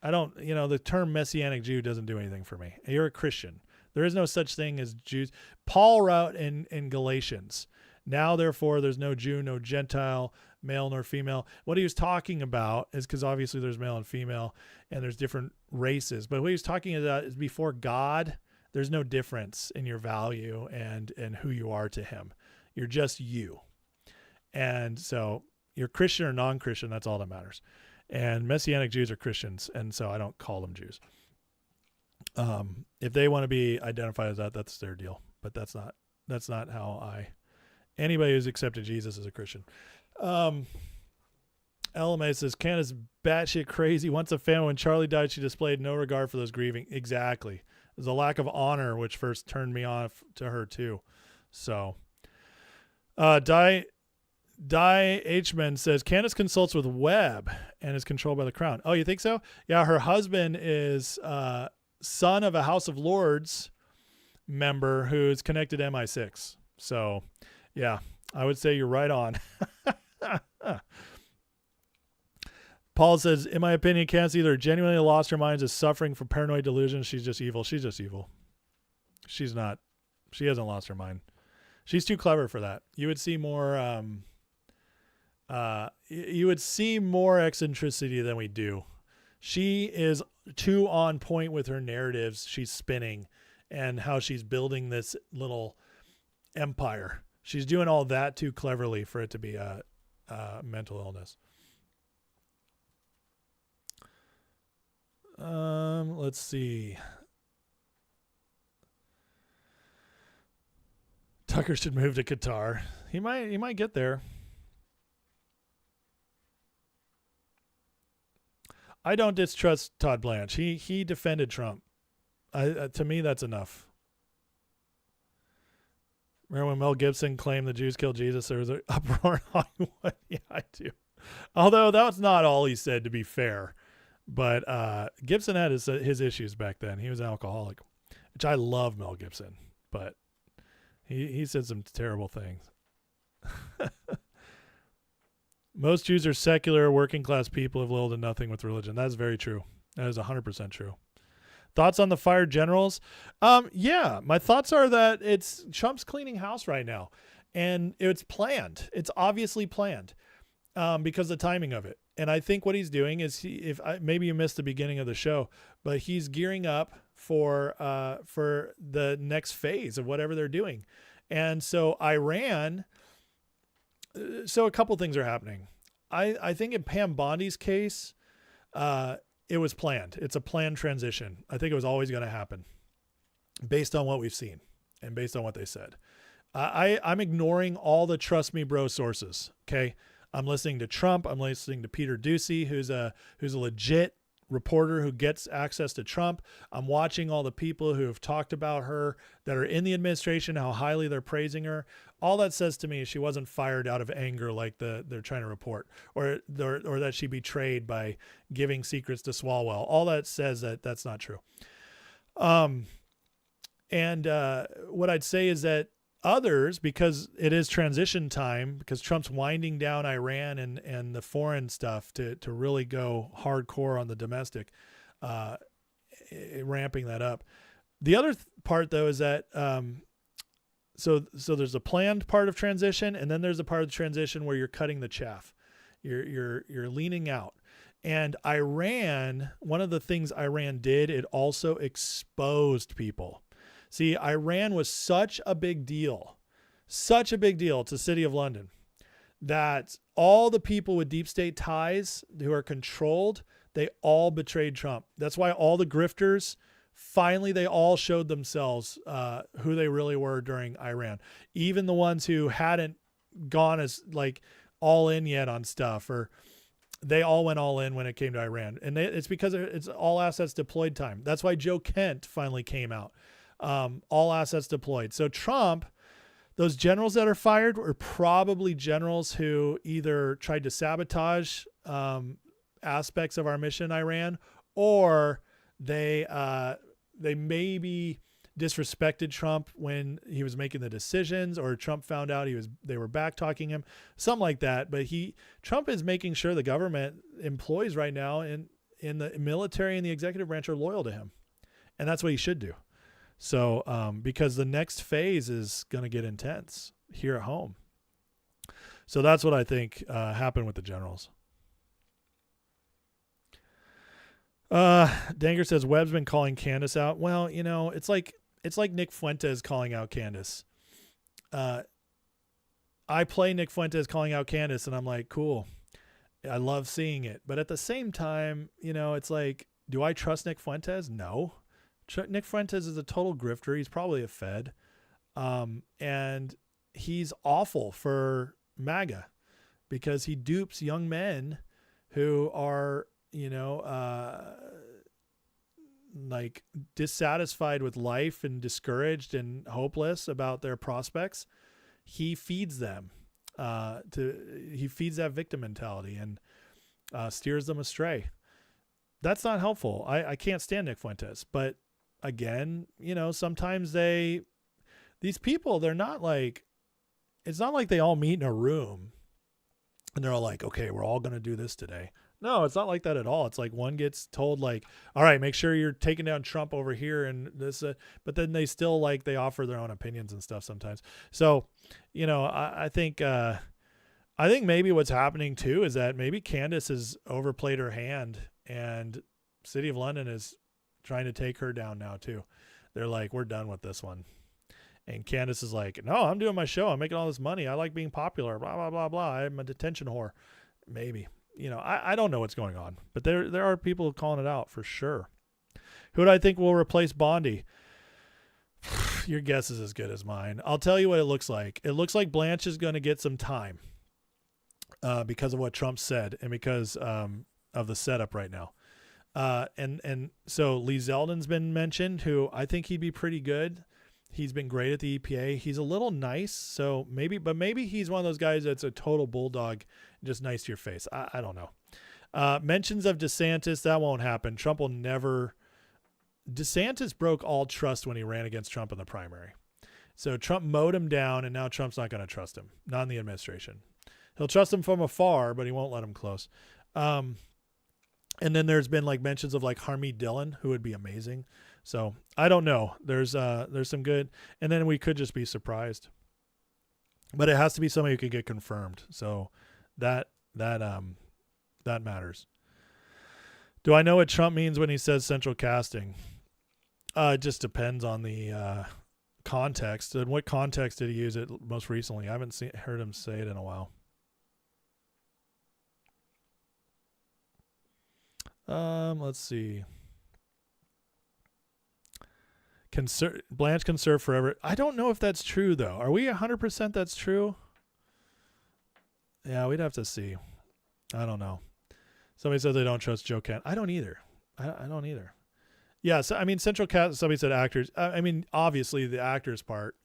the term Messianic Jew doesn't do anything for me. You're a Christian. There is no such thing as Jews. Paul wrote in Galatians, now therefore there's no Jew, no Gentile, male nor female. What he was talking about is, because obviously there's male and female and there's different races, but what he was talking about is before God, there's no difference in your value and who you are to him. You're just you. And so you're Christian or non-Christian, that's all that matters. And Messianic Jews are Christians, and so I don't call them Jews. If they want to be identified as that, that's their deal. But that's not how anybody who's accepted Jesus is a Christian. LMA says, Candace batshit crazy. Once a fan, when Charlie died, she displayed no regard for those grieving. Exactly. There's a lack of honor, which first turned me off to her too. So, Die H-Man says, Candace consults with Webb and is controlled by the crown. Oh, you think so? Yeah, her husband is son of a House of Lords member who's connected to MI6. So, yeah, I would say you're right on. Paul says, in my opinion, Candace either genuinely lost her mind, is suffering from paranoid delusions. She's just evil. She's just evil. She hasn't lost her mind. She's too clever for that. You would see more, eccentricity than we do. She is too on point with her narratives she's spinning and how she's building this little empire. She's doing all that too cleverly for it to be a mental illness. Let's see. Tucker should move to Qatar. He might get there. I don't distrust Todd Blanche. He defended Trump. To me, that's enough. Remember when Mel Gibson claimed the Jews killed Jesus? There was an uproar in Hollywood. Yeah, I do. Although that was not all he said, to be fair. But Gibson had his issues back then. He was an alcoholic, which I love Mel Gibson, but he said some terrible things. Most Jews are secular, working class people have little to nothing with religion. That is very true. That is 100% true. Thoughts on the fired generals? Yeah, my thoughts are that Trump's cleaning house right now, and it's planned. It's obviously planned because of the timing of it. And I think what he's doing is, maybe you missed the beginning of the show, but he's gearing up for the next phase of whatever they're doing. And so Iran. So a couple things are happening. I think in Pam Bondi's case, it was planned. It's a planned transition. I think it was always going to happen based on what we've seen and based on what they said. I'm ignoring all the trust me bro sources. Okay. I'm listening to Trump. I'm listening to Peter Doocy, who's a legit reporter who gets access to Trump. I'm watching all the people who have talked about her that are in the administration, how highly they're praising her. All that says to me is she wasn't fired out of anger like they're trying to report, or that she betrayed by giving secrets to Swalwell. All that says that's not true. What I'd say is that others, because it is transition time, because Trump's winding down Iran and the foreign stuff to really go hardcore on the domestic, ramping that up. The other part, though, is that so there's a planned part of transition, and then there's a part of the transition where you're cutting the chaff, you're leaning out. And Iran, one of the things Iran did, it also exposed people. See, Iran was such a big deal to City of London, that all the people with deep state ties who are controlled, they all betrayed Trump. That's why all the grifters, finally, they all showed themselves who they really were during Iran. Even the ones who hadn't gone as like all in yet on stuff, or they all went all in when it came to Iran. And it's because it's all assets deployed time. That's why Joe Kent finally came out. All assets deployed. So Trump, those generals that are fired were probably generals who either tried to sabotage aspects of our mission in Iran, or they maybe disrespected Trump when he was making the decisions, or Trump found out they were back talking him, something like that. But Trump is making sure the government employees right now in the military and the executive branch are loyal to him, and that's what he should do. So, because the next phase is going to get intense here at home. So that's what I think happened with the generals. Danger says Webb's been calling Candace out. Well, it's like Nick Fuentes calling out Candace. I play Nick Fuentes calling out Candace, and I'm like, cool. I love seeing it. But at the same time, it's like, do I trust Nick Fuentes? No. Nick Fuentes is a total grifter. He's probably a Fed. And he's awful for MAGA because he dupes young men who are, like dissatisfied with life and discouraged and hopeless about their prospects. He feeds them. He feeds that victim mentality and steers them astray. That's not helpful. I can't stand Nick Fuentes, but again, sometimes these people, they're not like, it's not like they all meet in a room and they're all like, okay, we're all going to do this today. No, it's not like that at all. It's like one gets told like, all right, make sure you're taking down Trump over here and this, but then they still they offer their own opinions and stuff sometimes. So, I think maybe what's happening too is that maybe Candace has overplayed her hand, and City of London is trying to take her down now too. They're like, we're done with this one. And Candace is like, no, I'm doing my show. I'm making all this money. I like being popular, blah, blah, blah, blah. I'm a detention whore. Maybe, I don't know what's going on, but there are people calling it out for sure. Who do I think will replace Bondi? Your guess is as good as mine. I'll tell you what it looks like. It looks like Blanche is going to get some time because of what Trump said and because of the setup right now. And so Lee Zeldin's been mentioned, who I think he'd be pretty good. He's been great at the EPA. He's a little nice, so maybe he's one of those guys that's a total bulldog, just nice to your face. I don't know. Mentions of DeSantis, that won't happen. Trump will never. DeSantis broke all trust when he ran against Trump in the primary. So Trump mowed him down, and now Trump's not going to trust him, not in the administration. He'll trust him from afar, but he won't let him close. And then there's been like mentions of like Harmeet Dillon, who would be amazing. So I don't know. There's some good, and then we could just be surprised. But it has to be somebody who could get confirmed. So that matters. Do I know what Trump means when he says central casting? It just depends on the context. And what context did he use it most recently? I haven't heard him say it in a while. Let's see. Blanche can serve forever. I don't know if that's true, though. Are we 100% that's true? Yeah, we'd have to see. I don't know. Somebody says they don't trust Joe Kent. I don't either. I don't either. Yeah, so, I mean, central cast, somebody said actors. I mean, obviously the actors part.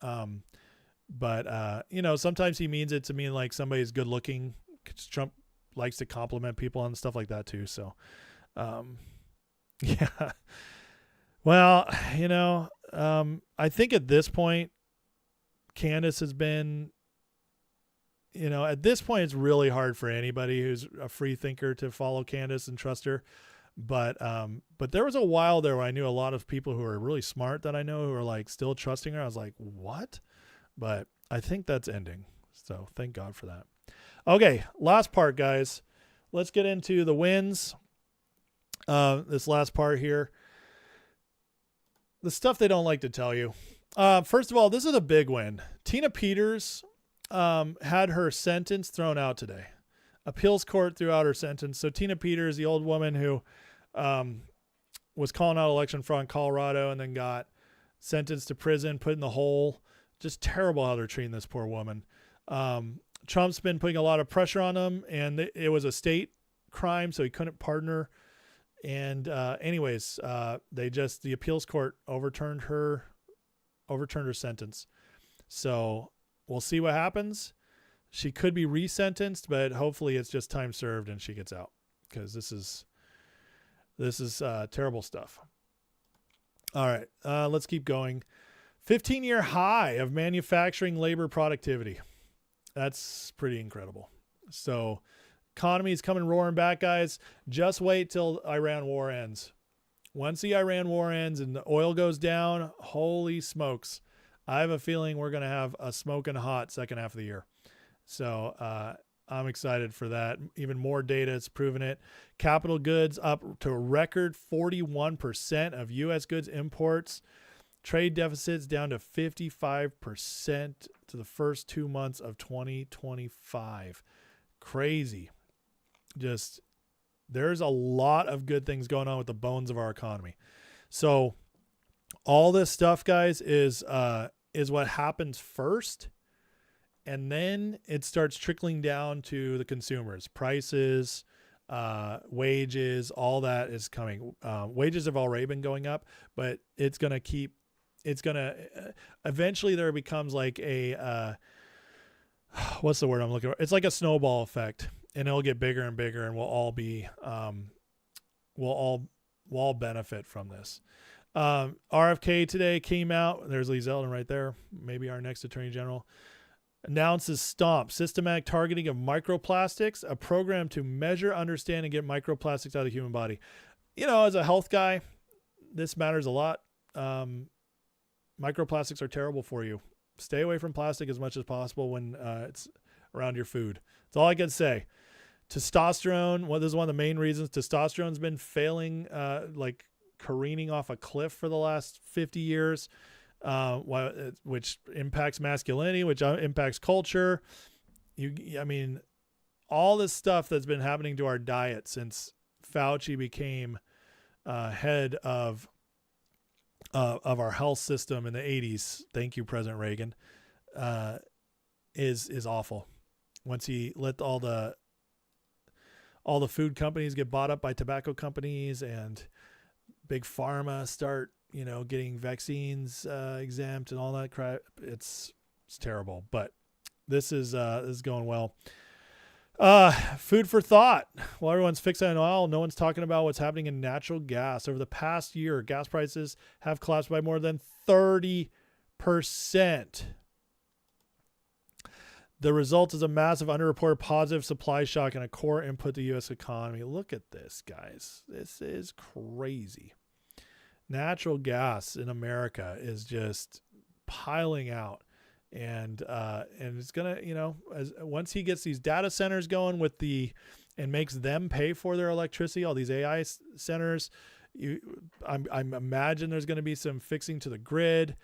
But sometimes he means it to mean like somebody's good looking. Trump likes to compliment people and stuff like that too. So, yeah. Well, I think at this point, Candace has been, at this point, it's really hard for anybody who's a free thinker to follow Candace and trust her. But there was a while there where I knew a lot of people who are really smart that I know who are like still trusting her. I was like, what? But I think that's ending. So thank God for that. Okay. Last part, guys. Let's get into the wins. This last part here. The stuff they don't like to tell you. First of all, this is a big win. Tina Peters had her sentence thrown out today. Appeals court threw out her sentence. So Tina Peters, the old woman who was calling out election fraud in Colorado and then got sentenced to prison, put in the hole. Just terrible how they're treating this poor woman. Trump's been putting a lot of pressure on him, and it was a state crime, so he couldn't pardon her. And the appeals court overturned her sentence. So we'll see what happens. She could be resentenced, but hopefully it's just time served and she gets out, because this is terrible stuff. All right, let's keep going. 15-year high of manufacturing labor productivity. That's pretty incredible. So economy is coming roaring back, guys. Just wait till Iran war ends. Once the Iran war ends and the oil goes down, holy smokes. I have a feeling we're going to have a smoking hot second half of the year. So I'm excited for that. Even more data has proven it. Capital goods up to a record 41% of U.S. goods imports. Trade deficits down to 55% to the first 2 months of 2025. Crazy. Just there's a lot of good things going on with the bones of our economy. So all this stuff, guys, is what happens first. And then it starts trickling down to the consumers. Prices, wages, all that is coming. Wages have already been going up, but eventually there becomes like what's the word I'm looking for? It's like a snowball effect, and it'll get bigger and bigger, and we'll all benefit from this. RFK today came out. There's Lee Zeldin right there. Maybe our next attorney general. Announces STOMP, systematic targeting of microplastics, a program to measure, understand, and get microplastics out of the human body. As a health guy, this matters a lot. Microplastics are terrible for you. Stay away from plastic as much as possible when it's around your food. That's all I can say. Testosterone, this is one of the main reasons testosterone's been failing, like careening off a cliff for the last 50 years. Which impacts masculinity, which impacts culture. All this stuff that's been happening to our diet since Fauci became head of of our health system in the 80s, thank you, President Reagan, is awful. Once he let all the food companies get bought up by tobacco companies and big pharma start, getting vaccines exempt and all that crap, it's terrible. But this is going well. Food for thought. While everyone's fixing on oil, no one's talking about what's happening in natural gas. Over the past year, gas prices have collapsed by more than 30%. The result is a massive underreported positive supply shock and a core input to the U.S. economy. Look at this, guys. This is crazy. Natural gas in America is just piling out. And it's gonna, once he gets these data centers going and makes them pay for their electricity, all these AI centers, I'm imagine there's going to be some fixing to the grid.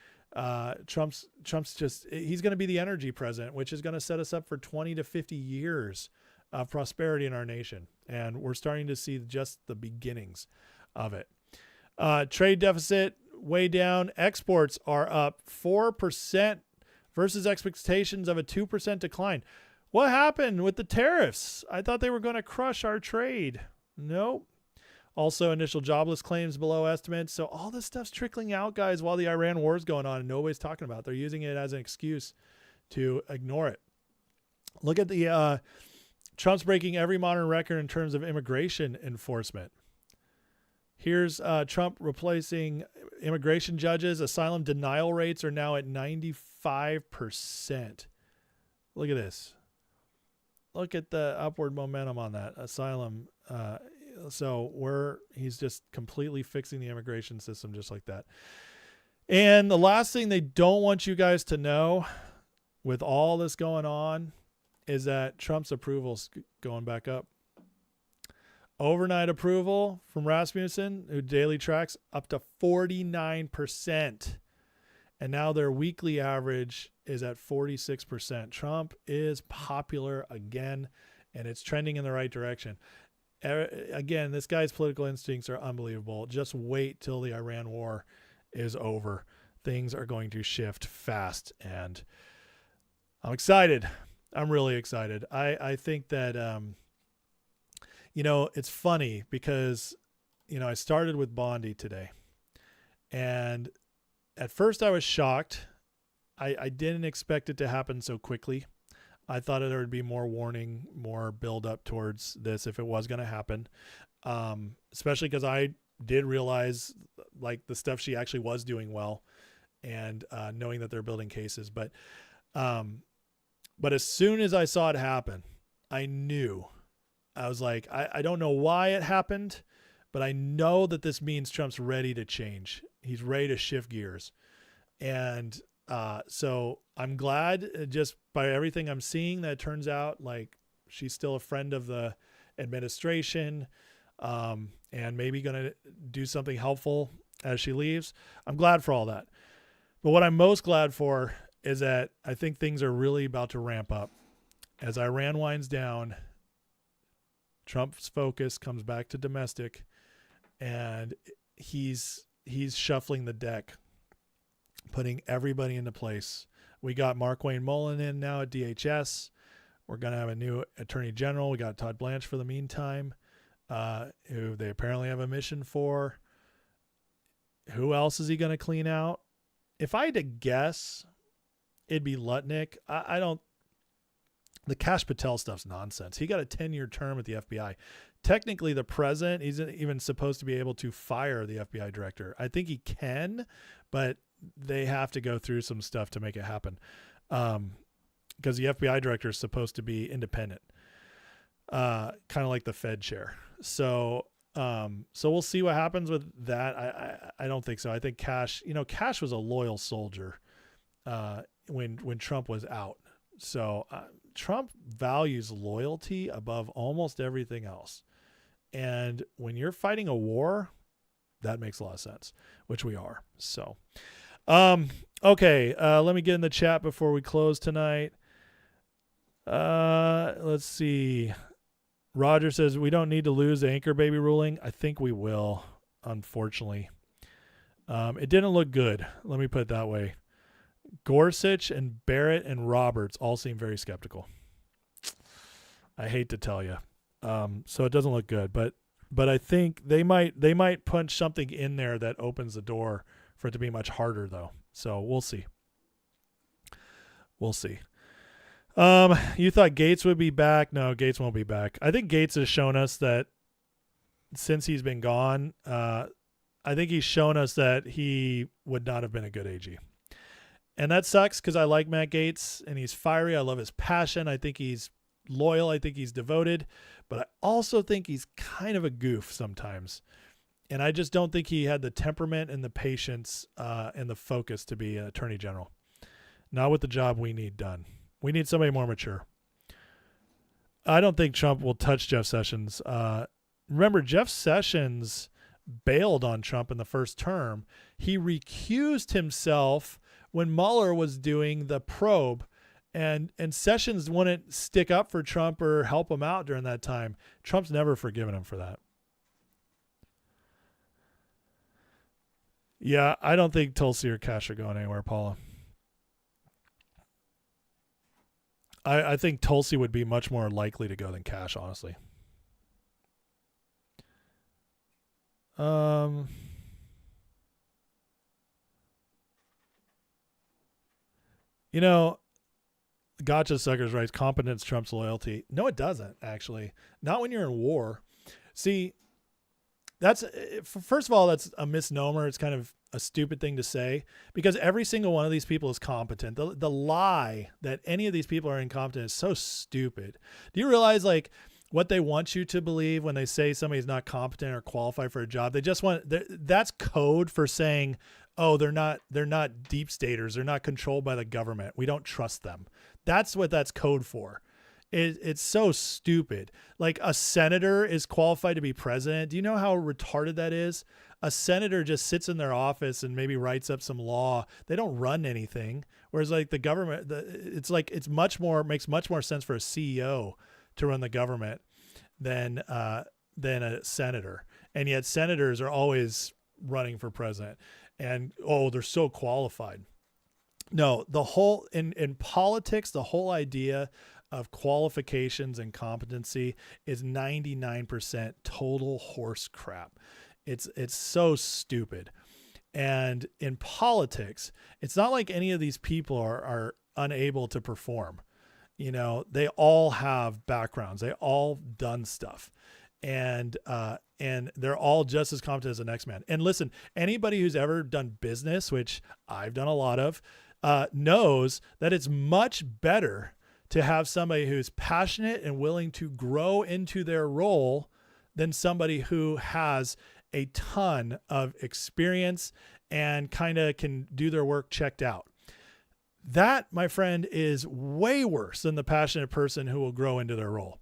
Trump's he's going to be the energy president, which is going to set us up for 20 to 50 years of prosperity in our nation. And we're starting to see just the beginnings of it. Trade deficit way down. Exports are up 4% versus expectations of a 2% decline. What happened with the tariffs? I thought they were going to crush our trade. Nope. Also, initial jobless claims below estimates. So all this stuff's trickling out, guys, while the Iran war is going on and nobody's talking about it. They're using it as an excuse to ignore it. Look at the Trump's breaking every modern record in terms of immigration enforcement. Here's Trump replacing immigration judges. Asylum denial rates are now at 95%. Look at this. Look at the upward momentum on that asylum. So he's just completely fixing the immigration system just like that. And the last thing they don't want you guys to know with all this going on is that Trump's approval's going back up. Overnight approval from Rasmussen, who daily tracks, up to 49%. And now their weekly average is at 46%. Trump is popular again, and it's trending in the right direction. Again, this guy's political instincts are unbelievable. Just wait till the Iran war is over. Things are going to shift fast, and I'm excited. I'm really excited. I think that, it's funny because, I started with Bondi today, and at first I was shocked. I didn't expect it to happen so quickly. I thought there would be more warning, more build up towards this if it was going to happen. Especially because I did realize like the stuff she actually was doing well, and knowing that they're building cases. But as soon as I saw it happen, I knew. I was like, I don't know why it happened, but I know that this means Trump's ready to change. He's ready to shift gears. And so I'm glad just by everything I'm seeing that it turns out like she's still a friend of the administration, and maybe going to do something helpful as she leaves. I'm glad for all that. But what I'm most glad for is that I think things are really about to ramp up. As Iran winds down, Trump's focus comes back to domestic, and he's shuffling the deck, putting everybody into place. We got Mark Wayne Mullen in now at DHS. We're going to have a new attorney general. We got Todd Blanche for the meantime, who they apparently have a mission for. Who else is he going to clean out? If I had to guess, it'd be Lutnick. The Kash Patel stuff's nonsense. He got a 10-year term at the FBI. Technically, the president isn't even supposed to be able to fire the FBI director. I think he can, but they have to go through some stuff to make it happen, because the FBI director is supposed to be independent, kind of like the Fed chair. So we'll see what happens with that. I don't think so. I think Kash was a loyal soldier when Trump was out. So Trump values loyalty above almost everything else. And when you're fighting a war, that makes a lot of sense, which we are. So, okay. Let me get in the chat before we close tonight. Let's see. Roger says we don't need to lose the anchor baby ruling. I think we will, unfortunately. It didn't look good. Let me put it that way. Gorsuch and Barrett and Roberts all seem very skeptical. I hate to tell you. So it doesn't look good, but I think they might punch something in there that opens the door for it to be much harder though. So we'll see. We'll see. You thought Gates would be back? No, Gates won't be back. I think Gates has shown us that since he's been gone, I think he's shown us that he would not have been a good AG. And that sucks because I like Matt Gaetz and he's fiery. I love his passion. I think he's loyal. I think he's devoted. But I also think he's kind of a goof sometimes. And I just don't think he had the temperament and the patience and the focus to be an attorney general. Not with the job we need done. We need somebody more mature. I don't think Trump will touch Jeff Sessions. Remember, Jeff Sessions bailed on Trump in the first term. He recused himself when Mueller was doing the probe, and Sessions wouldn't stick up for Trump or help him out during that time. Trump's never forgiven him for that. Yeah, I don't think Tulsi or Cash are going anywhere, Paula. I think Tulsi would be much more likely to go than Cash, honestly. You know, Gotcha Suckers writes, competence trumps loyalty. No, it doesn't, actually. Not when you're in war. See, that's, first of all, that's a misnomer. It's kind of a stupid thing to say because every single one of these people is competent. The lie that any of these people are incompetent is so stupid. Do you realize, like, what they want you to believe when they say somebody's not competent or qualified for a job? They just want, that's code for saying, oh, they're not deep staters. They're not controlled by the government. We don't trust them. That's what that's code for. It's so stupid. Like, a senator is qualified to be president. Do you know how retarded that is? A senator just sits in their office and maybe writes up some law. They don't run anything. Whereas, like, the government, it's makes much more sense for a CEO to run the government than a senator. And yet senators are always running for president. And, oh, they're so qualified. No, the whole, in politics, the whole idea of qualifications and competency is 99% total horse crap. It's so stupid. And in politics, it's not like any of these people are unable to perform. You know, they all have backgrounds. They all done stuff. And they're all just as competent as the next man. And listen, anybody who's ever done business, which I've done a lot of, knows that it's much better to have somebody who's passionate and willing to grow into their role than somebody who has a ton of experience and kind of can do their work checked out. That, my friend, is way worse than the passionate person who will grow into their role.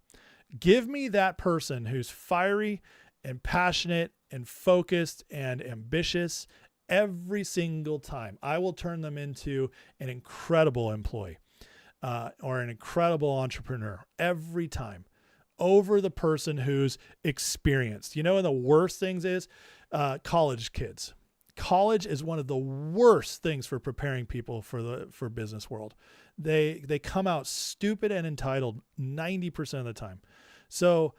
Give me that person who's fiery and passionate and focused and ambitious every single time. I will turn them into an incredible employee or an incredible entrepreneur every time over the person who's experienced. You know, and the worst things is college kids. College is one of the worst things for preparing people for business world. They come out stupid and entitled 90% of the time. So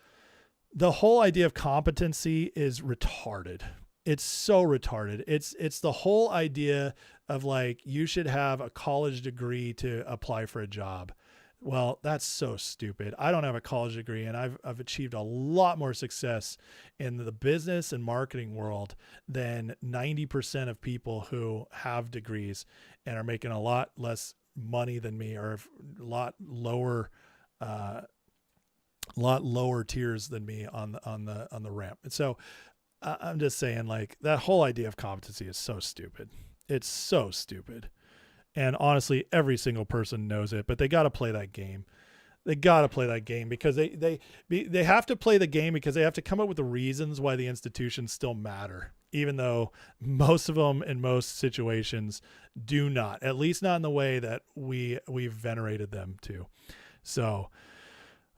the whole idea of competency is retarded. It's so retarded. It's the whole idea of, like, you should have a college degree to apply for a job. Well, that's so stupid. I don't have a college degree, and I've achieved a lot more success in the business and marketing world than 90% of people who have degrees and are making a lot less money than me, or a lot lower tiers than me on the ramp. And so I'm just saying, like, that whole idea of competency is so stupid. It's so stupid. And honestly, every single person knows it, but they got to play that game. They got to play that game because they have to play the game because they have to come up with the reasons why the institutions still matter, even though most of them in most situations do not, at least not in the way that we've venerated them to. So,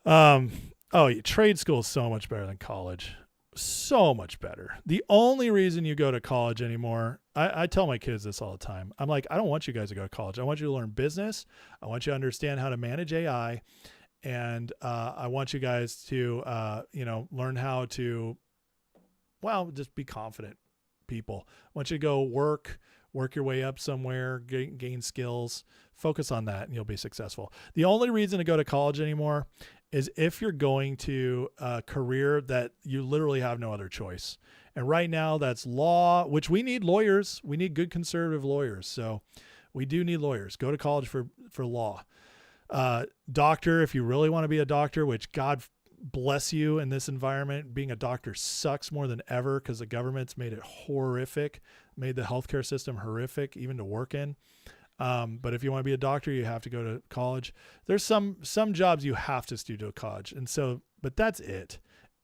trade school is so much better than college. So much better. The only reason you go to college anymore, I tell my kids this all the time. I'm like, I don't want you guys to go to college. I want you to learn business. I want you to understand how to manage AI. And I want you guys to, learn how to, just be confident people. I want you to go work your way up somewhere, gain skills, focus on that, and you'll be successful. The only reason to go to college anymore is if you're going to a career that you literally have no other choice. And right now that's law, which we need lawyers. We need good conservative lawyers. So we do need lawyers. Go to college for law. Doctor, if you really want to be a doctor, which God bless you in this environment, being a doctor sucks more than ever because the government's made it horrific, made the healthcare system horrific, even to work in. But if you want to be a doctor, you have to go to college. There's some jobs you have to do college. And so, but that's it.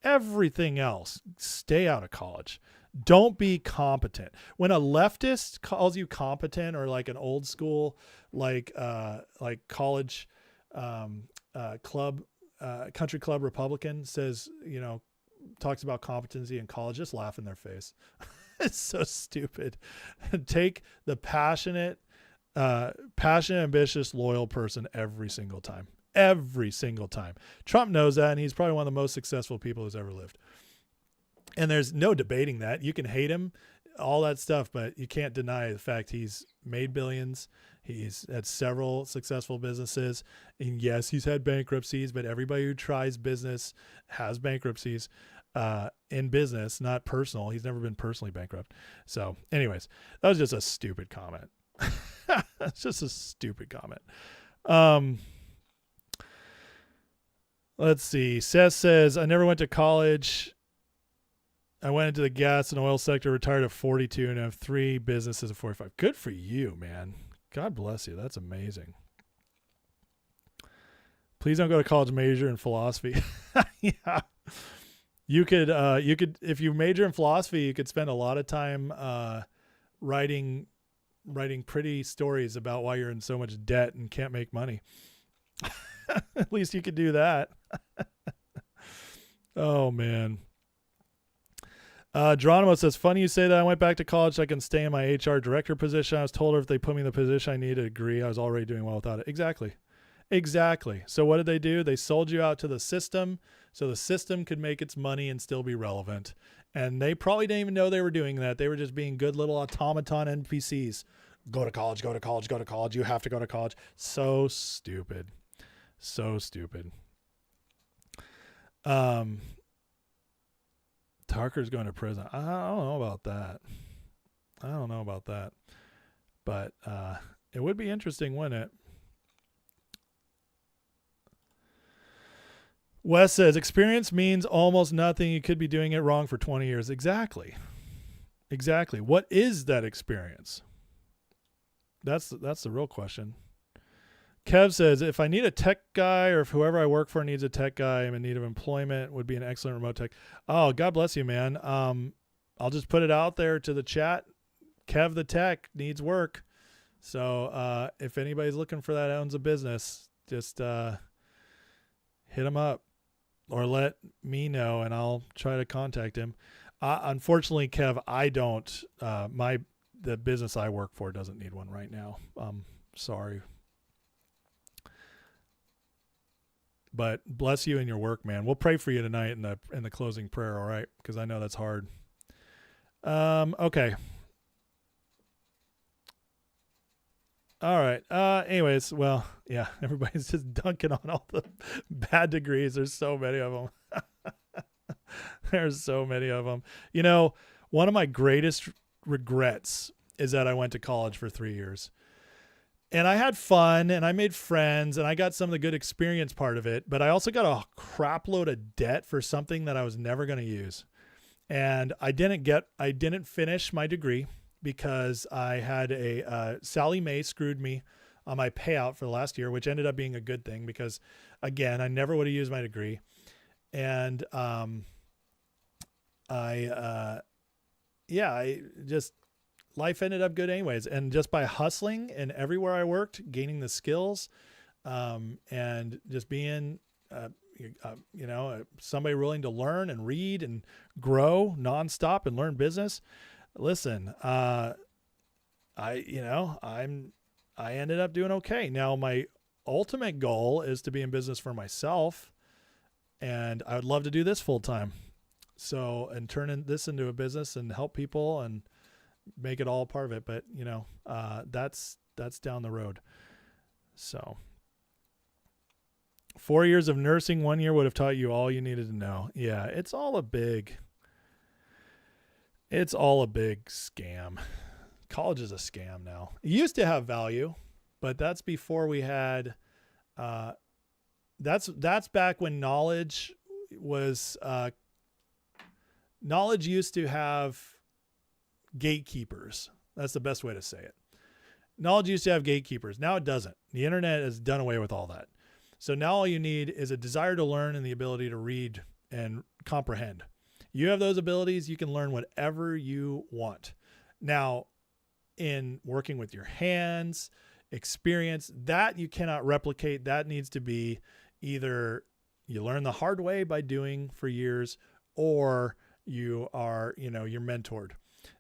Everything else, stay out of college. Don't be competent. When a leftist calls you competent, or like an old school, like college, country club Republican says, talks about competency in college, just laugh in their face. It's so stupid. Take the passionate, ambitious, loyal person every single time. Trump knows that, and he's probably one of the most successful people who's ever lived. And there's no debating that. You can hate him, all that stuff, but you can't deny the fact he's made billions. He's had several successful businesses. And yes, he's had bankruptcies, but everybody who tries business has bankruptcies in business, not personal. He's never been personally bankrupt. So anyways, that was just a stupid comment. That's just a stupid comment. Let's see. Seth says, I never went to college. I went into the gas and oil sector, retired at 42, and have 3 businesses at 45. Good for you, man. God bless you. That's amazing. Please don't go to college, major in philosophy. Yeah. You could, if you major in philosophy, you could spend a lot of time writing pretty stories about why you're in so much debt and can't make money. At least you could do that. Oh, man. Geronimo says, funny you say that. I went back to college so I can stay in my HR director position. I was told if they put me in the position I needed to agree. I was already doing well without it. Exactly. So what did they do? They sold you out to the system so the system could make its money and still be relevant. And they probably didn't even know they were doing that. They were just being good little automaton NPCs. Go to college. You have to go to college. So stupid. Tucker's going to prison. I don't know about that. But it would be interesting, wouldn't it? Wes says, experience means almost nothing. You could be doing it wrong for 20 years. Exactly. What is that experience? That's the real question. Kev says, if I need a tech guy, or if whoever I work for needs a tech guy, I'm in need of employment, would be an excellent remote tech. Oh, God bless you, man. I'll just put it out there to the chat. Kev the tech needs work. So if anybody's looking for that, owns a business, just hit him up or let me know and I'll try to contact him. Unfortunately, Kev, I don't. The business I work for doesn't need one right now. Sorry. But bless you in your work, man. We'll pray for you tonight in the closing prayer, all right? Because I know that's hard. Okay. All right. Anyways, well, yeah, everybody's just dunking on all the bad degrees. There's so many of them. There's so many of them. You know, one of my greatest regrets is that I went to college for 3 years. And I had fun and I made friends and I got some of the good experience part of it, but I also got a crap load of debt for something that I was never going to use. And I didn't finish my degree because I had Sally Mae screwed me on my payout for the last year, which ended up being a good thing because again, I never would have used my degree. And life ended up good anyways. And just by hustling and everywhere I worked, gaining the skills, and just being, somebody willing to learn and read and grow nonstop and learn business. Listen, I ended up doing okay. Now my ultimate goal is to be in business for myself, and I would love to do this full time. So, and turn this into a business and help people and make it all part of it. But that's down the road. So 4 years of nursing, 1 year would have taught you all you needed to know. Yeah. It's all a big scam. College is a scam now. It used to have value, but that's before we had, that's back when knowledge was, knowledge used to have gatekeepers. That's the best way to say it. Knowledge used to have gatekeepers. Now it doesn't. The internet has done away with all that. So now all you need is a desire to learn and the ability to read and comprehend. You have those abilities. You can learn whatever you want. Now, in working with your hands, experience, that you cannot replicate. That needs to be either you learn the hard way by doing for years, or you are, you're mentored.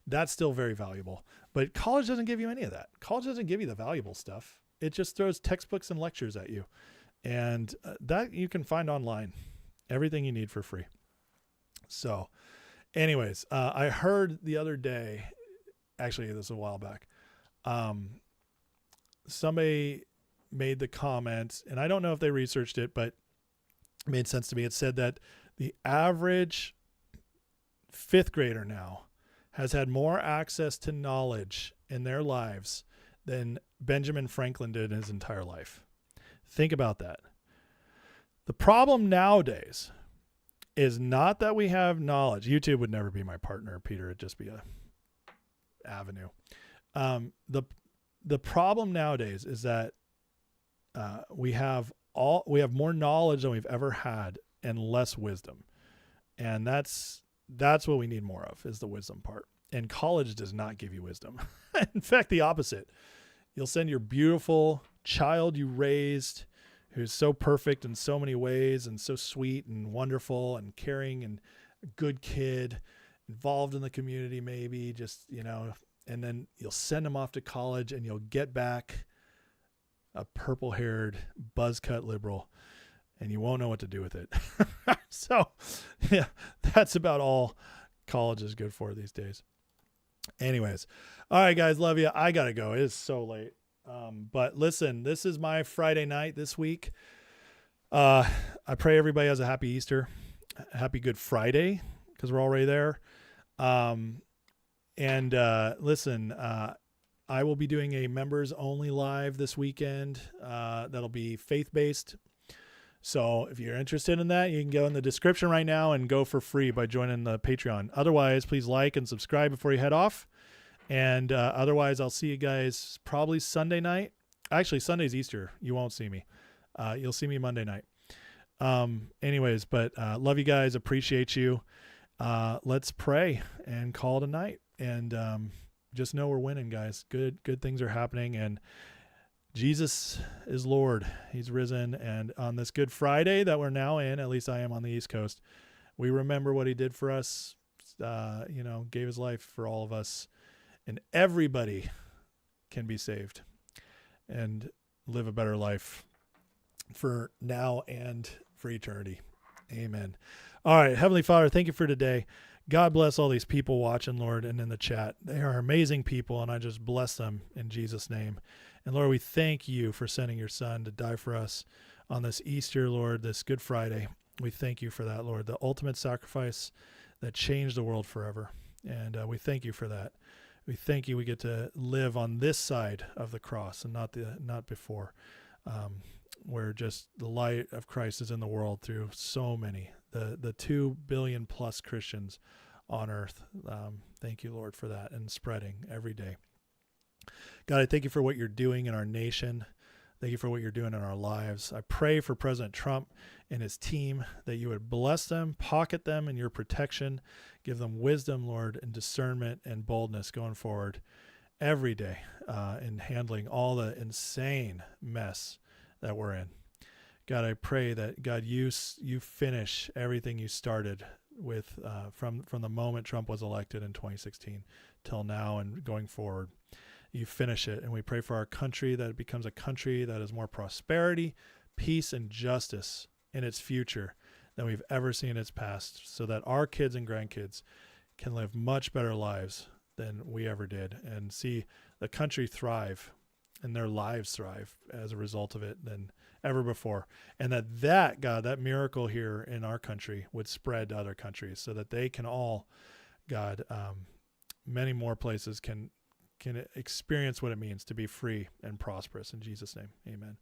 That's still very valuable. But college doesn't give you any of that. College doesn't give you the valuable stuff. It just throws textbooks and lectures at you. And that you can find online. Everything you need for free. So anyways, I heard the other day, actually this was a while back, somebody made the comment, and I don't know if they researched it, but it made sense to me. It said that the average fifth grader now has had more access to knowledge in their lives than Benjamin Franklin did in his entire life. Think about that. The problem nowadays is not that we have knowledge. YouTube would never be my partner, Peter. It'd just be a avenue. The problem nowadays is that we have more knowledge than we've ever had and less wisdom. And that's what we need more of, is the wisdom part. And college does not give you wisdom. In fact, the opposite. You'll send your beautiful child you raised, who's so perfect in so many ways and so sweet and wonderful and caring and a good kid, involved in the community maybe, just, and then you'll send them off to college and you'll get back a purple-haired, buzz-cut liberal, and you won't know what to do with it. So, yeah, that's about all college is good for these days. Anyways, all right, guys, love you. I got to go. It is so late. But listen, this is my Friday night this week. I pray everybody has a happy Easter, happy Good Friday, because we're already there. Listen, I will be doing a members only live this weekend. That'll be faith-based. So if you're interested in that, you can go in the description right now and go for free by joining the Patreon. Otherwise, please like and subscribe before you head off. And otherwise, I'll see you guys probably Sunday night. Actually, Sunday's Easter. You won't see me. You'll see me Monday night. Anyways, but love you guys. Appreciate you. Let's pray and call it a night. And just know we're winning, guys. Good things are happening. And Jesus is Lord. He's risen. And on this Good Friday that we're now in, at least I am on the East Coast, we remember what he did for us, gave his life for all of us. And everybody can be saved and live a better life for now and for eternity. Amen. All right. Heavenly Father, thank you for today. God bless all these people watching, Lord, and in the chat. They are amazing people, and I just bless them in Jesus' name. And Lord, we thank you for sending your son to die for us on this Easter, Lord, this Good Friday. We thank you for that, Lord, the ultimate sacrifice that changed the world forever. And we thank you for that. We thank you we get to live on this side of the cross and not before, where just the light of Christ is in the world through so many, the 2 billion plus Christians on earth. Thank you, Lord, for that, and spreading every day. God, I thank you for what you're doing in our nation. Thank you for what you're doing in our lives. I pray for President Trump and his team that you would bless them, pocket them in your protection, give them wisdom, Lord, and discernment and boldness going forward every day in handling all the insane mess that we're in. God, I pray that, God, you finish everything you started with from the moment Trump was elected in 2016 till now and going forward. You finish it. And we pray for our country, that it becomes a country that has more prosperity, peace, and justice in its future than we've ever seen in its past, so that our kids and grandkids can live much better lives than we ever did and see the country thrive and their lives thrive as a result of it than ever before. And that God, that miracle here in our country would spread to other countries so that they can all, God, many more places can experience what it means to be free and prosperous. In Jesus' name, amen.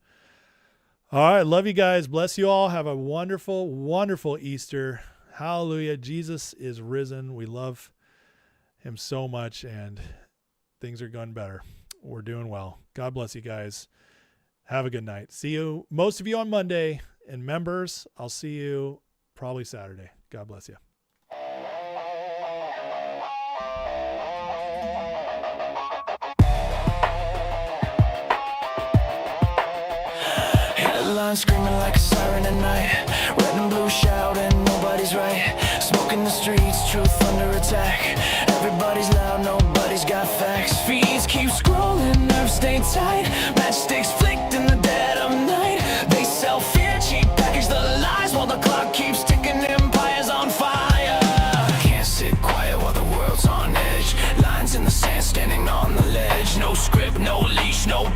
All right. Love you guys. Bless you all. Have a wonderful, wonderful Easter. Hallelujah. Jesus is risen. We love him so much, and things are going better. We're doing well. God bless you guys. Have a good night. See you, most of you, on Monday, and members, I'll see you probably Saturday. God bless you. Headlines screaming like a siren at night. Red and blue shouting, nobody's right. Smoke in the streets, truth under attack. Everybody's loud, nobody's got facts. Feeds keep scrolling, nerves stay tight. Matchsticks flicked in the dead of night. They sell fear, cheap package the lies, while the clock keeps ticking, empires on fire. Can't sit quiet while the world's on edge. Lines in the sand, standing on the ledge. No script, no leash, no